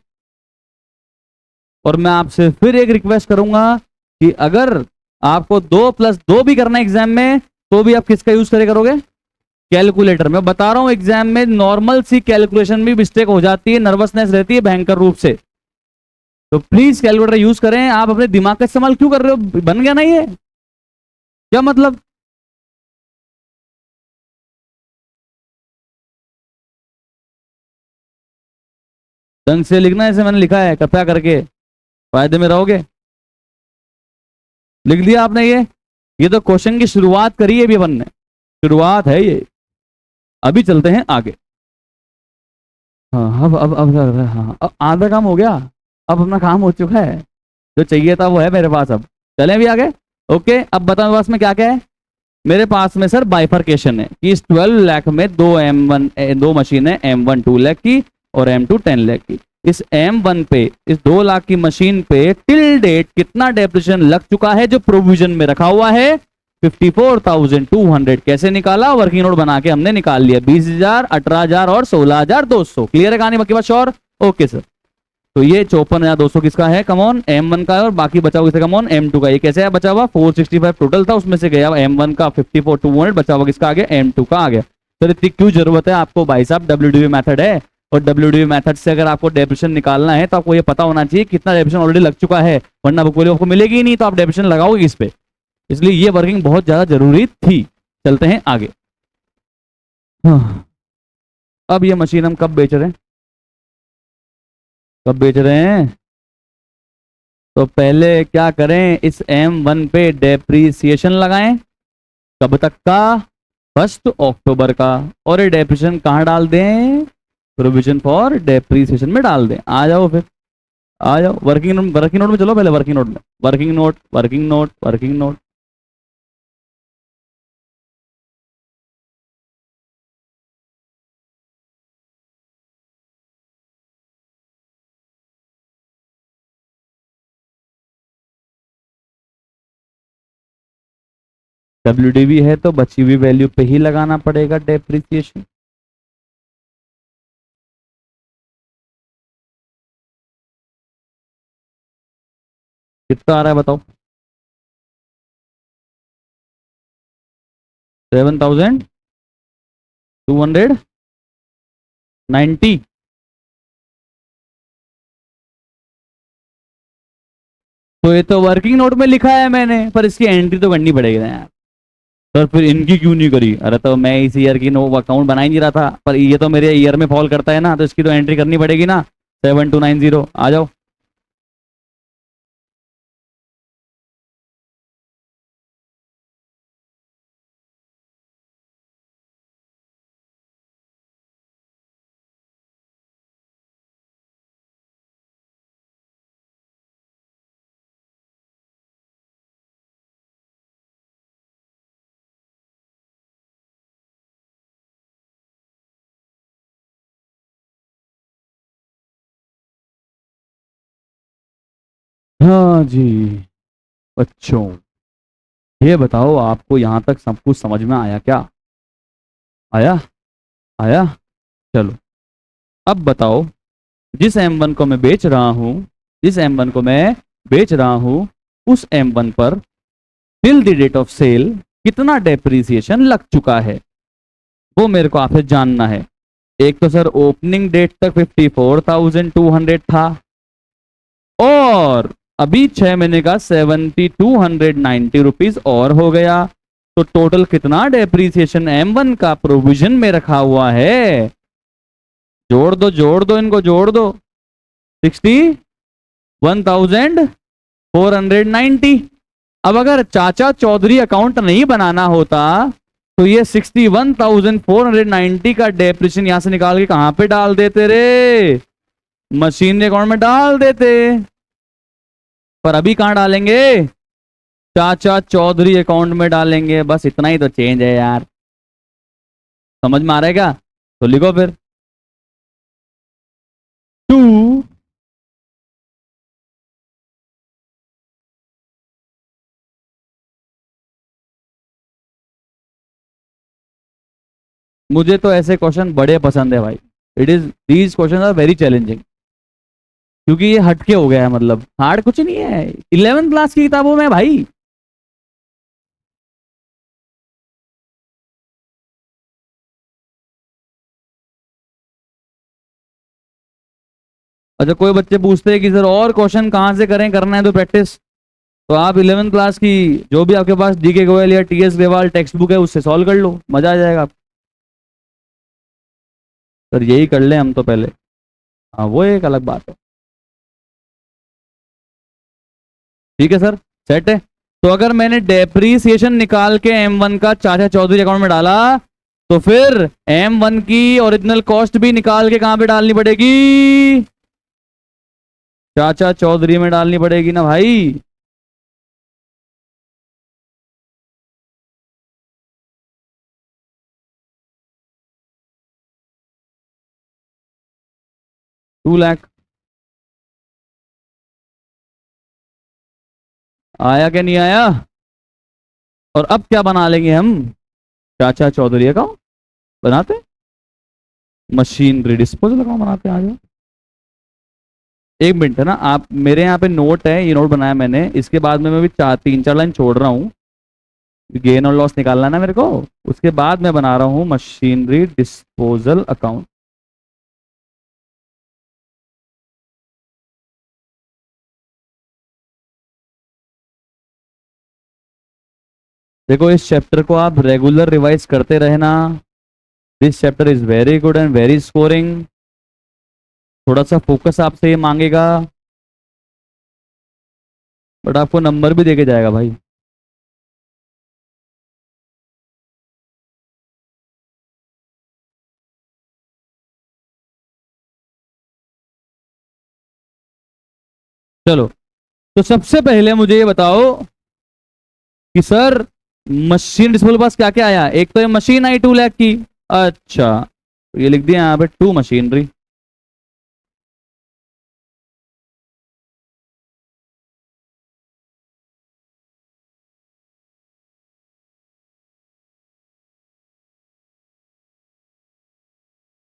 और मैं आपसे फिर एक रिक्वेस्ट करूंगा कि अगर आपको 2+2 भी करना है एग्जाम में, तो भी आप किसका यूज करोगे? कैलकुलेटर। मैं बता रहा हूं एग्जाम में नॉर्मल सी कैलकुलेशन में मिस्टेक हो जाती है, नर्वसनेस रहती है भयंकर रूप से। तो प्लीज कैलकुलेटर यूज करें। आप अपने दिमाग का इस्तेमाल क्यों कर रहे हो? बन गया ना ये, क्या मतलब? ढंग से लिखना, ऐसे मैंने लिखा है, कृपया करके फायदे में रहोगे। लिख दिया आपने? ये तो क्वेश्चन की शुरुआत करी है अभी अपन ने, शुरुआत है ये। अभी चलते हैं आगे। हाँ अब हाँ, अब आधा काम हो गया। अब अपना काम हो चुका है, जो चाहिए था वो है मेरे पास। अब चलें भी आगे। ओके, अब बताओ मेरे पास में क्या क्या है। मेरे पास में सर बाइफर्केशन है कि इस 12 लाख में दो मशीन है, M1 2 लाख की और M2 10 लाख की। इस M1 पे, इस 2 लाख की मशीन पे टिल डेट कितना डेप्रिसिएशन लग चुका है जो प्रोविजन में रखा हुआ है? 54,200। कैसे निकाला? वर्किंग नोट बना के हमने निकाल लिया। 20,000, 18,000 और 16,200। क्लियर है कहानी? बाकी बात श्योर? Okay sir. तो ये 54,200 किसका है? कमॉन M1 का है, और बाकी बचा हुआ किसका? कमॉन M2 का। ये कैसे है बचा हुआ? 465 टोटल था, उसमें से गया M1 का 54,200, बचा हुआ किसका आ गया? M2 का आ गया। सर इतनी क्यों जरूरत है आपको भाई साहब? WDV मेथड है, और WDV मेथड से अगर आपको डेप्रिसिएशन निकालना है तो आपको ये पता होना चाहिए कितना डेप्रिसिएशन ऑलरेडी लग चुका है, वरना बुक वैल्यू आपको मिलेगी ही नहीं, तो आप डेप्रिसिएशन लगाओगे इस पे। इसलिए ये वर्किंग बहुत ज्यादा जरूरी थी। चलते हैं आगे। अब ये मशीन हम कब बेच रहे हैं? कब बेच रहे हैं? तो पहले क्या करें, इस M1 पे डेप्रीसिएशन लगाएं। कब तक का? 1 अक्टूबर का। और ये डेप्रीसिएशन कहाँ डाल दें? प्रोविजन फॉर डेप्रीसिएशन में डाल दें। आ जाओ फिर, आ जाओ वर्किंग नोट में चलो। पहले वर्किंग नोट में, working note, working note, working note. WDV है तो बची हुई वैल्यू पे ही लगाना पड़ेगा डेप्रीसिएशन। कितना आ रहा है बताओ? 7,290। तो ये तो वर्किंग नोट में लिखा है मैंने, पर इसकी एंट्री तो करनी पड़ेगी ना यार। सर फिर इनकी क्यों नहीं करी? अरे तो मैं इस ईयर की नो अकाउंट बना ही नहीं रहा था, पर ये तो मेरे ईयर में फॉल करता है ना, तो इसकी तो एंट्री करनी पड़ेगी ना। 7,290 आ जाओ। हाँ जी बच्चों, ये बताओ आपको यहां तक सब कुछ समझ में आया क्या? आया? आया? चलो अब बताओ, जिस M1 को मैं बेच रहा हूं, जिस M1 को मैं बेच रहा हूं, उस M1 पर till the date of sale कितना डेप्रीसिएशन लग चुका है, वो मेरे को आपसे जानना है। एक तो सर ओपनिंग डेट तक 54,200 था, और अभी 6 महीने का 7,290 रुपीज और हो गया। तो टोटल कितना डेप्रीसिएशन M1 का प्रोविजन में रखा हुआ है? जोड़ दो, जोड़ दो, इनको जोड़ दो। 61,490। अब अगर चाचा चौधरी अकाउंट नहीं बनाना होता तो ये 61,490 का डेप्रिसिएशन यहां से निकाल के कहां पे डाल देते रे? मशीन अकाउंट में डाल देते। पर अभी कहां डालेंगे? चाचा चौधरी अकाउंट में डालेंगे। बस इतना ही तो चेंज है यार। समझ में आ रहा है क्या? तो लिखो फिर 2 मुझे तो ऐसे क्वेश्चन बड़े पसंद है भाई। These question are very challenging, क्योंकि ये हटके हो गया है। मतलब हार्ड कुछ नहीं है, 11th क्लास की किताबों में भाई। अच्छा कोई बच्चे पूछते हैं कि सर और क्वेश्चन कहाँ से करें, करना है तो प्रैक्टिस। तो आप 11th क्लास की जो भी आपके पास DK गोयल या TS ग्रेवाल टेक्स्ट बुक है उससे सॉल्व कर लो, मजा आ जाएगा। सर यही कर ले हम तो पहले। हाँ वो एक अलग बात है। ठीक है सर, सेट है। तो अगर मैंने डेप्रीसिएशन निकाल के M1 का चाचा चौधरी अकाउंट में डाला, तो फिर M1 की ओरिजिनल कॉस्ट भी निकाल के कहां पे डालनी पड़ेगी? चाचा चौधरी में डालनी पड़ेगी ना भाई। टू लाख आया क्या नहीं आया? और अब क्या बना लेंगे हम? चाचा चौधरी का बनाते, मशीनरी डिस्पोजल अकाउंट बनाते हैं। आ जाओ, एक मिनट है ना, आप मेरे यहाँ पे नोट है, ये नोट बनाया मैंने, इसके बाद में मैं भी तीन चार लाइन छोड़ रहा हूँ। गेन और लॉस निकालना है ना मेरे को, उसके बाद मैं बना रहा हूँ मशीनरी डिस्पोजल अकाउंट। देखो इस चैप्टर को आप रेगुलर रिवाइज करते रहना। This chapter is very good and very scoring. थोड़ा सा फोकस आपसे ये मांगेगा, बट आपको नंबर भी देके जाएगा भाई। चलो, तो सबसे पहले मुझे ये बताओ कि सर मशीन डिस्पोजल पास क्या क्या आया। एक तो ये मशीन आई 2 लाख की। अच्छा, तो ये लिख दिया यहाँ पे टू मशीनरी।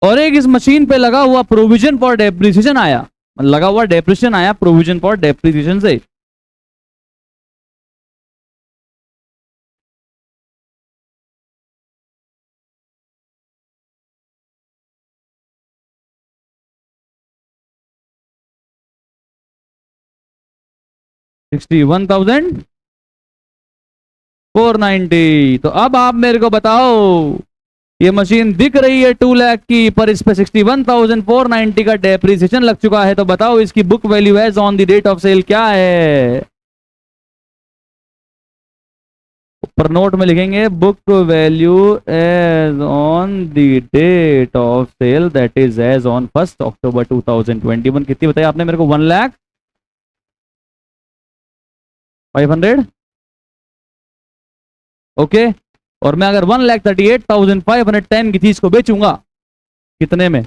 और एक इस मशीन पे लगा हुआ प्रोविजन फॉर डेप्रिसिएशन आया, लगा हुआ डेप्रिसिएशन आया प्रोविजन फॉर डेप्रिसिएशन से। $61,490। तो अब आप मेरे को बताओ, ये मशीन दिख रही है 2 लाख की, पर इस पे 61,490 का डेप्रिसिएशन लग चुका है। तो बताओ इसकी book value as on the date of sale क्या है? ऊपर नोट में लिखेंगे book value as on the date of sale, that is as on 1 October 2021। कितनी बताई आपने मेरे को? 1,05,000। ओके, और मैं अगर 1,38,510 की चीज को बेचूंगा कितने में?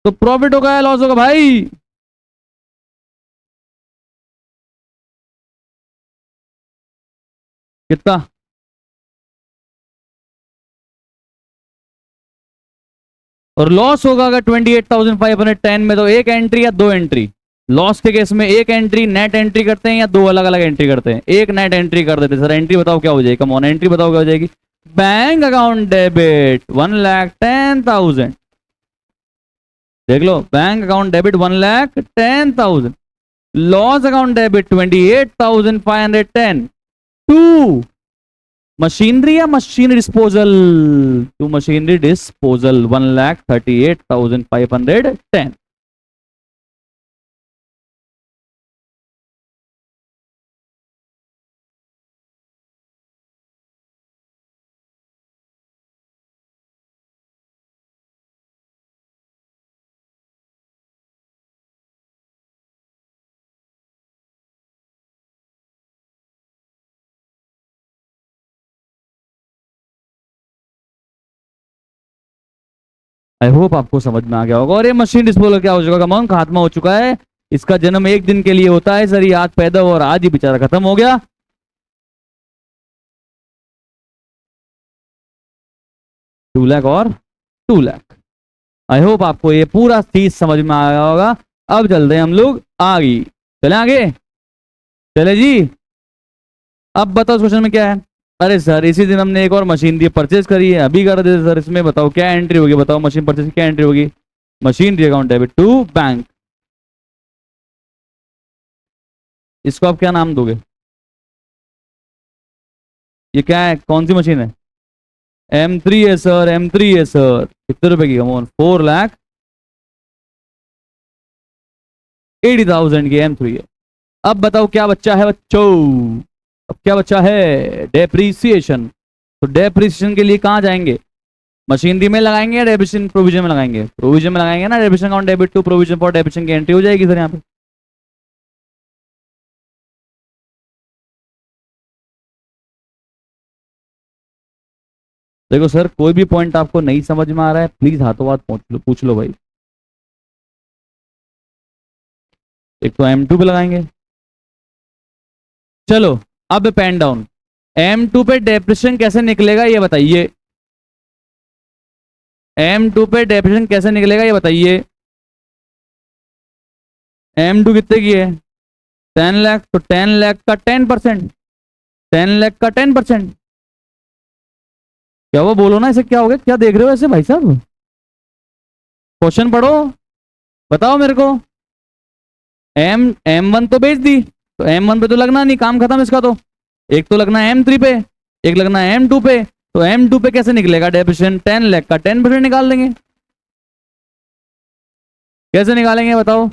तो प्रॉफिट होगा या लॉस होगा भाई? कितना? और लॉस होगा अगर 28,510 में, तो एक एंट्री या दो एंट्री? लॉस के केस में एक एंट्री नेट एंट्री करते हैं या दो अलग अलग एंट्री करते हैं? एक नेट एंट्री कर देते हैं। सर एंट्री बताओ क्या हो जाएगी? कम ऑन, एंट्री बताओ क्या हो जाएगी? Bank account debit 1,10,000। देख लो, bank account debit 1,10,000। Loss account debit 28,510। To machinery या machine disposal? To machinery disposal 1,38,510। I hope आपको समझ में आ गया होगा। और ये मशीन डिस्पोजल क्या हो चुका? कमॉन, खात्मा हो चुका है। इसका जन्म एक दिन के लिए होता है सर, ये आज पैदा हुआ और आज ही बेचारा खत्म हो गया। 2 लाख और 2 लाख। आई होप आपको ये पूरा चीज समझ में आ गया होगा। अब चलते हैं हम लोग आगे। चले आगे, चले जी। अब बताओ क्वेश्चन में क्या है। अरे सर इसी दिन हमने एक और मशीन दी परचेज करी है, अभी कर दे सर। इसमें बताओ क्या एंट्री होगी? बताओ मशीन परचेज क्या एंट्री होगी? Machine account debit to bank. इसको आप क्या नाम दोगे? ये क्या है, कौन सी मशीन है? M3 है सर, M3 है सर। कितने रुपए की? कमोन 4,80,000 की M3 है। अब बताओ क्या बच्चा है बच्चों? अब क्या बचा है, डेप्रीसिएशन। तो डेप्रीसिएशन के लिए कहाँ जाएंगे, मशीनरी में लगाएंगे या डेप्रिसिएशन प्रोविजन में लगाएंगे, प्रोविजन में लगाएंगे ना, depreciation account debit to provision for depreciation की एंट्री हो जाएगी सर यहाँ पे। देखो सर, कोई भी पॉइंट आपको नहीं समझ में आ रहा है प्लीज हाथों हाथ पूछ लो भाई। एक तो M2 पे लगाएंगे। चलो अब पेन डाउन, M2 पे डेप्रिसिएशन कैसे निकलेगा ये बताइए, M2 पे डेप्रिसिएशन कैसे निकलेगा ये बताइए। M2 कितने की है, 10 लाख, तो 10 लाख का 10%, 10 लाख का 10%। क्या वो बोलो ना, इसे क्या हो गया, क्या देख रहे हो ऐसे भाई साहब, क्वेश्चन पढ़ो, बताओ मेरे को। M1 तो बेच दी, तो M1 पे तो लगना नहीं, काम खत्म इसका तो। एक तो लगना है M3 पे, एक लगना है M2 पे। तो M2 पे कैसे निकलेगा डेप्रिसिएशन, 10 लाख का 10% निकाल देंगे। कैसे निकालेंगे बताओ।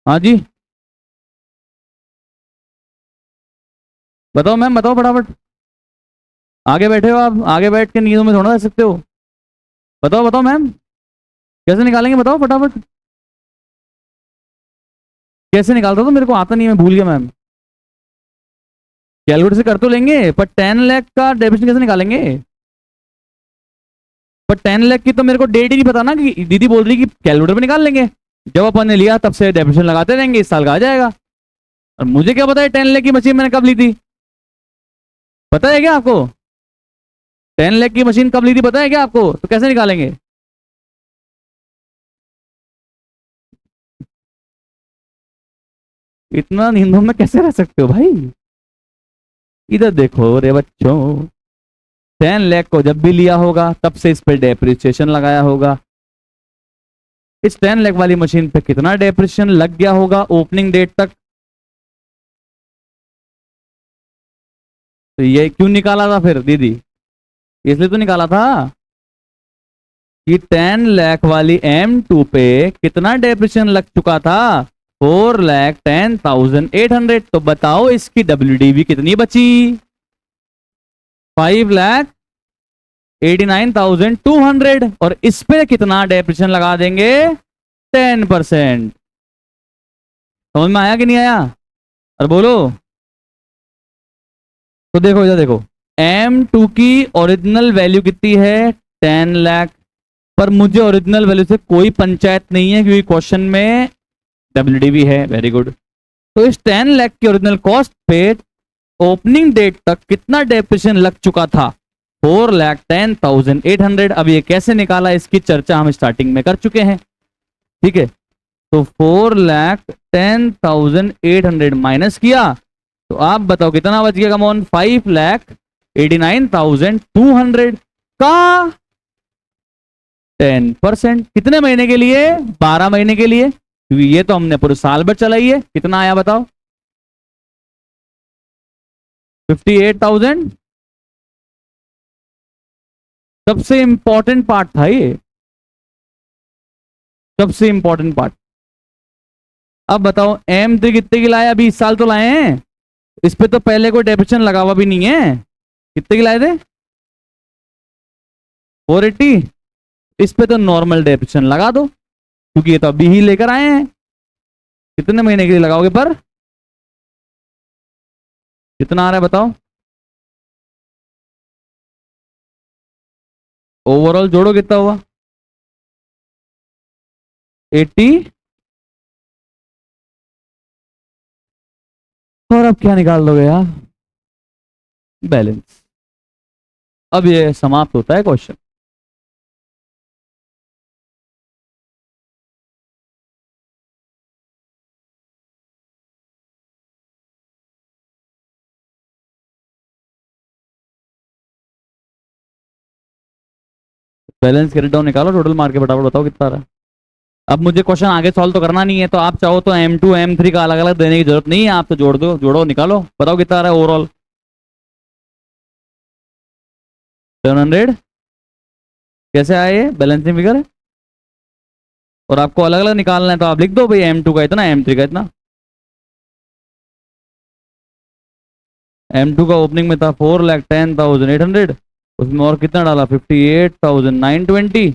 हाँ जी बताओ मैम, बताओ फटाफट। आगे बैठे हो आप, आगे बैठ के नींदों में थोड़ा रह सकते हो। बताओ बताओ मैम, कैसे निकालेंगे बताओ फटाफट। कैसे निकालता, तो मेरे को आता नहीं है, मैं भूल गया मैम। कैलकुलेटर से कर तो लेंगे, पर 10 लाख का डेबिशन कैसे निकालेंगे। पर 10 लाख की तो मेरे को डेट ही नहीं पता ना, कि दीदी बोल रही कि कैलकुलेटर पे निकाल लेंगे। जब अपन ने लिया तब से डेबिशन लगाते रहेंगे, इस साल का आ जाएगा। और मुझे क्या पता है 10 लाख की मशीन मैंने कब ली थी, पता है क्या आपको। 10 लाख की मशीन कब ली थी पता है क्या आपको, तो कैसे निकालेंगे। इतना नींदों में कैसे रह सकते हो भाई। इधर देखो रे बच्चों, 10 लाख को जब भी लिया होगा तब से इस पे डेप्रिसिएशन लगाया होगा। इस 10 लाख वाली मशीन पे कितना डेप्रिसिएशन लग गया होगा ओपनिंग डेट तक। तो ये क्यों निकाला था फिर दीदी, इसलिए तो निकाला था कि 10 लाख वाली M2 पे कितना डेप्रिसिएशन लग चुका था, 4,10,800। तो बताओ इसकी WDV कितनी बची, 5,89,200। और इस पे कितना डेप्रिसिएशन लगा देंगे, 10%। समझ में आया कि नहीं आया, और बोलो। तो देखो इधर देखो, M2 की ओरिजिनल वैल्यू कितनी है, 10 लाख। पर मुझे ओरिजिनल वैल्यू से कोई पंचायत नहीं है, क्योंकि क्वेश्चन में WDV है। Very good. तो इस 10 लाख की ओरिजिनल कॉस्ट पे ओपनिंग डेट तक कितना डेप्रिसिएशन लग चुका था, 4,10,800। अब ये कैसे निकाला, इसकी चर्चा हम स्टार्टिंग में कर चुके हैं, ठीक है। तो 4,10,800 माइनस किया, तो आप बताओ कितना बच गया कमॉन, 5,89,200 का 10%। कितने महीने के लिए, 12 महीने के लिए, क्योंकि ये तो हमने पूरे साल भर चलाई है। कितना आया बताओ, 58,000। सबसे इंपॉर्टेंट पार्ट था ये, सबसे इंपॉर्टेंट पार्ट। अब बताओ M3 कितने की लाए, अभी इस साल तो लाए हैं, इस पे तो पहले कोई डेप्रिसिएशन लगा हुआ भी नहीं है। कितने की लाए थे, 480। इस पे तो नॉर्मल डेप्रिसिएशन लगा दो, क्योंकि ये तो अभी ही लेकर आए हैं। कितने महीने के लिए लगाओगे, पर कितना आ रहा है बताओ, ओवरऑल जोड़ो कितना हुआ, 80। और अब क्या निकाल दोगे यार, बैलेंस। अब ये समाप्त होता है क्वेश्चन। बैलेंस क्रेडिट डाउन निकालो, टोटल मार के फटाफट बताओ कितना आ रहा है। अब मुझे क्वेश्चन आगे सॉल्व तो करना नहीं है, तो आप चाहो तो M2 M3 का अलग अलग देने की जरूरत नहीं है, आप तो जोड़ दो, जोड़ो निकालो, बताओ कितना आ रहा है ओवरऑल। 700। कैसे आए ये बैलेंसिंग फिगर, और आपको अलग अलग निकालना है तो आप लिख दो भाई, M2 का इतना, M3 का इतना। M2 का ओपनिंग में था 4,10,800, उसमें और कितना डाला 58,920,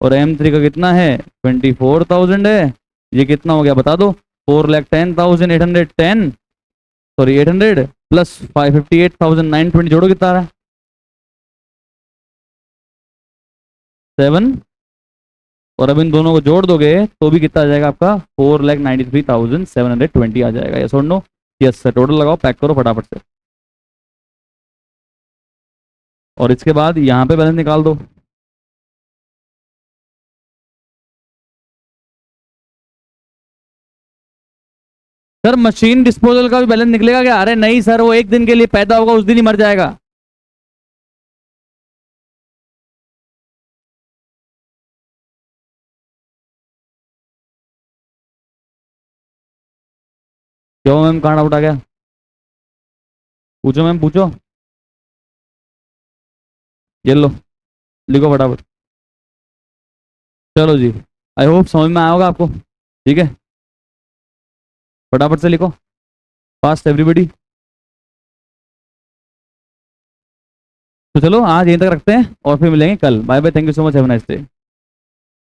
और M3 का कितना है 24,000 है। ये कितना हो गया बता दो, 4,10,810, सॉरी 800 प्लस 58,920 जोड़ो कितना आ रहा है 7, और अब इन दोनों को जोड़ दोगे तो भी कितना आ जाएगा आपका 4,93,720 आ जाएगा। यस और नो? यस सर, टोटल लगाओ, पैक करो फटाफट से, और इसके बाद यहाँ पे बैलेंस निकाल दो। सर मशीन डिस्पोजल का भी बैलेंस निकलेगा क्या? अरे नहीं सर, वो एक दिन के लिए पैदा होगा, उस दिन ही मर जाएगा। क्यों मैम, कहाँ डाउट आ गया? पूछो मैम, पूछो। ये लो, लिखो फटाफट। चलो जी, आई होप समझ में आया होगा आपको। ठीक है, फटाफट से लिखो, फास्ट एवरीबडी। तो चलो आज यहीं तक रखते हैं और फिर मिलेंगे कल। Bye bye, thank you so much, have a nice day.